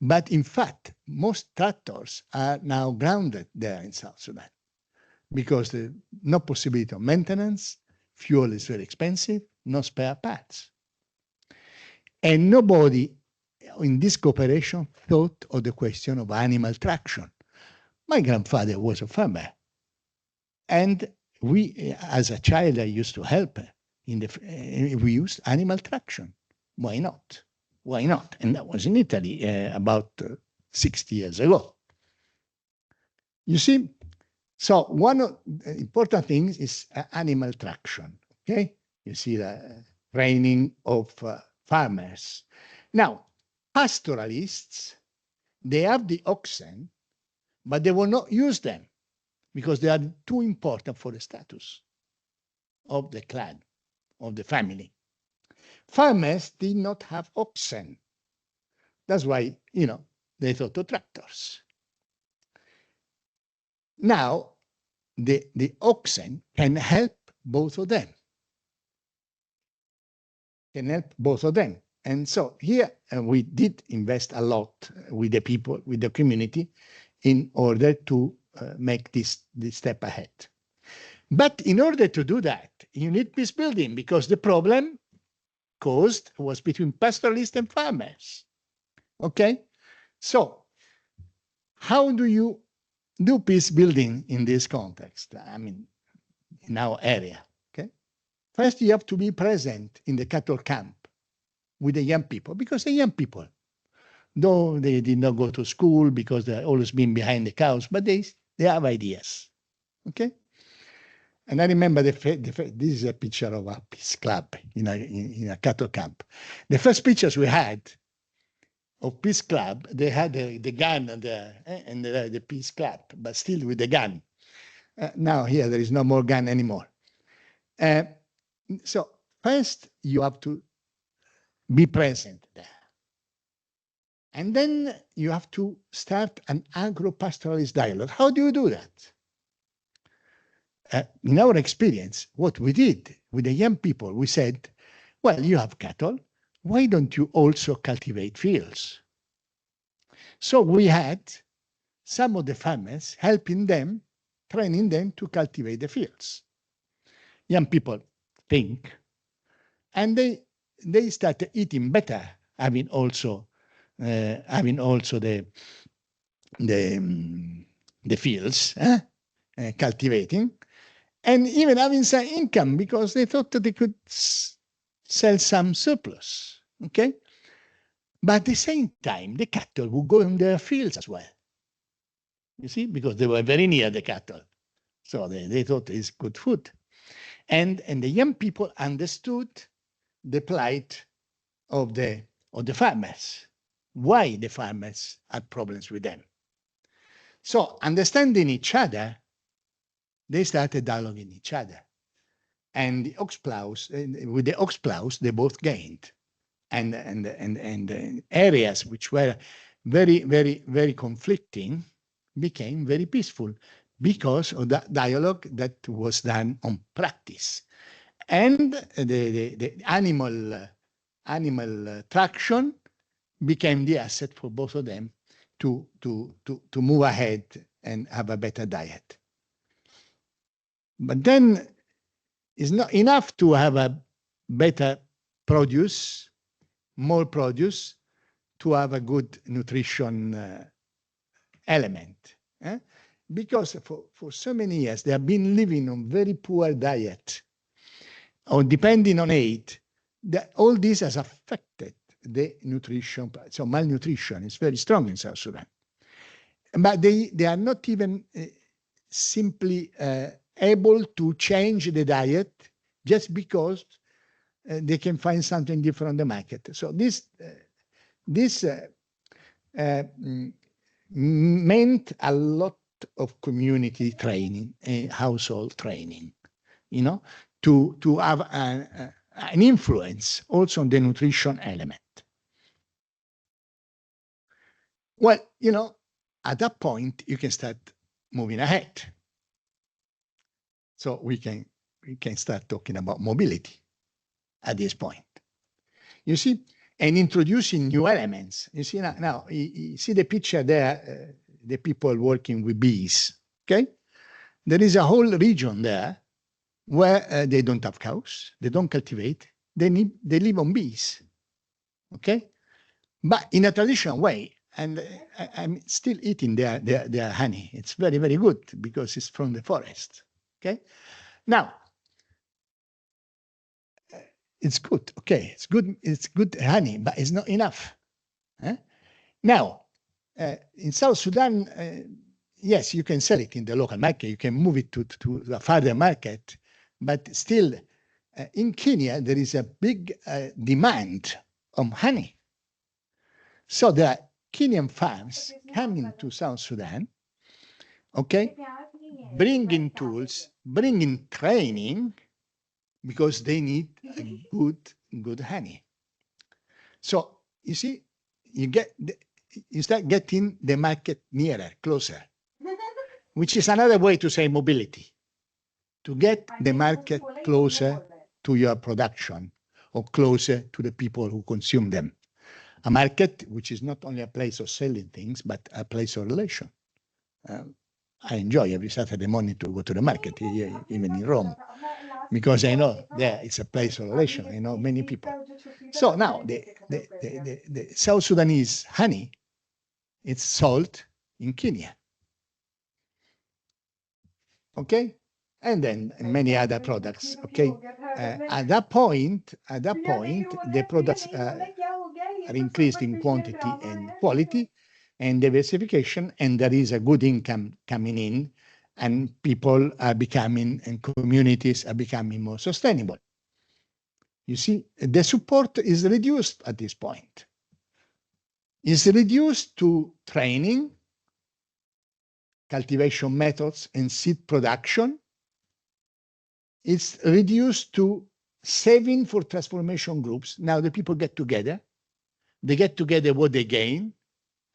S10: But in fact, most tractors are now grounded there in South Sudan, because there's no possibility of maintenance, fuel is very expensive, no spare parts. And nobody in this cooperation thought of the question of animal traction. My grandfather was a farmer, and as a child, I used to help. We used animal traction. Why not? Why not? And that was in Italy about 60 years ago. You see, so one of the important things is animal traction. Okay, you see the training of farmers. Now, pastoralists, they have the oxen, but they will not use them because they are too important for the status of the clan, of the family. Farmers did not have oxen. That's why, they thought of tractors. Now, the oxen can help both of them. And so here we did invest a lot with the people, with the community, in order to make this step ahead. But in order to do that, you need peace building, because the problem caused was between pastoralists and farmers. Okay? So how do you do peace building in this context? I mean, in our area, okay? First, you have to be present in the cattle camp with the young people, because the young people, though they did not go to school because they've always been behind the cows, but they have ideas, okay? And I remember this is a picture of a peace club in a cattle camp. The first pictures we had of peace club, they had the gun and the peace club, but still with the gun. Now here there is no more gun anymore. So first you have to be present there. And then you have to start an agro-pastoralist dialogue. How do you do that? In our experience, what we did with the young people, we said, well, you have cattle, why don't you also cultivate fields? So we had some of the farmers helping them, training them to cultivate the fields. Young people think, and they started eating better, having also the fields, cultivating, and even having some income because they thought that they could sell some surplus, okay? But at the same time, the cattle would go in their fields as well, you see, because they were very near the cattle. So they thought it's good food. And the young people understood the plight of the farmers, why the farmers had problems with them. So understanding each other, they started dialoguing each other. And the ox plows, with the ox plows, they both gained. And areas which were very, very, very conflicting became very peaceful because of that dialogue that was done on practice. And the animal traction became the asset for both of them to move ahead and have a better diet. But then it's not enough to have a better produce, more produce, to have a good nutrition element. Because for so many years, they have been living on very poor diet, or depending on aid, all this has affected the nutrition. So malnutrition is very strong in South Sudan. But they are not even simply able to change the diet just because they can find something different on the market. So this meant a lot of community training, household training, you know, to have an influence also on the nutrition element. Well, you know, at that point, you can start moving ahead. So we can start talking about mobility at this point. You see, and introducing new elements. You see now you see the picture there, the people working with bees, okay? There is a whole region there where they don't have cows, they don't cultivate, they live on bees, okay? But in a traditional way, and I'm still eating their honey. It's very, very good because it's from the forest, okay? Now, it's good, okay, it's good honey, but it's not enough. Now, in South Sudan, yes, you can sell it in the local market, you can move it to a further market, but still, in Kenya, there is a big demand on honey. So there are Kenyan farms coming to South Sudan, okay, bringing tools, bringing training, because they need a good honey. So you see, you start getting the market nearer, closer, which is another way to say mobility, to get the market closer to your production or closer to the people who consume them. A market which is not only a place of selling things, but a place of relation. I enjoy every Saturday morning to go to the market, even in Rome, because I know there it's a place of relation. I know many people. So now the South Sudanese honey it's sold in Kenya. Okay, and then many other products. Okay, at that point, the products are increased in quantity and quality, and diversification, and there is a good income coming in, and people are becoming, and communities are becoming more sustainable. You see, the support is reduced at this point. It's reduced to training, cultivation methods, and seed production. It's reduced to saving for transformation groups. Now the people get together, they get together what they gain,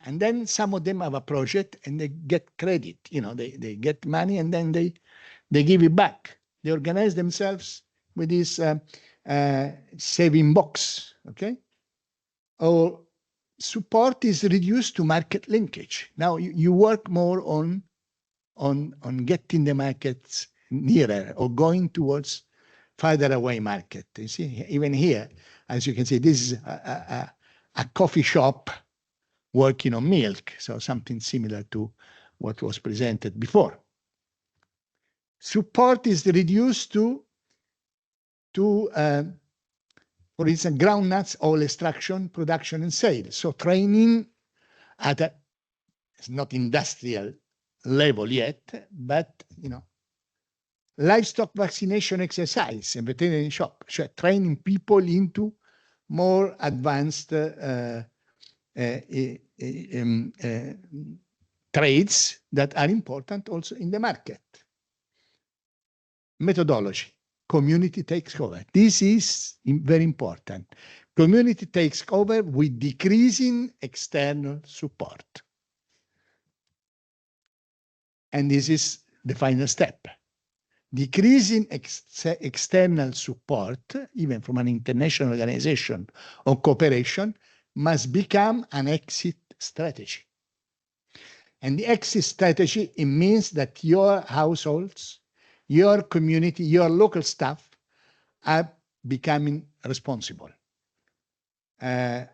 S10: and then some of them have a project and they get credit. You know, they get money and then they give it back. They organize themselves with this saving box, okay? Or support is reduced to market linkage. Now you work more on getting the markets nearer or going towards farther away market. You see, even here, as you can see, this is a coffee shop working on milk, so something similar to what was presented before. Support is reduced to for instance, groundnuts, oil extraction, production, and sale. So training at a, it's not industrial level yet, but livestock vaccination exercise and veterinary shop, so training people into more advanced trades that are important also in the market. Methodology, community takes over. This is very important. Community takes over with decreasing external support. And this is the final step. Decreasing external support, even from an international organization or cooperation, must become an exit strategy. And the exit strategy, it means that your households, your community, your local staff are becoming responsible. And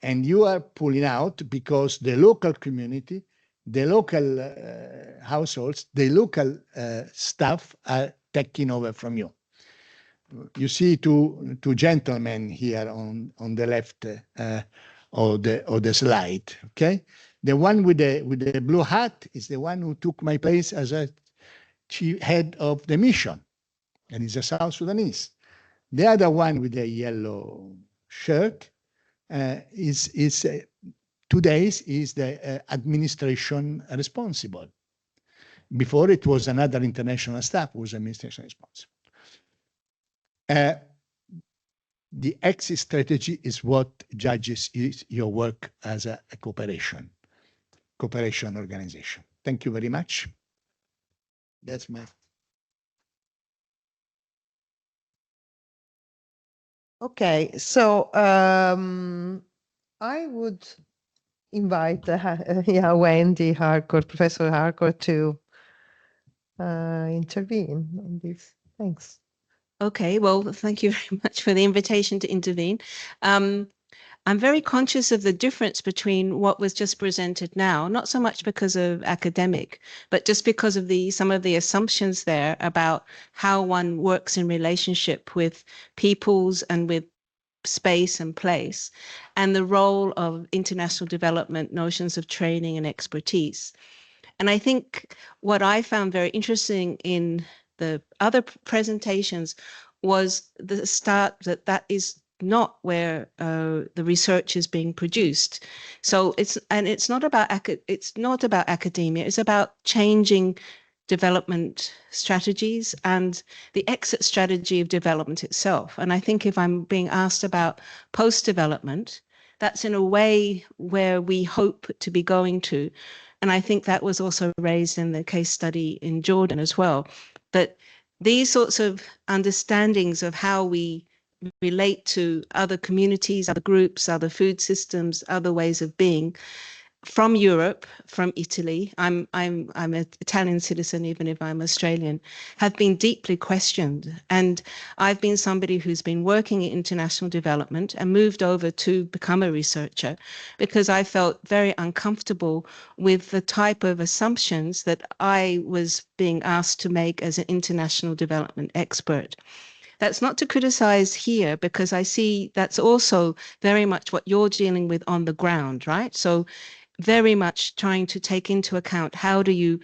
S10: you are pulling out because the local community, the local households, the local staff are taking over from you. You see two gentlemen here on the left of the slide. Okay, the one with the blue hat is the one who took my place as a chief head of the mission, and he's a South Sudanese. The other one with the yellow shirt is today is the administration responsible. Before it was another international staff who was administration responsible. The exit strategy is what judges your work as a cooperation organization. Thank you very much. That's my.
S2: Okay, so I would invite Wendy Harcourt, Professor Harcourt, to intervene on this. Thanks.
S8: Okay, well, thank you very much for the invitation to intervene. I'm very conscious of the difference between what was just presented now, not so much because of academic, but just because of some of the assumptions there about how one works in relationship with peoples and with space and place, and the role of international development, notions of training and expertise. And I think what I found very interesting in the other presentations was the start that is not where the research is being produced. So it's not about academia. It's about changing development strategies and the exit strategy of development itself. And I think if I'm being asked about post-development, that's in a way where we hope to be going to. And I think that was also raised in the case study in Jordan as well, that these sorts of understandings of how we relate to other communities, other groups, other food systems, other ways of being, from Europe, from Italy, I'm an Italian citizen, even if I'm Australian, have been deeply questioned. And I've been somebody who's been working in international development and moved over to become a researcher because I felt very uncomfortable with the type of assumptions that I was being asked to make as an international development expert. That's not to criticize here, because I see that's also very much what you're dealing with on the ground, right? So very much trying to take into account, how do you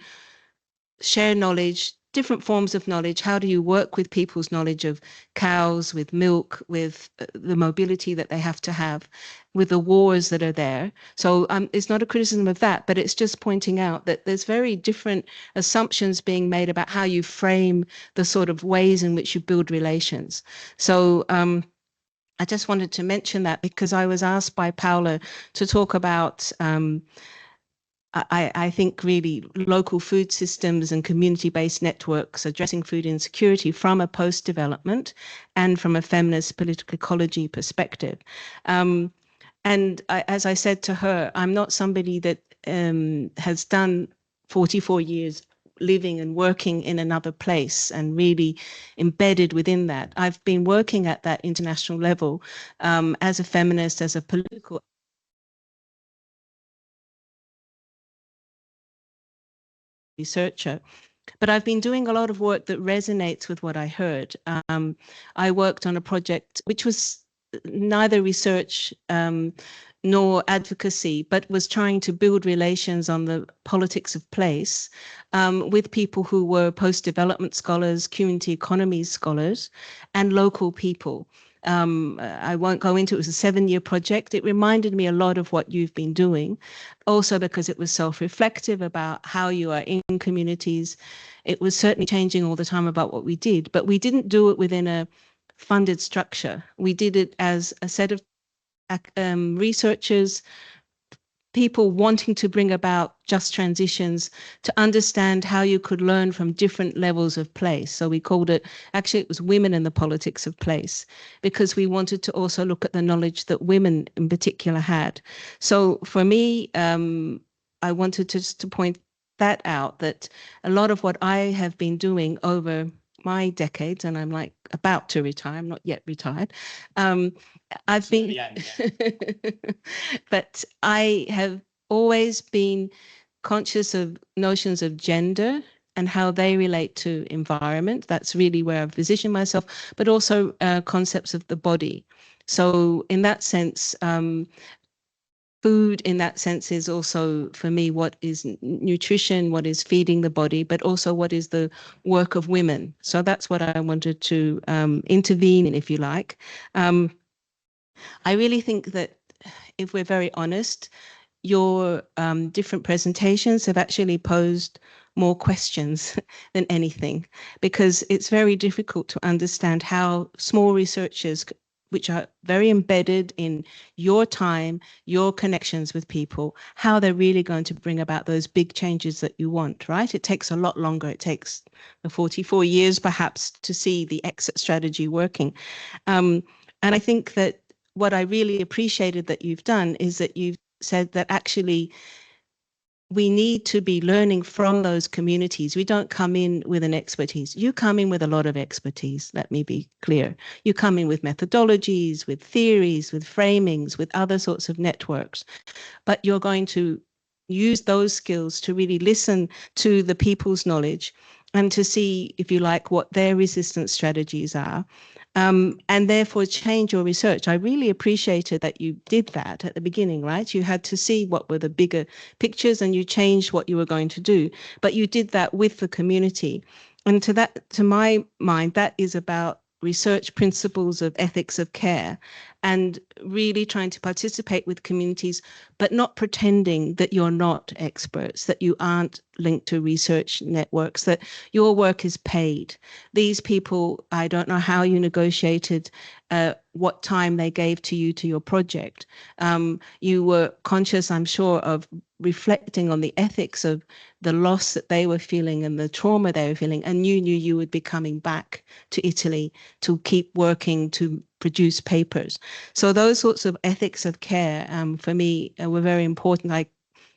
S8: share knowledge, different forms of knowledge? How do you work with people's knowledge of cows, with milk, with the mobility that they have to have, with the wars that are there? So it's not a criticism of that, but it's just pointing out that there's very different assumptions being made about how you frame the sort of ways in which you build relations. So I just wanted to mention that because I was asked by Paula to talk about I think really local food systems and community-based networks addressing food insecurity from a post-development and from a feminist political ecology perspective. And as I said to her, I'm not somebody that has done 44 years living and working in another place and really embedded within that. I've been working at that international level as a feminist, as a political researcher. But I've been doing a lot of work that resonates with what I heard. I worked on a project which was neither research nor advocacy, but was trying to build relations on the politics of place with people who were post-development scholars, community economy scholars, and local people. I won't go into it. It was a 7-year project. It reminded me a lot of what you've been doing, also because it was self-reflective about how you are in communities. It was certainly changing all the time about what we did, but we didn't do it within a funded structure. We did it as a set of researchers, people wanting to bring about just transitions, to understand how you could learn from different levels of place. So we called it, actually it was Women in the Politics of Place, because we wanted to also look at the knowledge that women in particular had. So for me, I wanted to point that out, that a lot of what I have been doing over my decades, and I'm like about to retire, I'm not yet retired. I've been, but I have always been conscious of notions of gender and how they relate to environment. That's really where I've positioned myself, but also concepts of the body. So in that sense, food in that sense is also, for me, what is nutrition, what is feeding the body, but also what is the work of women. So that's what I wanted to intervene in, if you like. I really think that if we're very honest, your different presentations have actually posed more questions than anything, because it's very difficult to understand how small researchers, which are very embedded in your time, your connections with people, how they're really going to bring about those big changes that you want, right? It takes a lot longer. It takes 44 years perhaps to see the exit strategy working. And I think that what I really appreciated that you've done is that you've said that actually we need to be learning from those communities. We don't come in with an expertise. You come in with a lot of expertise, let me be clear. You come in with methodologies, with theories, with framings, with other sorts of networks, but you're going to use those skills to really listen to the people's knowledge and to see, if you like, what their resistance strategies are. And therefore change your research. I really appreciated that you did that at the beginning, right? You had to see what were the bigger pictures and you changed what you were going to do, but you did that with the community. And to my mind, that is about research principles of ethics of care and really trying to participate with communities, but not pretending that you're not experts, that you aren't linked to research networks, that your work is paid. These people, I don't know how you negotiated what time they gave to you to your project. You were conscious, I'm sure, of reflecting on the ethics of the loss that they were feeling and the trauma they were feeling, and you knew you would be coming back to Italy to keep working to produce papers. So those sorts of ethics of care, for me, were very important. I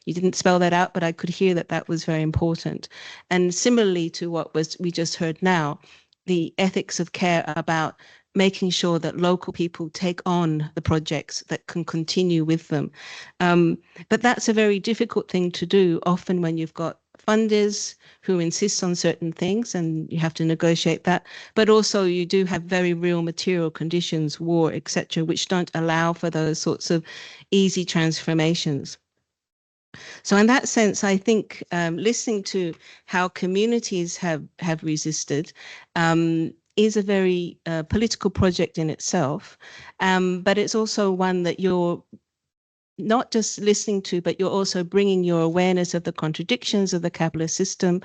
S8: You didn't spell that out, but I could hear that that was very important. And similarly to what we just heard now, the ethics of care about making sure that local people take on the projects that can continue with them. But that's a very difficult thing to do, often when you've got funders who insist on certain things and you have to negotiate that. But also you do have very real material conditions, war, etc., which don't allow for those sorts of easy transformations. So in that sense, I think listening to how communities have resisted is a very political project in itself, but it's also one that you're not just listening to, but you're also bringing your awareness of the contradictions of the capitalist system.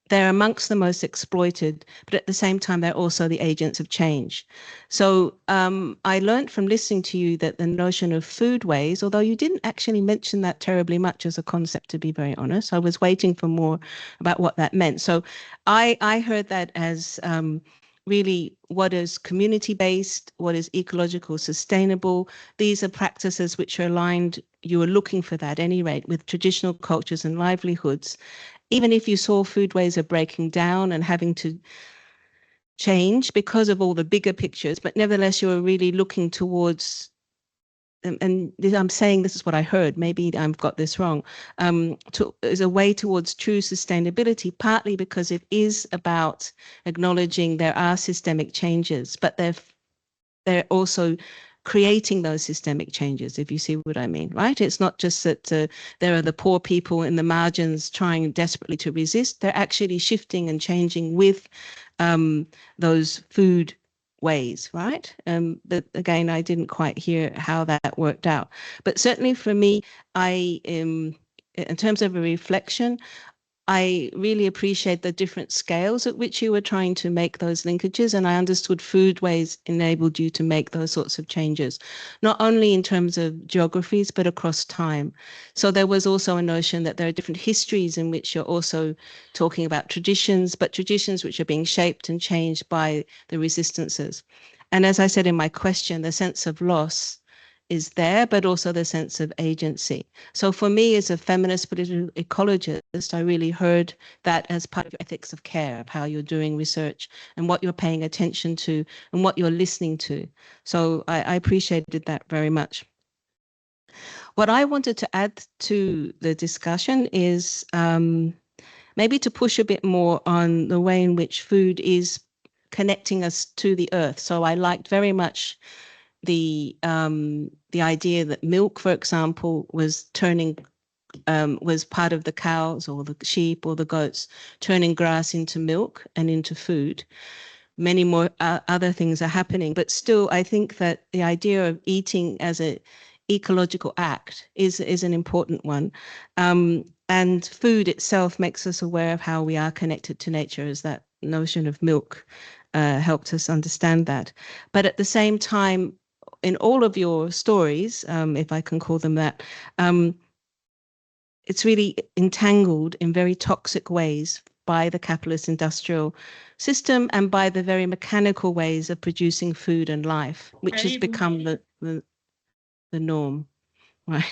S8: They're amongst the most exploited, but at the same time, they're also the agents of change. So I learned from listening to you that the notion of foodways, although you didn't actually mention that terribly much as a concept, to be very honest, I was waiting for more about what that meant. So I heard that as really what is community-based, what is ecological, sustainable. These are practices which are aligned, you are looking for that at any rate, with traditional cultures and livelihoods. Even if you saw foodways are breaking down and having to change because of all the bigger pictures, but nevertheless, you are really looking towards, and I'm saying this is what I heard, maybe I've got this wrong, is a way towards true sustainability, partly because it is about acknowledging there are systemic changes, but they're also creating those systemic changes, if you see what I mean, right? It's not just that there are the poor people in the margins trying desperately to resist. They're actually shifting and changing with those food ways, right? But again, I didn't quite hear how that worked out. But certainly for me, in terms of a reflection, I really appreciate the different scales at which you were trying to make those linkages, and I understood foodways enabled you to make those sorts of changes, not only in terms of geographies, but across time. So there was also a notion that there are different histories in which you're also talking about traditions, but traditions which are being shaped and changed by the resistances. And as I said in my question, the sense of loss is there, but also the sense of agency. So for me, as a feminist political ecologist, I really heard that as part of your ethics of care, of how you're doing research and what you're paying attention to and what you're listening to. So I appreciated that very much. What I wanted to add to the discussion is maybe to push a bit more on the way in which food is connecting us to the earth. So I liked very much the idea that milk, for example, was part of the cows or the sheep or the goats turning grass into milk and into food. Many more other things are happening, but still, I think that the idea of eating as an ecological act is an important one. And food itself makes us aware of how we are connected to nature, as that notion of milk helped us understand that. But at the same time, in all of your stories, if I can call them that, it's really entangled in very toxic ways by the capitalist industrial system and by the very mechanical ways of producing food and life, which has become the norm, right?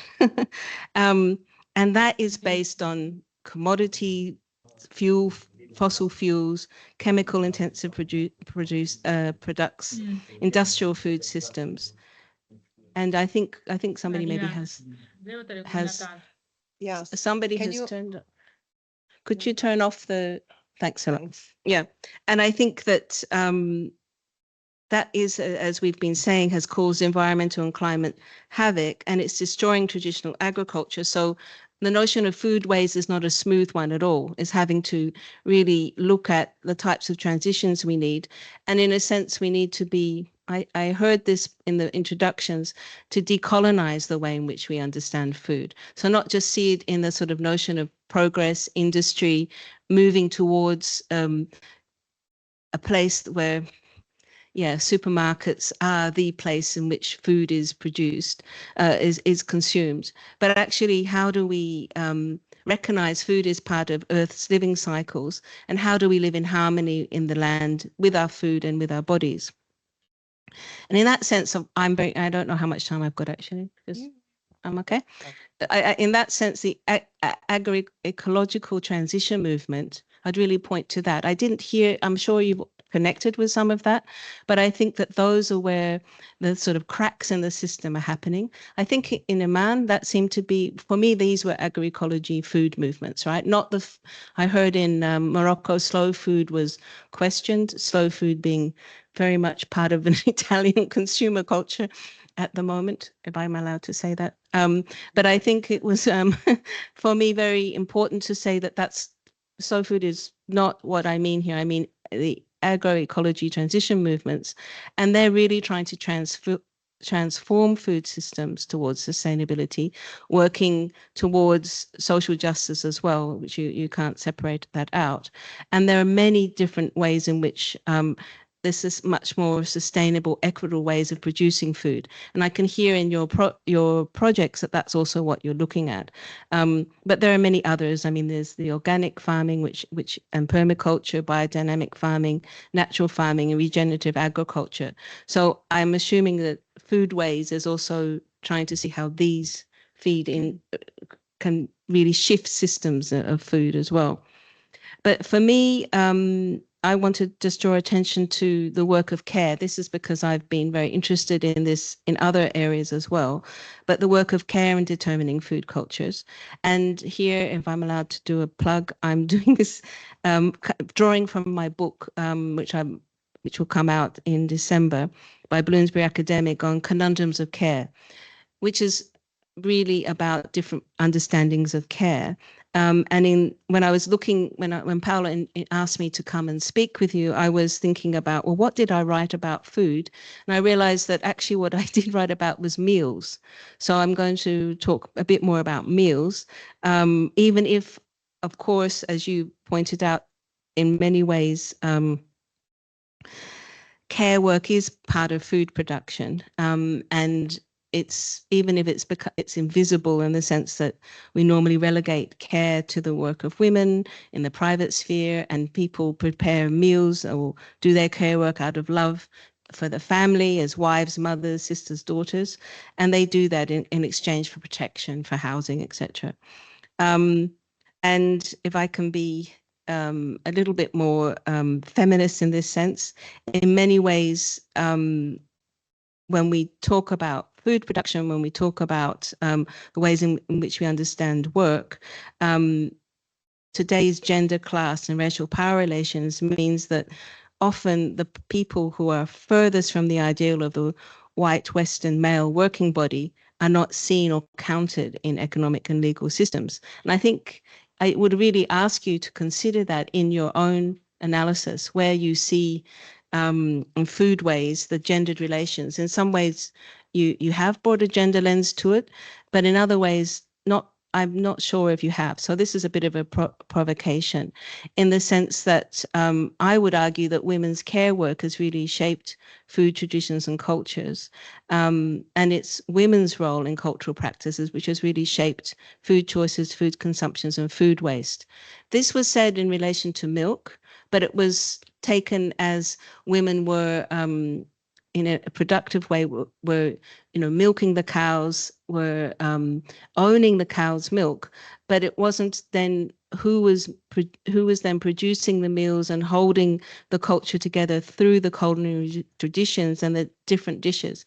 S8: And that is based on commodity fuel, fossil fuels, chemical intensive products, industrial food systems. And I think somebody maybe has
S2: Yes.
S8: somebody has turned. Could you turn off the? Thanks a lot. Yeah, and I think that that is, as we've been saying, has caused environmental and climate havoc, and it's destroying traditional agriculture. So the notion of foodways is not a smooth one at all. It's having to really look at the types of transitions we need, and in a sense, we need to be. I heard this in the introductions, to decolonize the way in which we understand food. So not just see it in the sort of notion of progress, industry, moving towards a place where, supermarkets are the place in which food is produced, is consumed. But actually, how do we recognize food is part of Earth's living cycles, and how do we live in harmony in the land with our food and with our bodies? And in that sense, I don't know how much time I've got actually. I'm okay. In that sense, the agro-ecological transition movement, I'd really point to that. I didn't hear, I'm sure you've connected with some of that, but I think that those are where the sort of cracks in the system are happening. I think in Oman, that seemed to be, for me, these were agroecology food movements, right? Not the, I heard in Morocco, slow food was questioned, slow food being very much part of an Italian consumer culture at the moment, if I'm allowed to say that. But I think it was, for me, very important to say that that's, slow food is not what I mean here. I mean, the agroecology transition movements, and they're really trying to transform food systems towards sustainability, working towards social justice as well, which you can't separate that out. And there are many different ways in which this is much more sustainable, equitable ways of producing food. And I can hear in your projects that that's also what you're looking at. But there are many others. I mean, there's the organic farming, and permaculture, biodynamic farming, natural farming, and regenerative agriculture. So I'm assuming that foodways is also trying to see how these feed in, can really shift systems of food as well. But for me, I want to just draw attention to the work of care. This is because I've been very interested in this in other areas as well, but the work of care in determining food cultures. And here, if I'm allowed to do a plug, I'm doing this drawing from my book, which will come out in December by Bloomsbury Academic on conundrums of care, which is really about different understandings of care. And when I was looking, when Paola asked me to come and speak with you, I was thinking about, well, what did I write about food? And I realized that actually what I did write about was meals. So I'm going to talk a bit more about meals, even if, of course, as you pointed out, in many ways, care work is part of food production. And it's, even if it's invisible in the sense that we normally relegate care to the work of women in the private sphere, and people prepare meals or do their care work out of love for the family as wives, mothers, sisters, daughters, and they do that in exchange for protection, for housing, etc. And if I can be a little bit more feminist in this sense, in many ways, when we talk about food production, when we talk about the ways in which we understand work, today's gender, class, and racial power relations means that often the people who are furthest from the ideal of the white Western male working body are not seen or counted in economic and legal systems. And I think I would really ask you to consider that in your own analysis, where you see in foodways the gendered relations. In some ways, you have brought a gender lens to it, but in other ways, I'm not sure if you have. So this is a bit of a provocation in the sense that I would argue that women's care work has really shaped food traditions and cultures. And it's women's role in cultural practices which has really shaped food choices, food consumptions, and food waste. This was said in relation to milk, but it was taken as women were in a productive way, were milking the cows, were owning the cow's milk, but it wasn't then who was then producing the meals and holding the culture together through the culinary traditions and the different dishes.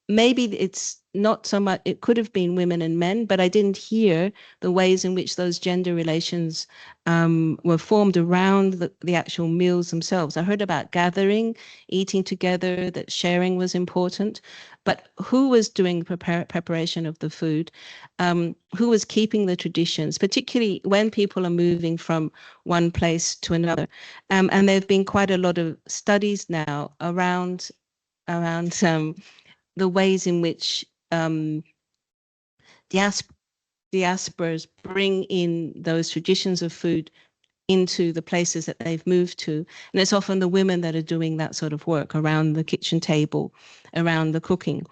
S8: Maybe it's not so much, it could have been women and men, but I didn't hear the ways in which those gender relations were formed around the actual meals themselves. I heard about gathering, eating together, that sharing was important, but who was doing the preparation of the food? Who was keeping the traditions, particularly when people are moving from one place to another? And there have been quite a lot of studies now around the ways in which diasporas bring in those traditions of food into the places that they've moved to. And it's often the women that are doing that sort of work around the kitchen table, around the cooking.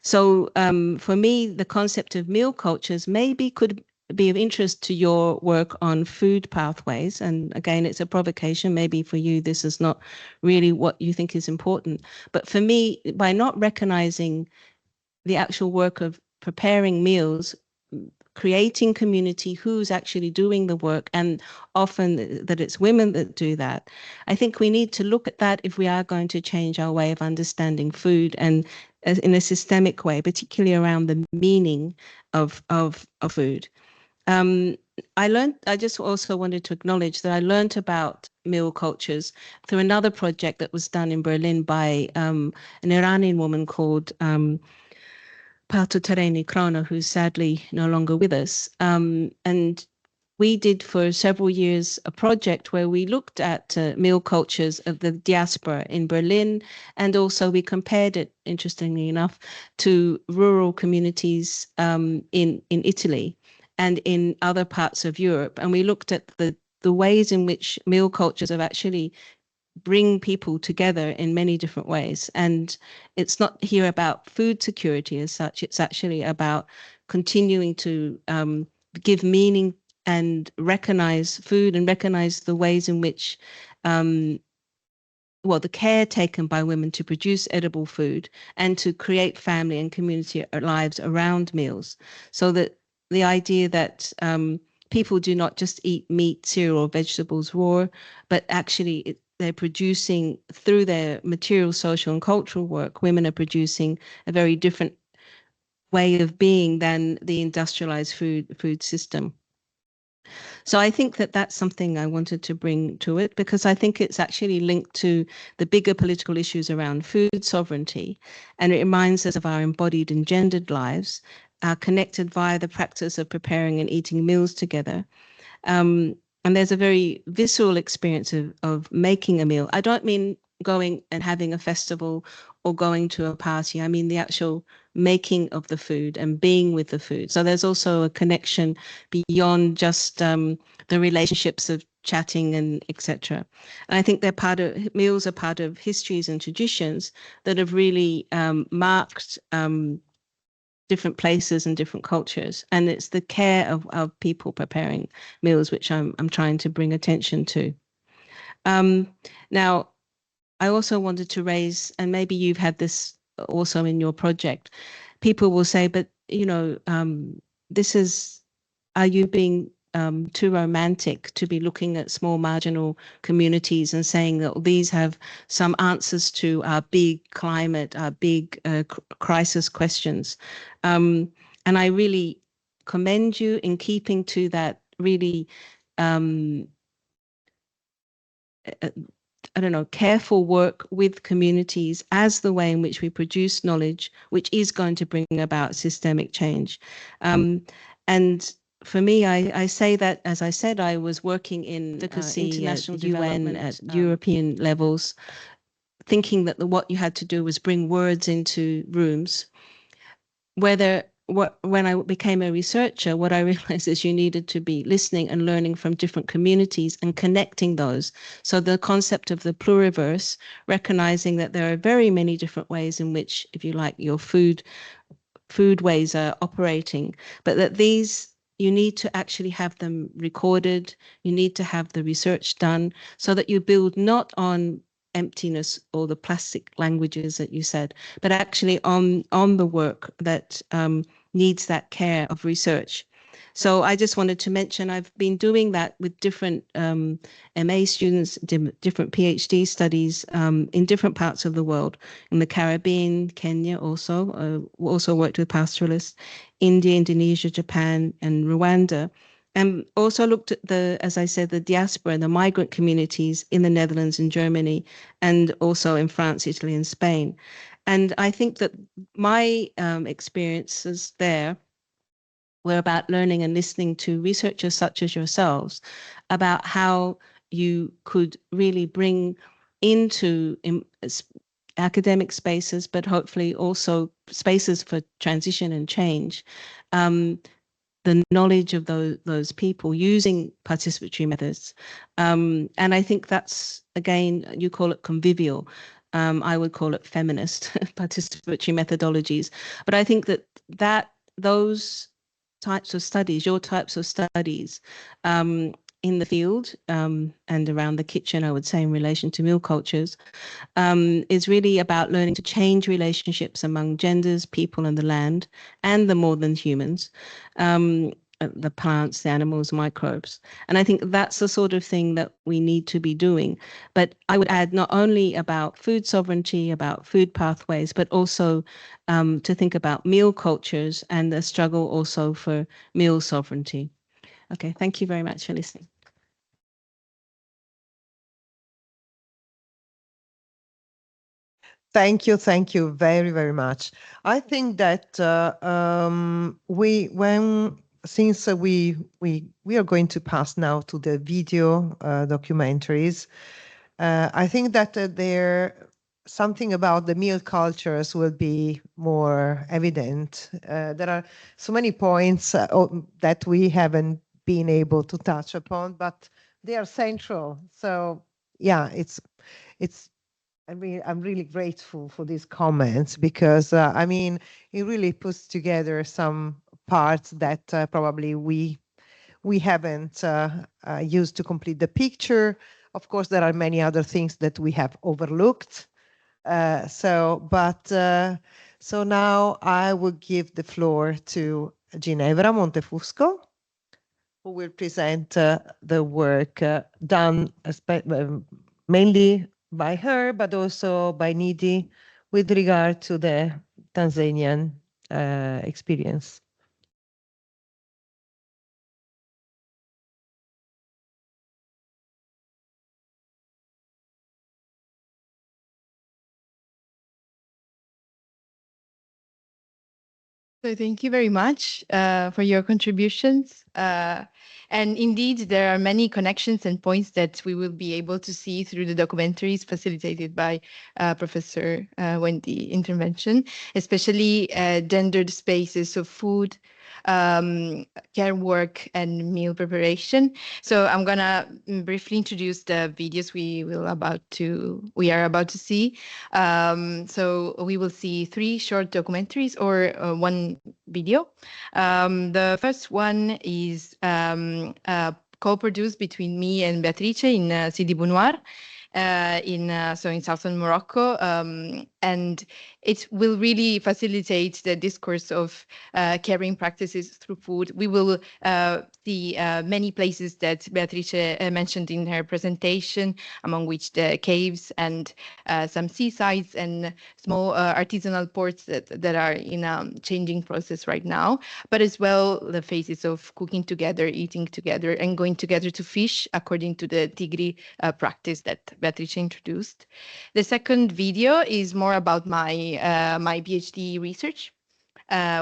S8: So for me, the concept of meal cultures maybe could be of interest to your work on food pathways. And again, it's a provocation. Maybe for you, this is not really what you think is important. But for me, by not recognizing the actual work of preparing meals, creating community, who's actually doing the work, and often that it's women that do that. I think we need to look at that if we are going to change our way of understanding food, and in a systemic way, particularly around the meaning of food. I just also wanted to acknowledge that I learned about meal cultures through another project that was done in Berlin by an Iranian woman called partire, who's sadly no longer with us. And we did for several years a project where we looked at meal cultures of the diaspora in Berlin, and also we compared it, interestingly enough, to rural communities in Italy and in other parts of Europe. And we looked at the ways in which meal cultures have actually bring people together in many different ways. And it's not here about food security as such, it's actually about continuing to give meaning and recognize food and recognize the ways in which the care taken by women to produce edible food and to create family and community lives around meals. So that the idea that people do not just eat meat, cereal, or vegetables raw, but actually they're producing, through their material, social, and cultural work, women are producing a very different way of being than the industrialized food system. So I think that that's something I wanted to bring to it, because I think it's actually linked to the bigger political issues around food sovereignty, and it reminds us of our embodied and gendered lives, connected via the practice of preparing and eating meals together. And there's a very visceral experience of making a meal. I don't mean going and having a festival or going to a party. I mean the actual making of the food and being with the food. So there's also a connection beyond just the relationships of chatting and etc. And I think meals are part of histories and traditions that have really marked different places and different cultures, and it's the care of people preparing meals which I'm trying to bring attention to. Now, I also wanted to raise, and maybe you've had this also in your project, people will say, but are you being too romantic to be looking at small marginal communities and saying that these have some answers to our big climate, our big crisis questions. And I really commend you in keeping to that really, careful work with communities as the way in which we produce knowledge, which is going to bring about systemic change. And for me, I say that, as I said, I was working in international development at European levels, thinking that what you had to do was bring words into rooms. When I became a researcher, what I realized is you needed to be listening and learning from different communities and connecting those. So the concept of the pluriverse, recognizing that there are very many different ways in which, if you like, your foodways are operating, but that you need to actually have them recorded, you need to have the research done so that you build not on emptiness or the plastic languages that you said, but actually on the work that needs that care of research. So I just wanted to mention I've been doing that with different MA students, different PhD studies in different parts of the world, in the Caribbean, Kenya also worked with pastoralists, India, Indonesia, Japan, and Rwanda. And also looked at as I said, the diaspora and the migrant communities in the Netherlands and Germany, and also in France, Italy, and Spain. And I think that my experiences there were about learning and listening to researchers such as yourselves about how you could really bring into academic spaces, but hopefully also spaces for transition and change, the knowledge of those people using participatory methods. And I think that's, again, you call it convivial. I would call it feminist participatory methodologies. But I think that those types of studies, your types of studies, in the field and around the kitchen, I would say, in relation to meal cultures, is really about learning to change relationships among genders, people, and the land, and the more than humans, the plants, the animals, microbes. And I think that's the sort of thing that we need to be doing. But I would add not only about food sovereignty, about food pathways, but also to think about meal cultures and the struggle also for meal sovereignty. Okay, thank you very much for listening.
S2: Thank you very, very much. I think that since we are going to pass now to the video documentaries, I think that something about the meal cultures will be more evident. There are so many points that we haven't been able to touch upon, but they are central. So yeah, I'm really grateful for these comments because I mean it really puts together some parts that probably we haven't used to complete the picture. Of course, there are many other things that we have overlooked. So now I will give the floor to Ginevra Montefusco, who will present the work done mainly by her, but also by Nidhi with regard to the Tanzanian experience.
S11: So thank you very much for your contributions. And indeed, there are many connections and points that we will be able to see through the documentaries facilitated by Professor Wendy intervention, especially gendered spaces of food, care work, and meal preparation. So I'm gonna briefly introduce the videos we are about to see. So we will see 3 short documentaries or 1 video. The first one is co-produced between me and Beatrice in Sidi Bou Noir, in southern Morocco, and it will really facilitate the discourse of caring practices through food. We will see many places that Beatrice mentioned in her presentation, among which the caves and some seasides and small artisanal ports that are in a changing process right now, but as well the phases of cooking together, eating together, and going together to fish according to the Tigri practice that Beatrice introduced. The second video is more about my PhD research,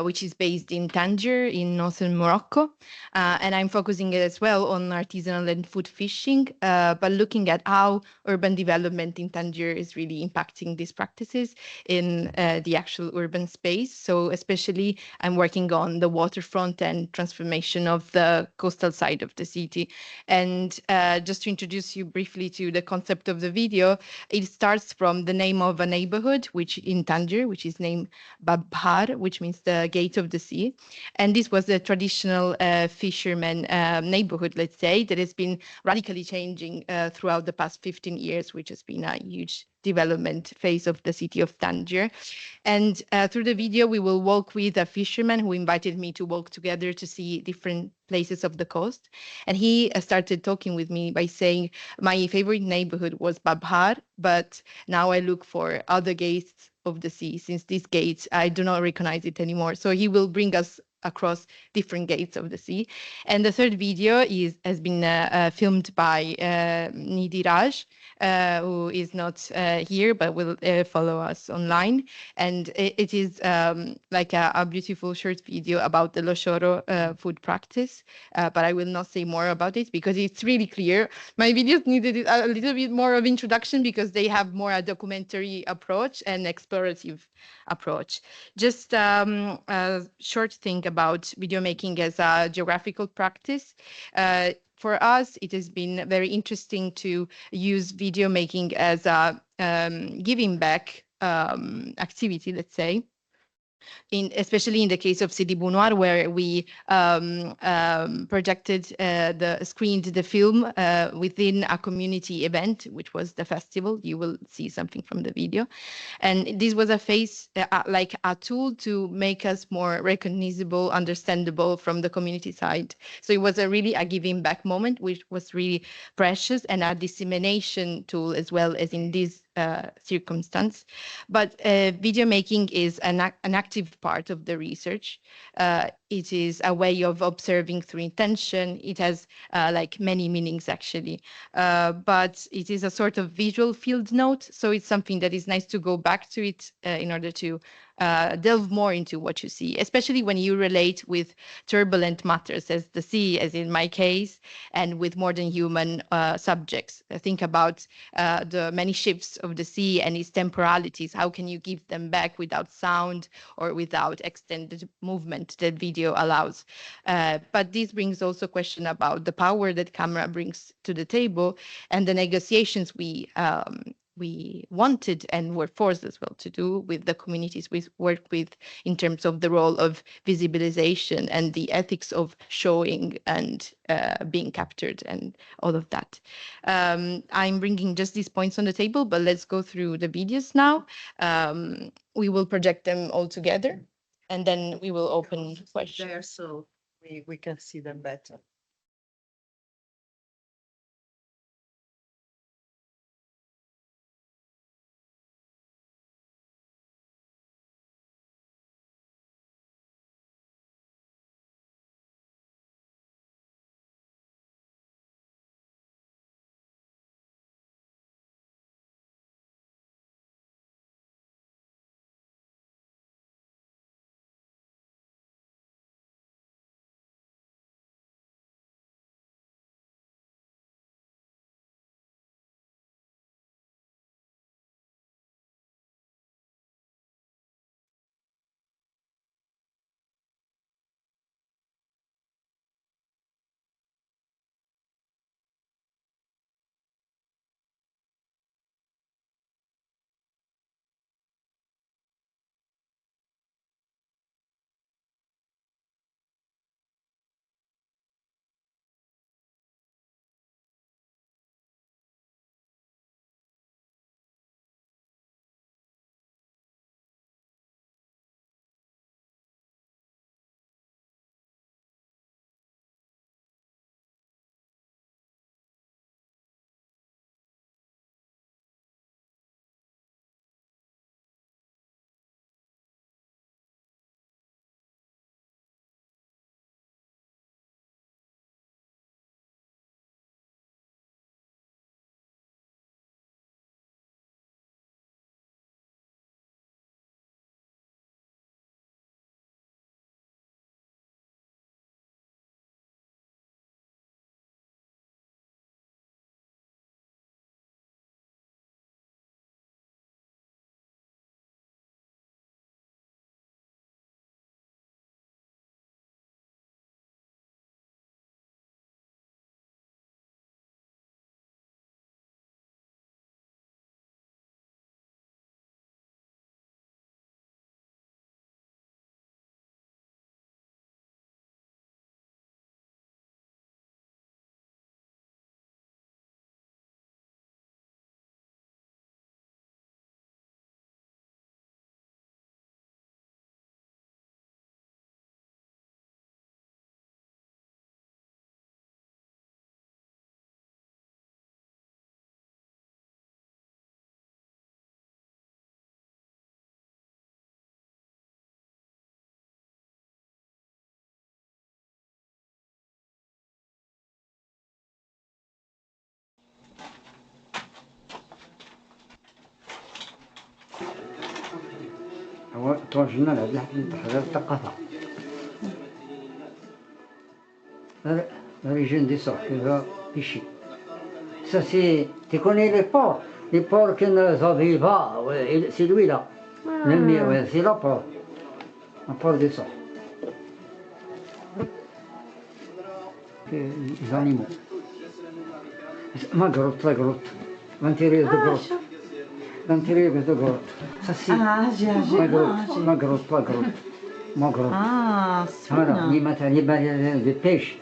S11: which is based in Tangier in northern Morocco. And I'm focusing as well on artisanal and food fishing, but looking at how urban development in Tangier is really impacting these practices in the actual urban space. So especially I'm working on the waterfront and transformation of the coastal side of the city. And just to introduce you briefly to the concept of the video, it starts from the name of a neighborhood, which in Tangier, which is named Babhar, which means the gate of the sea. And this was a traditional fisherman neighborhood, let's say, that has been radically changing throughout the past 15 years, which has been a huge development phase of the city of Tangier. And through the video, we will walk with a fisherman who invited me to walk together to see different places of the coast. And he started talking with me by saying, my favorite neighborhood was Babhar, but now I look for other gates of the sea, since these gates, I do not recognize it anymore. So he will bring us across different gates of the sea. And the third video has been filmed by Nidhi Raj, who is not here, but will follow us online. And it is like a beautiful short video about the Loshoro food practice, but I will not say more about it because it's really clear. My videos needed a little bit more of introduction because they have more a documentary approach and explorative approach. Just a short thing about video making as a geographical practice. For us, it has been very interesting to use video making as a giving back activity, let's say. especially in the case of Sidi Bounoir, where we screened the film within a community event, which was the festival. You will see something from the video. And this was a face, like a tool to make us more recognizable, understandable from the community side. So it was really a giving back moment, which was really precious, and a dissemination tool as well as in this circumstance. But video making is an active part of the research. It is a way of observing through intention. It has like many meanings actually, but it is a sort of visual field note. So it's something that is nice to go back to it in order to delve more into what you see, especially when you relate with turbulent matters as the sea, as in my case, and with more than human subjects. Think about the many shifts of the sea and its temporalities. How can you give them back without sound or without extended movement that video allows? But this brings also a question about the power that camera brings to the table and the negotiations we wanted and were forced as well to do with the communities we work with in terms of the role of visibilization and the ethics of showing and being captured and all of that. I'm bringing just these points on the table, but let's go through the videos now. We will project them all together and then we will open questions.
S2: There, so we can see them better.
S12: توجهنا لهذه الحاجة الثقافة l'origine des sorts qui va pêcher. Ça c'est, tu connais les porcs qui nous avivent, ouais, c'est lui là, ouais, c'est la porc des sorts. Les animaux. Ma grotte, la grotte, l'intérieur de grotte. Dan tirer de grotte. Ça c'est.
S13: Ah,
S12: la grotte. Ma grotte.
S13: Ah,
S12: Voilà, les matériaux de pêche,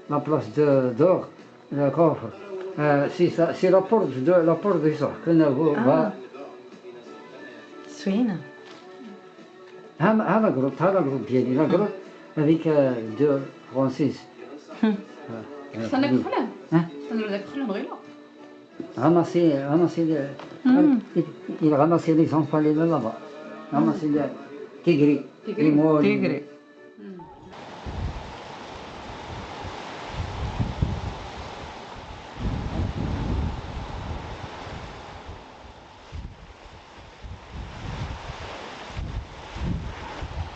S12: la place d'or, le coffre. C'est la porte de ça.
S13: Suena.
S12: La grotte, Jenny, la grotte avec deux Françaises.
S11: Staan er vullen?
S12: Hein?
S11: Staan er vullen briller?
S12: Il ramassait les enfants là-bas. Ramassait les tigres, les mots.
S13: Tigre.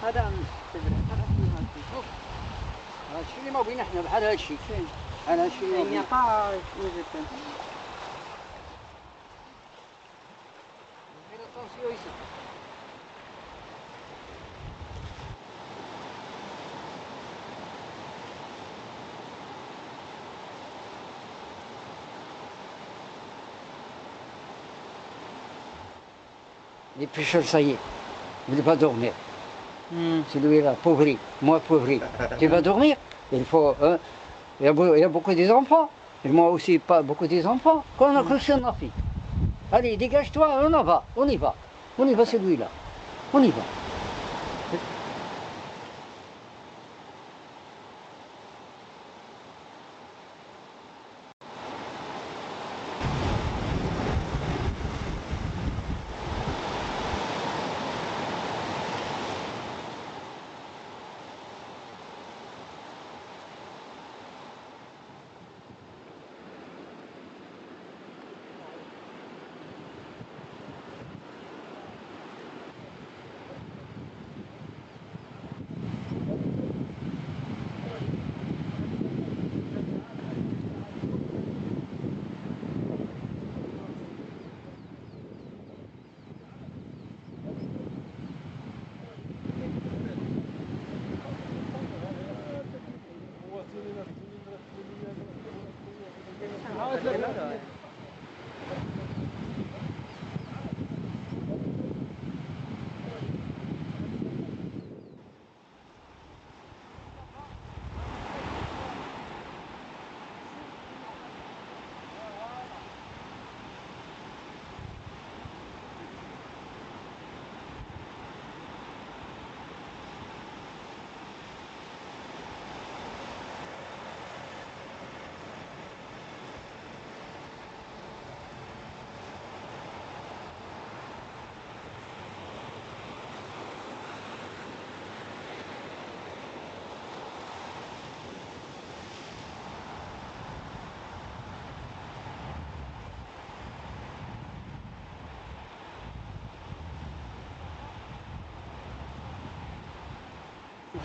S12: هذا الشيء اللي ما بين احنا بحال هذا الشيء هذا الشيء اللي Les pêcheurs, ça y est, il ne va pas dormir. Celui-là, pauvri, moi pauvri. Tu vas dormir? Il faut. Il y a beaucoup d'enfants. Et moi aussi, pas beaucoup d'enfants. Quand on a cru sur ma fille. Allez, dégage-toi, on y va. On y va celui-là. On y va.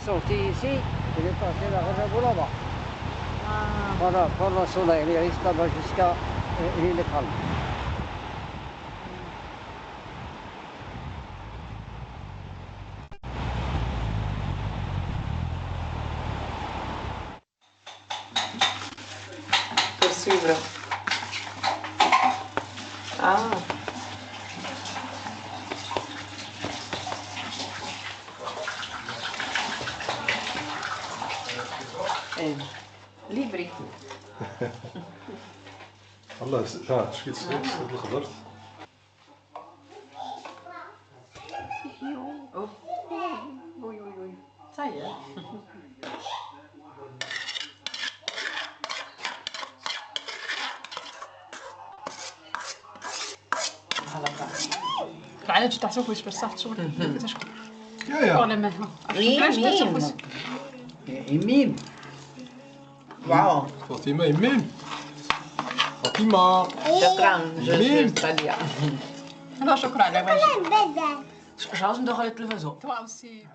S12: Sorti ici, il est passé la réserve là-bas. Par le soleil, il reste là-bas jusqu'à il est calme.
S13: Per suivre. Ah. Libri.
S14: والله شاعر شكيت الخضر
S13: Ça y est.
S11: Kleine tassen voor speciaal soort.
S14: Ja.
S12: Mime.
S13: Wow.
S14: فاطمة يمين فاطمة
S13: شكرا.
S14: مين؟
S13: Stadia.
S11: Non, شكرا على واجب. لازم ندخل التلفزيون. Toi aussi.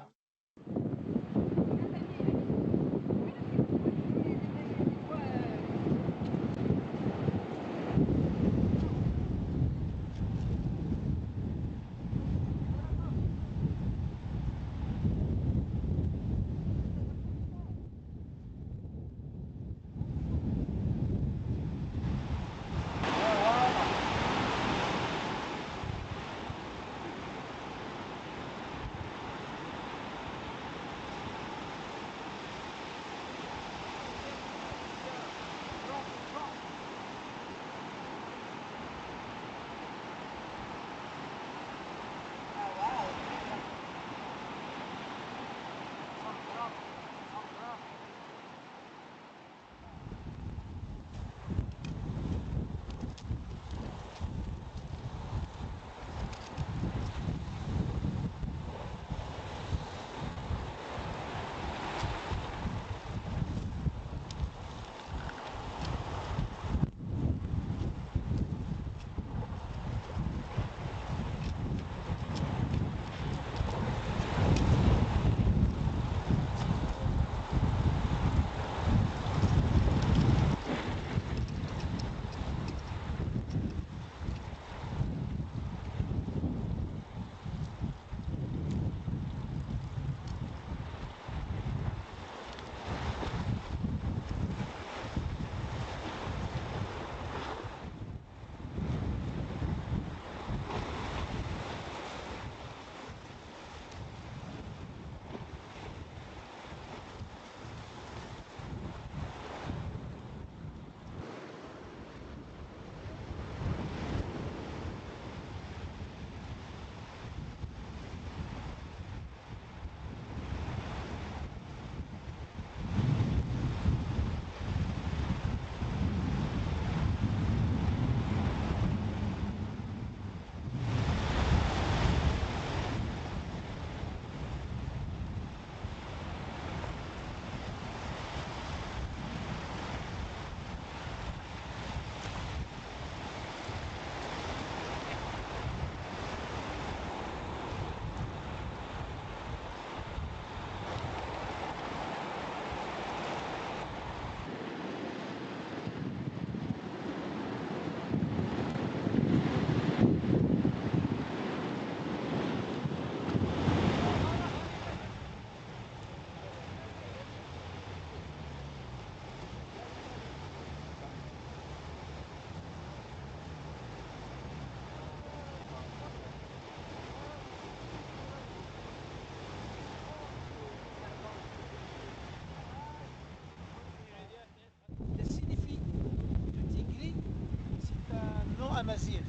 S15: Amazigh.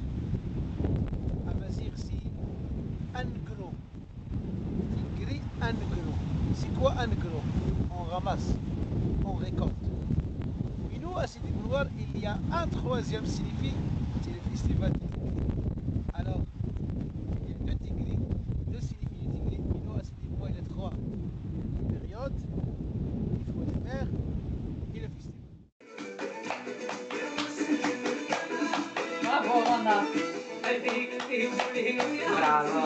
S15: Amazigh, c'est anglo. Tigri, anglo. C'est quoi anglo? On ramasse, on récolte. Mais nous, à Sidi Bouloir, il y a un troisième signifie, c'est le festival. Alors, il y a deux tigris, deux signifiés de tigris. Mais nous, à Sidi Bouloir, il y a trois périodes, il faut les mer et le festival.
S12: Bravo, Rona. Bravo.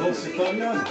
S14: Dolce italiano.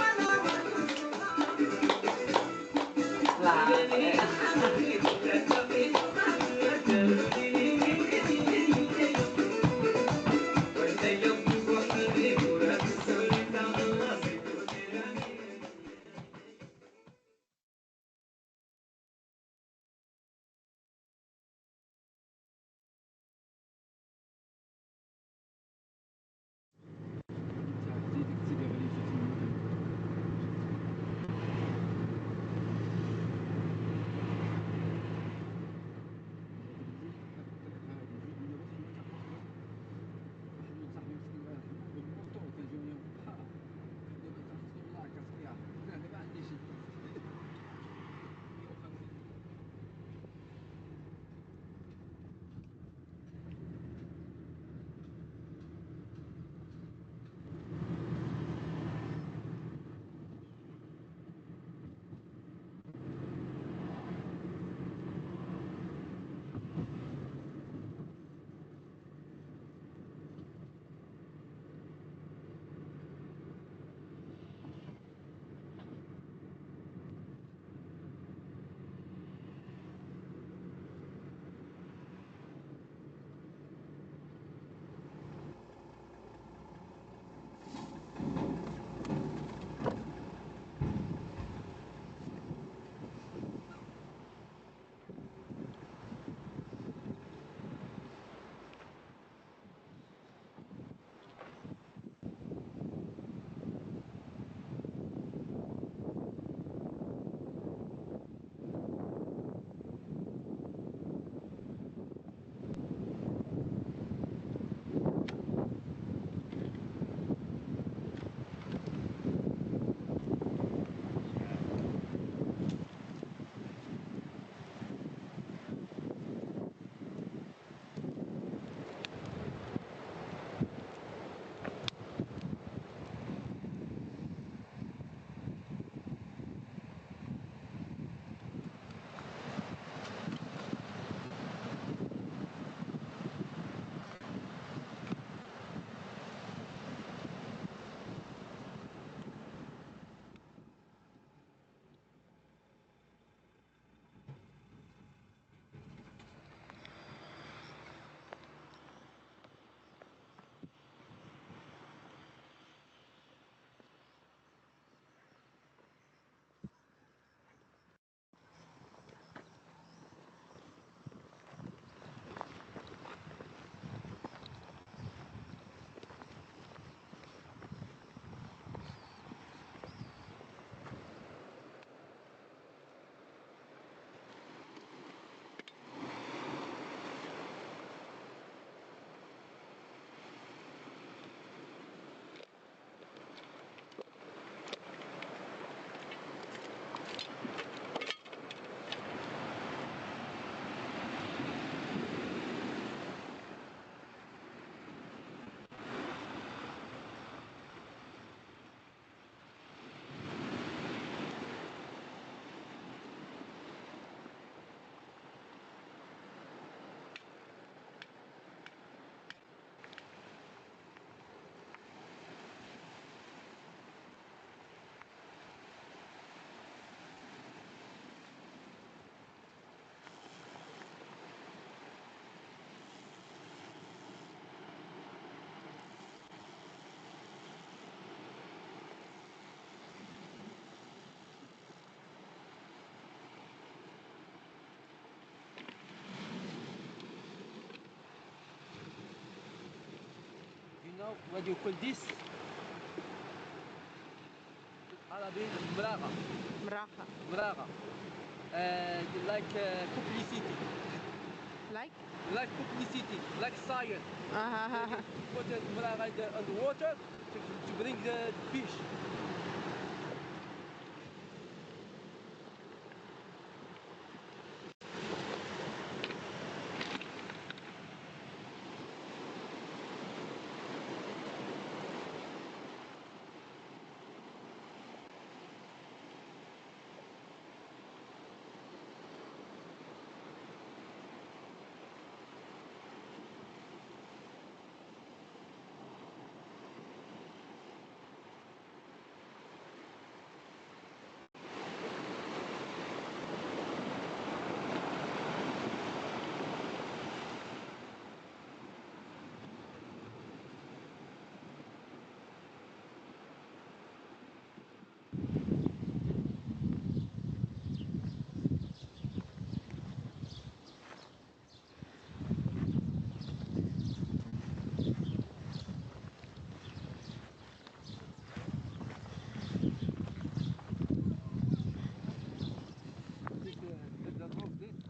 S16: know what you call this? Arabic, mraga.
S11: Mraga.
S16: Mraga. Like publicity.
S11: Like?
S16: Like publicity, like science.
S11: Ah.
S16: Put it mraga on the water to bring the fish.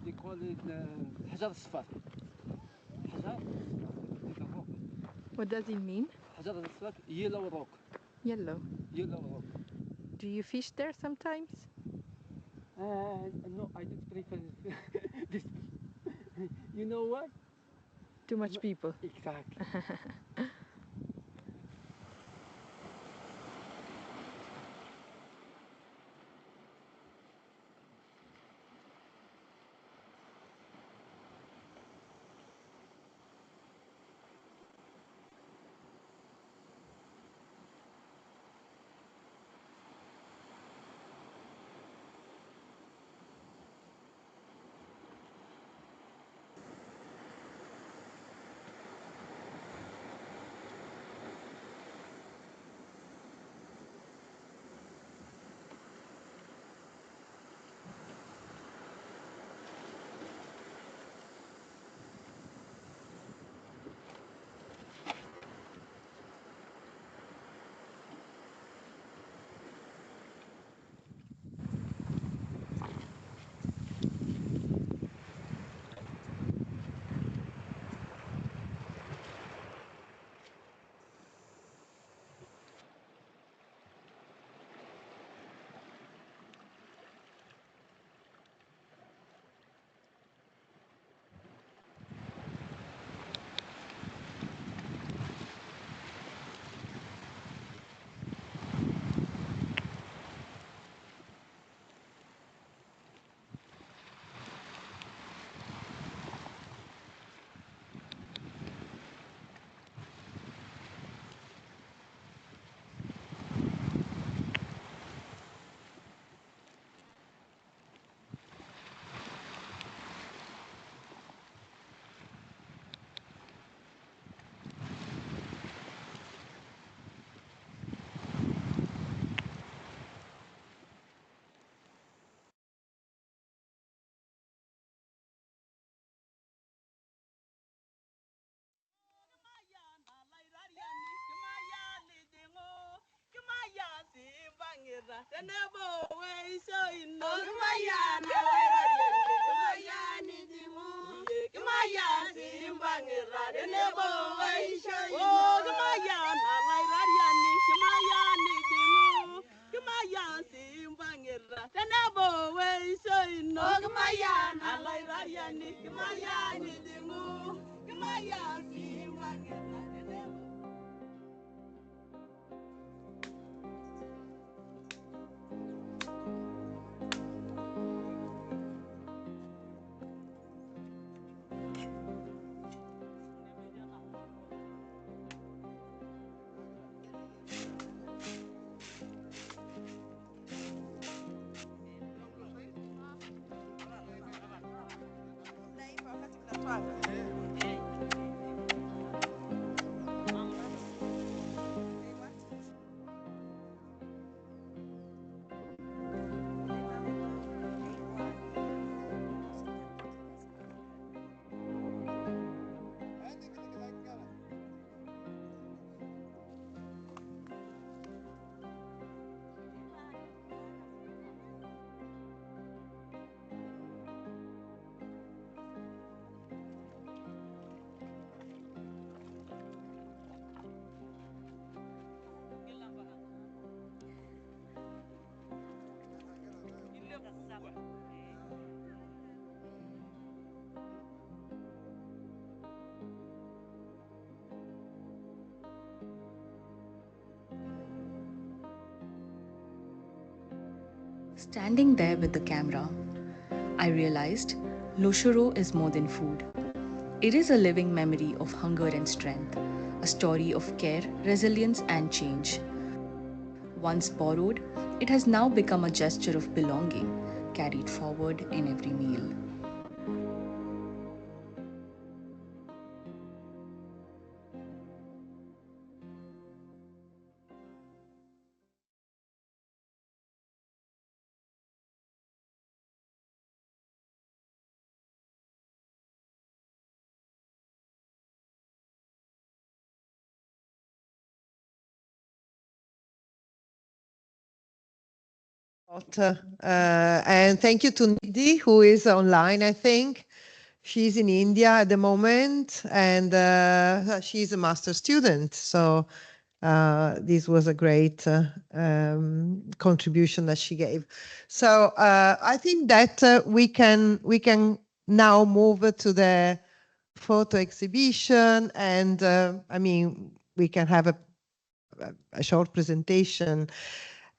S16: They call it حجر الصفر.
S11: What does it mean?
S16: حجر الصفر, yellow rock.
S11: Yellow.
S16: Yellow rock.
S11: Do you fish there sometimes?
S16: No, I don't prefer this. You know what?
S11: Too much people.
S16: Exactly.
S17: Standing there with the camera, I realized lo choro is more than food. It is a living memory of hunger and strength, a story of care, resilience, and change. Once borrowed, it has now become a gesture of belonging, carried forward in every meal.
S2: And thank you to Nidhi, who is online, I think. She's in India at the moment, and she's a master student. So this was a great contribution that she gave. So I think that we can now move to the photo exhibition, and I mean, we can have a short presentation,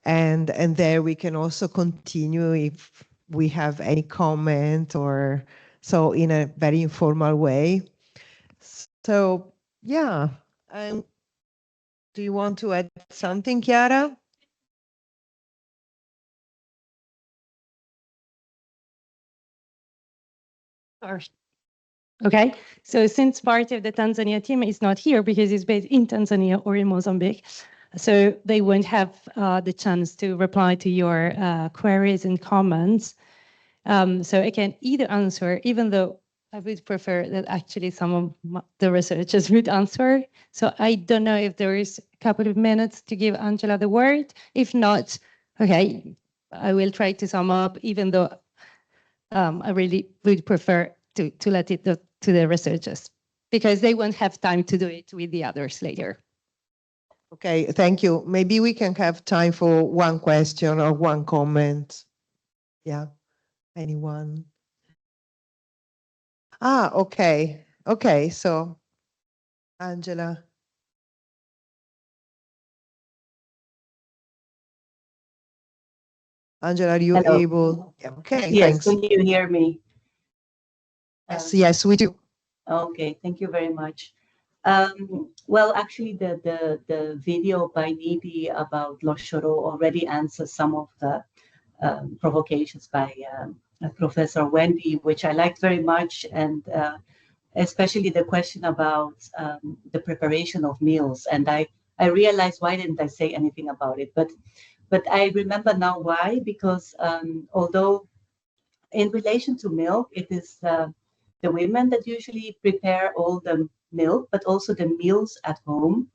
S2: and there we can also continue if we have any comment or so in a very informal way. So yeah, do you want to add something, Chiara?
S3: Okay, so since part of the Tanzania team is not here because it's based in Tanzania or in Mozambique, so they won't have the chance to reply to your queries and comments. So I can either answer, even though I would prefer that actually some of the researchers would answer. So I don't know if there is a couple of minutes to give Angela the word. If not, okay, I will try to sum up, even though I really would prefer to let it to the researchers, because they won't have time to do it with the others later.
S2: Okay, thank you. Maybe we can have time for one question or one comment. Yeah, anyone? Okay. Okay, so Angela. Angela, are you
S6: Hello.
S2: able? Yeah, okay,
S6: Yes,
S2: thanks.
S6: can you hear me?
S2: Yes, we do.
S6: Okay, thank you very much. Well, actually, the video by Nidhi about Lo Choro already answers some of the provocations by Professor Wendy, which I liked very much, and especially the question about the preparation of meals. And I realized, why didn't I say anything about it? But I remember now why, because although in relation to milk, it is the women that usually prepare all the milk, but also the meals at home.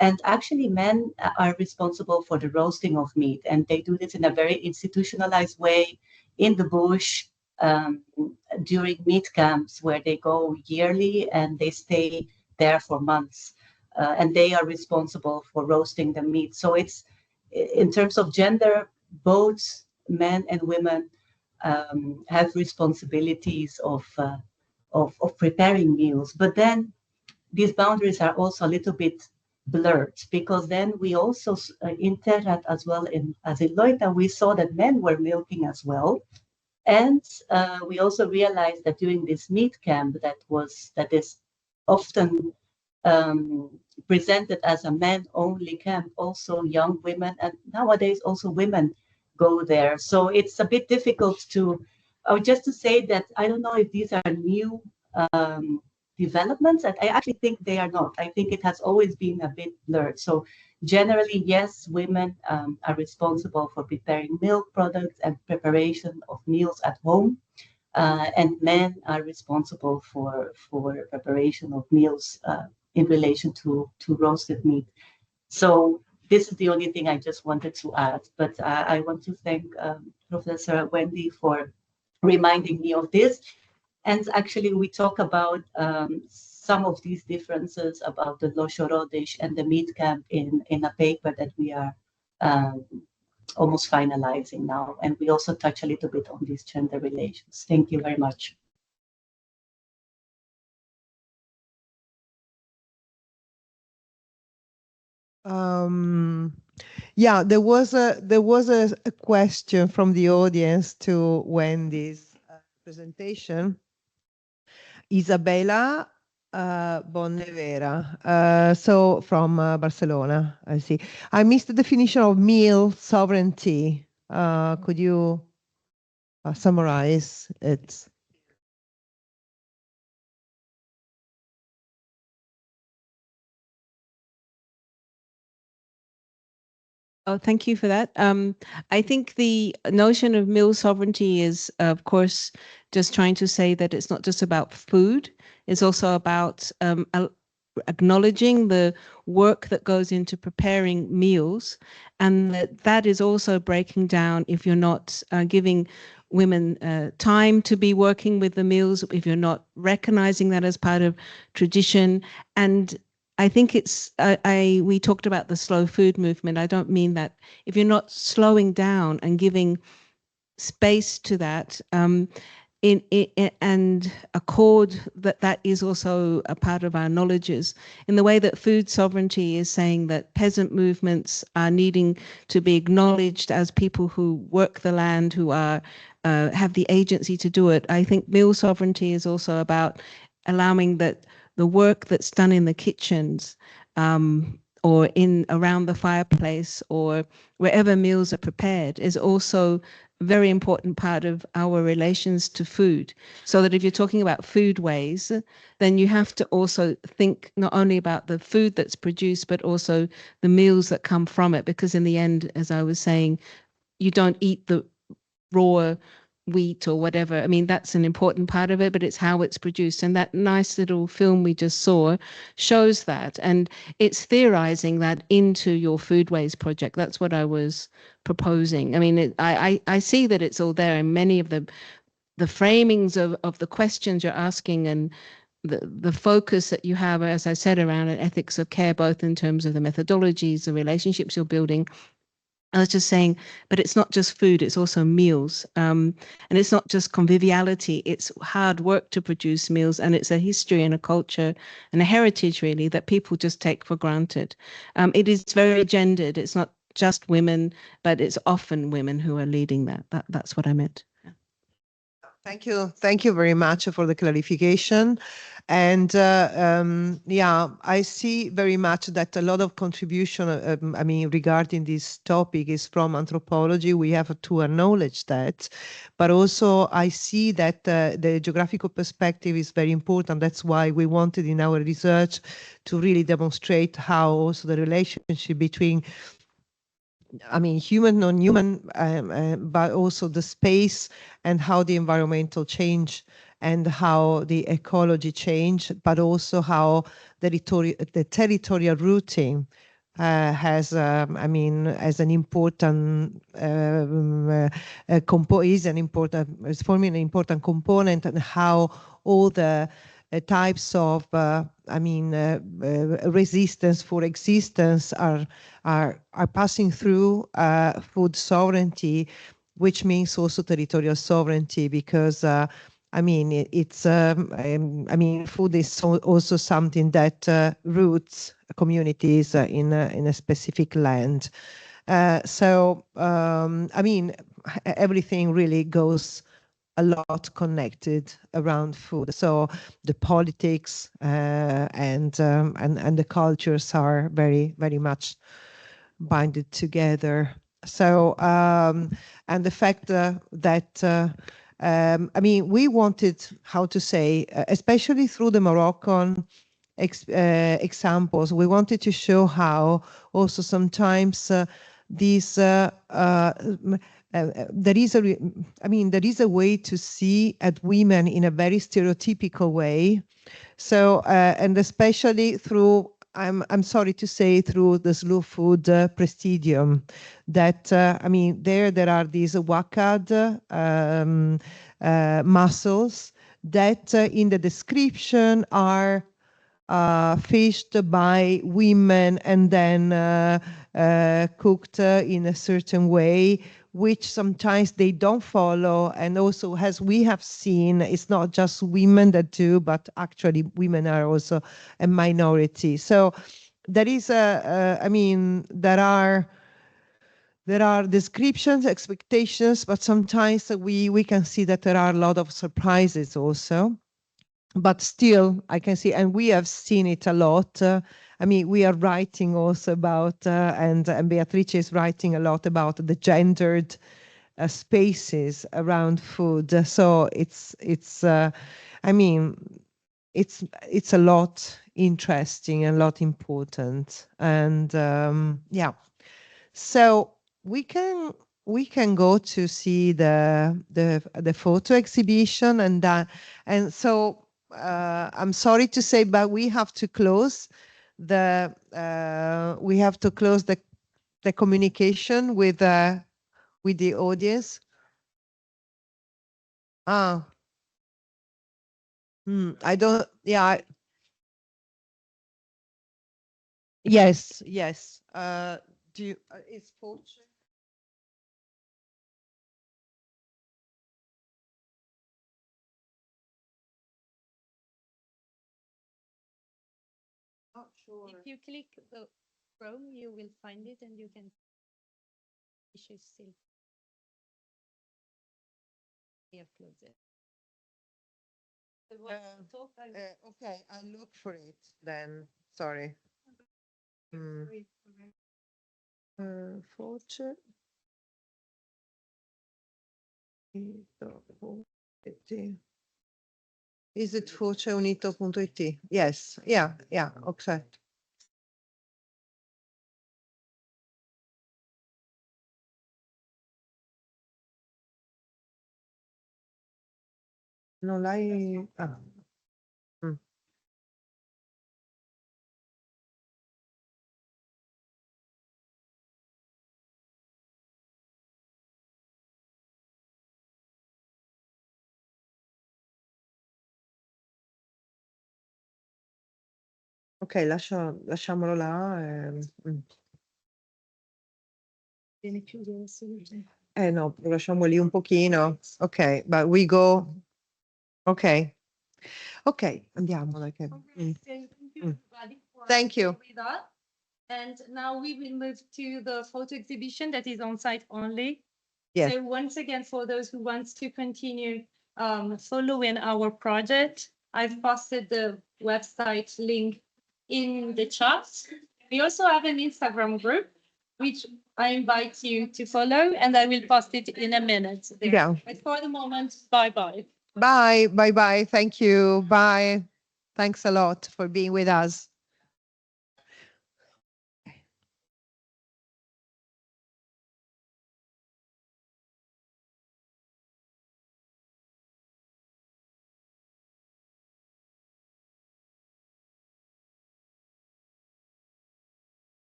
S6: And actually, men are responsible for the roasting of meat, and they do this in a very institutionalized way in the bush during meat camps, where they go yearly and they stay there for months, and they are responsible for roasting the meat. So it's, in terms of gender, both men and women have responsibilities of preparing meals. But then these boundaries are also a little bit blurred, because then we also in Terrat as well as in Loita, we saw that men were milking as well. And we also realized that during this meat camp that is often presented as a men-only camp, also young women, and nowadays also women go there. So it's a bit difficult to, just to say that I don't know if these are new developments. I actually think they are not. I think it has always been a bit blurred. So generally, yes, women are responsible for preparing milk products and preparation of meals at home. And men are responsible for preparation of meals in relation to roasted meat. So this is the only thing I just wanted to add. But I want to thank Professor Wendy for reminding me of this. And actually, we talk about some of these differences about the Lo Choro dish and the meat camp in a paper that we are almost finalizing now. And we also touch a little bit on these gender relations. Thank you very much.
S2: Yeah, there was a question from the audience to Wendy's presentation. Isabella Bonnevera, so from Barcelona, I see. I missed the definition of meal sovereignty. Could you summarize it?
S8: Oh, thank you for that. I think the notion of meal sovereignty is, of course, just trying to say that it's not just about food. It's also about acknowledging the work that goes into preparing meals, and that is also breaking down if you're not giving women time to be working with the meals, if you're not recognizing that as part of tradition. And I think it's, we talked about the slow food movement. I don't mean that. If you're not slowing down and giving space to that, and accord that is also a part of our knowledges, in the way that food sovereignty is saying that peasant movements are needing to be acknowledged as people who work the land, who are have the agency to do it. I think meal sovereignty is also about allowing that the work that's done in the kitchens or in around the fireplace or wherever meals are prepared is also a very important part of our relations to food. So that if you're talking about foodways, then you have to also think not only about the food that's produced, but also the meals that come from it. Because in the end, as I was saying, you don't eat the raw wheat or whatever. I mean, that's an important part of it, but it's how it's produced. And that nice little film we just saw shows that. And it's theorizing that into your foodways project. That's what I was proposing. I mean, I see that it's all there in many of the framings of the questions you're asking, and the focus that you have, as I said, around an ethics of care, both in terms of the methodologies, the relationships you're building. I was just saying, but it's not just food, it's also meals. And it's not just conviviality, it's hard work to produce meals, and it's a history and a culture and a heritage, really, that people just take for granted. It is very gendered. It's not just women, but it's often women who are leading that. That's what I meant.
S2: Thank you. Thank you very much for the clarification. And yeah, I see very much that a lot of contribution, I mean, regarding this topic is from anthropology. We have to acknowledge that. But also I see that the geographical perspective is very important. That's why we wanted in our research to really demonstrate how also the relationship between human, non-human, but also the space and how the environmental change and how the ecology change, but also how the territorial routing has an important is forming an important component, and how all the types of resistance for existence are passing through food sovereignty, which means also territorial sovereignty, because food is also something that roots communities in a specific land. Everything really goes a lot connected around food. So the politics and the cultures are very, very much binded together. So and the fact that we wanted, how to say, especially through the Moroccan examples, we wanted to show how also sometimes these there is a way to see at women in a very stereotypical way. So and especially through, I'm sorry to say, through the slow food presidium, that there are these wakad mussels that in the description are fished by women and then cooked in a certain way, which sometimes they don't follow. And also, as we have seen, it's not just women that do, but actually women are also a minority. So there is there are there are descriptions, expectations, but sometimes we can see that there are a lot of surprises also. But still, I can see, and we have seen it a lot. I mean, we are writing also about, and Beatrice is writing a lot about the gendered spaces around food. So I mean, it's a lot interesting and a lot important. And yeah, so we can go to see the photo exhibition, and so I'm sorry to say, but we have to close the communication with the audience. I don't. Yeah. Yes. Yes. Do you? Is photo? Not sure.
S3: If you click the Chrome, you will find it, and you can. Issues still. Close it.
S2: Okay, I'll look for it then. Sorry. Fortune. Is it fortuneunito.it? Yes. Yeah. Yeah. Okay. Non l'hai. Ok, lasciamolo là.
S3: Viene chiuso.
S2: No, lo lasciamo lì un pochino. Ok, but we go. Ok. Ok, andiamo. Thank you.
S3: And now we will move to the photo exhibition that is on site only.
S2: Yes.
S3: So once again, for those who want to continue following our project, I've posted the website link in the chat. We also have an Instagram group, which I invite you to follow, and I will post it in a minute. There.
S2: Yeah.
S3: But for the moment, bye-bye.
S2: Bye. Bye. Bye. Thank you. Bye. Thanks a lot for being with us.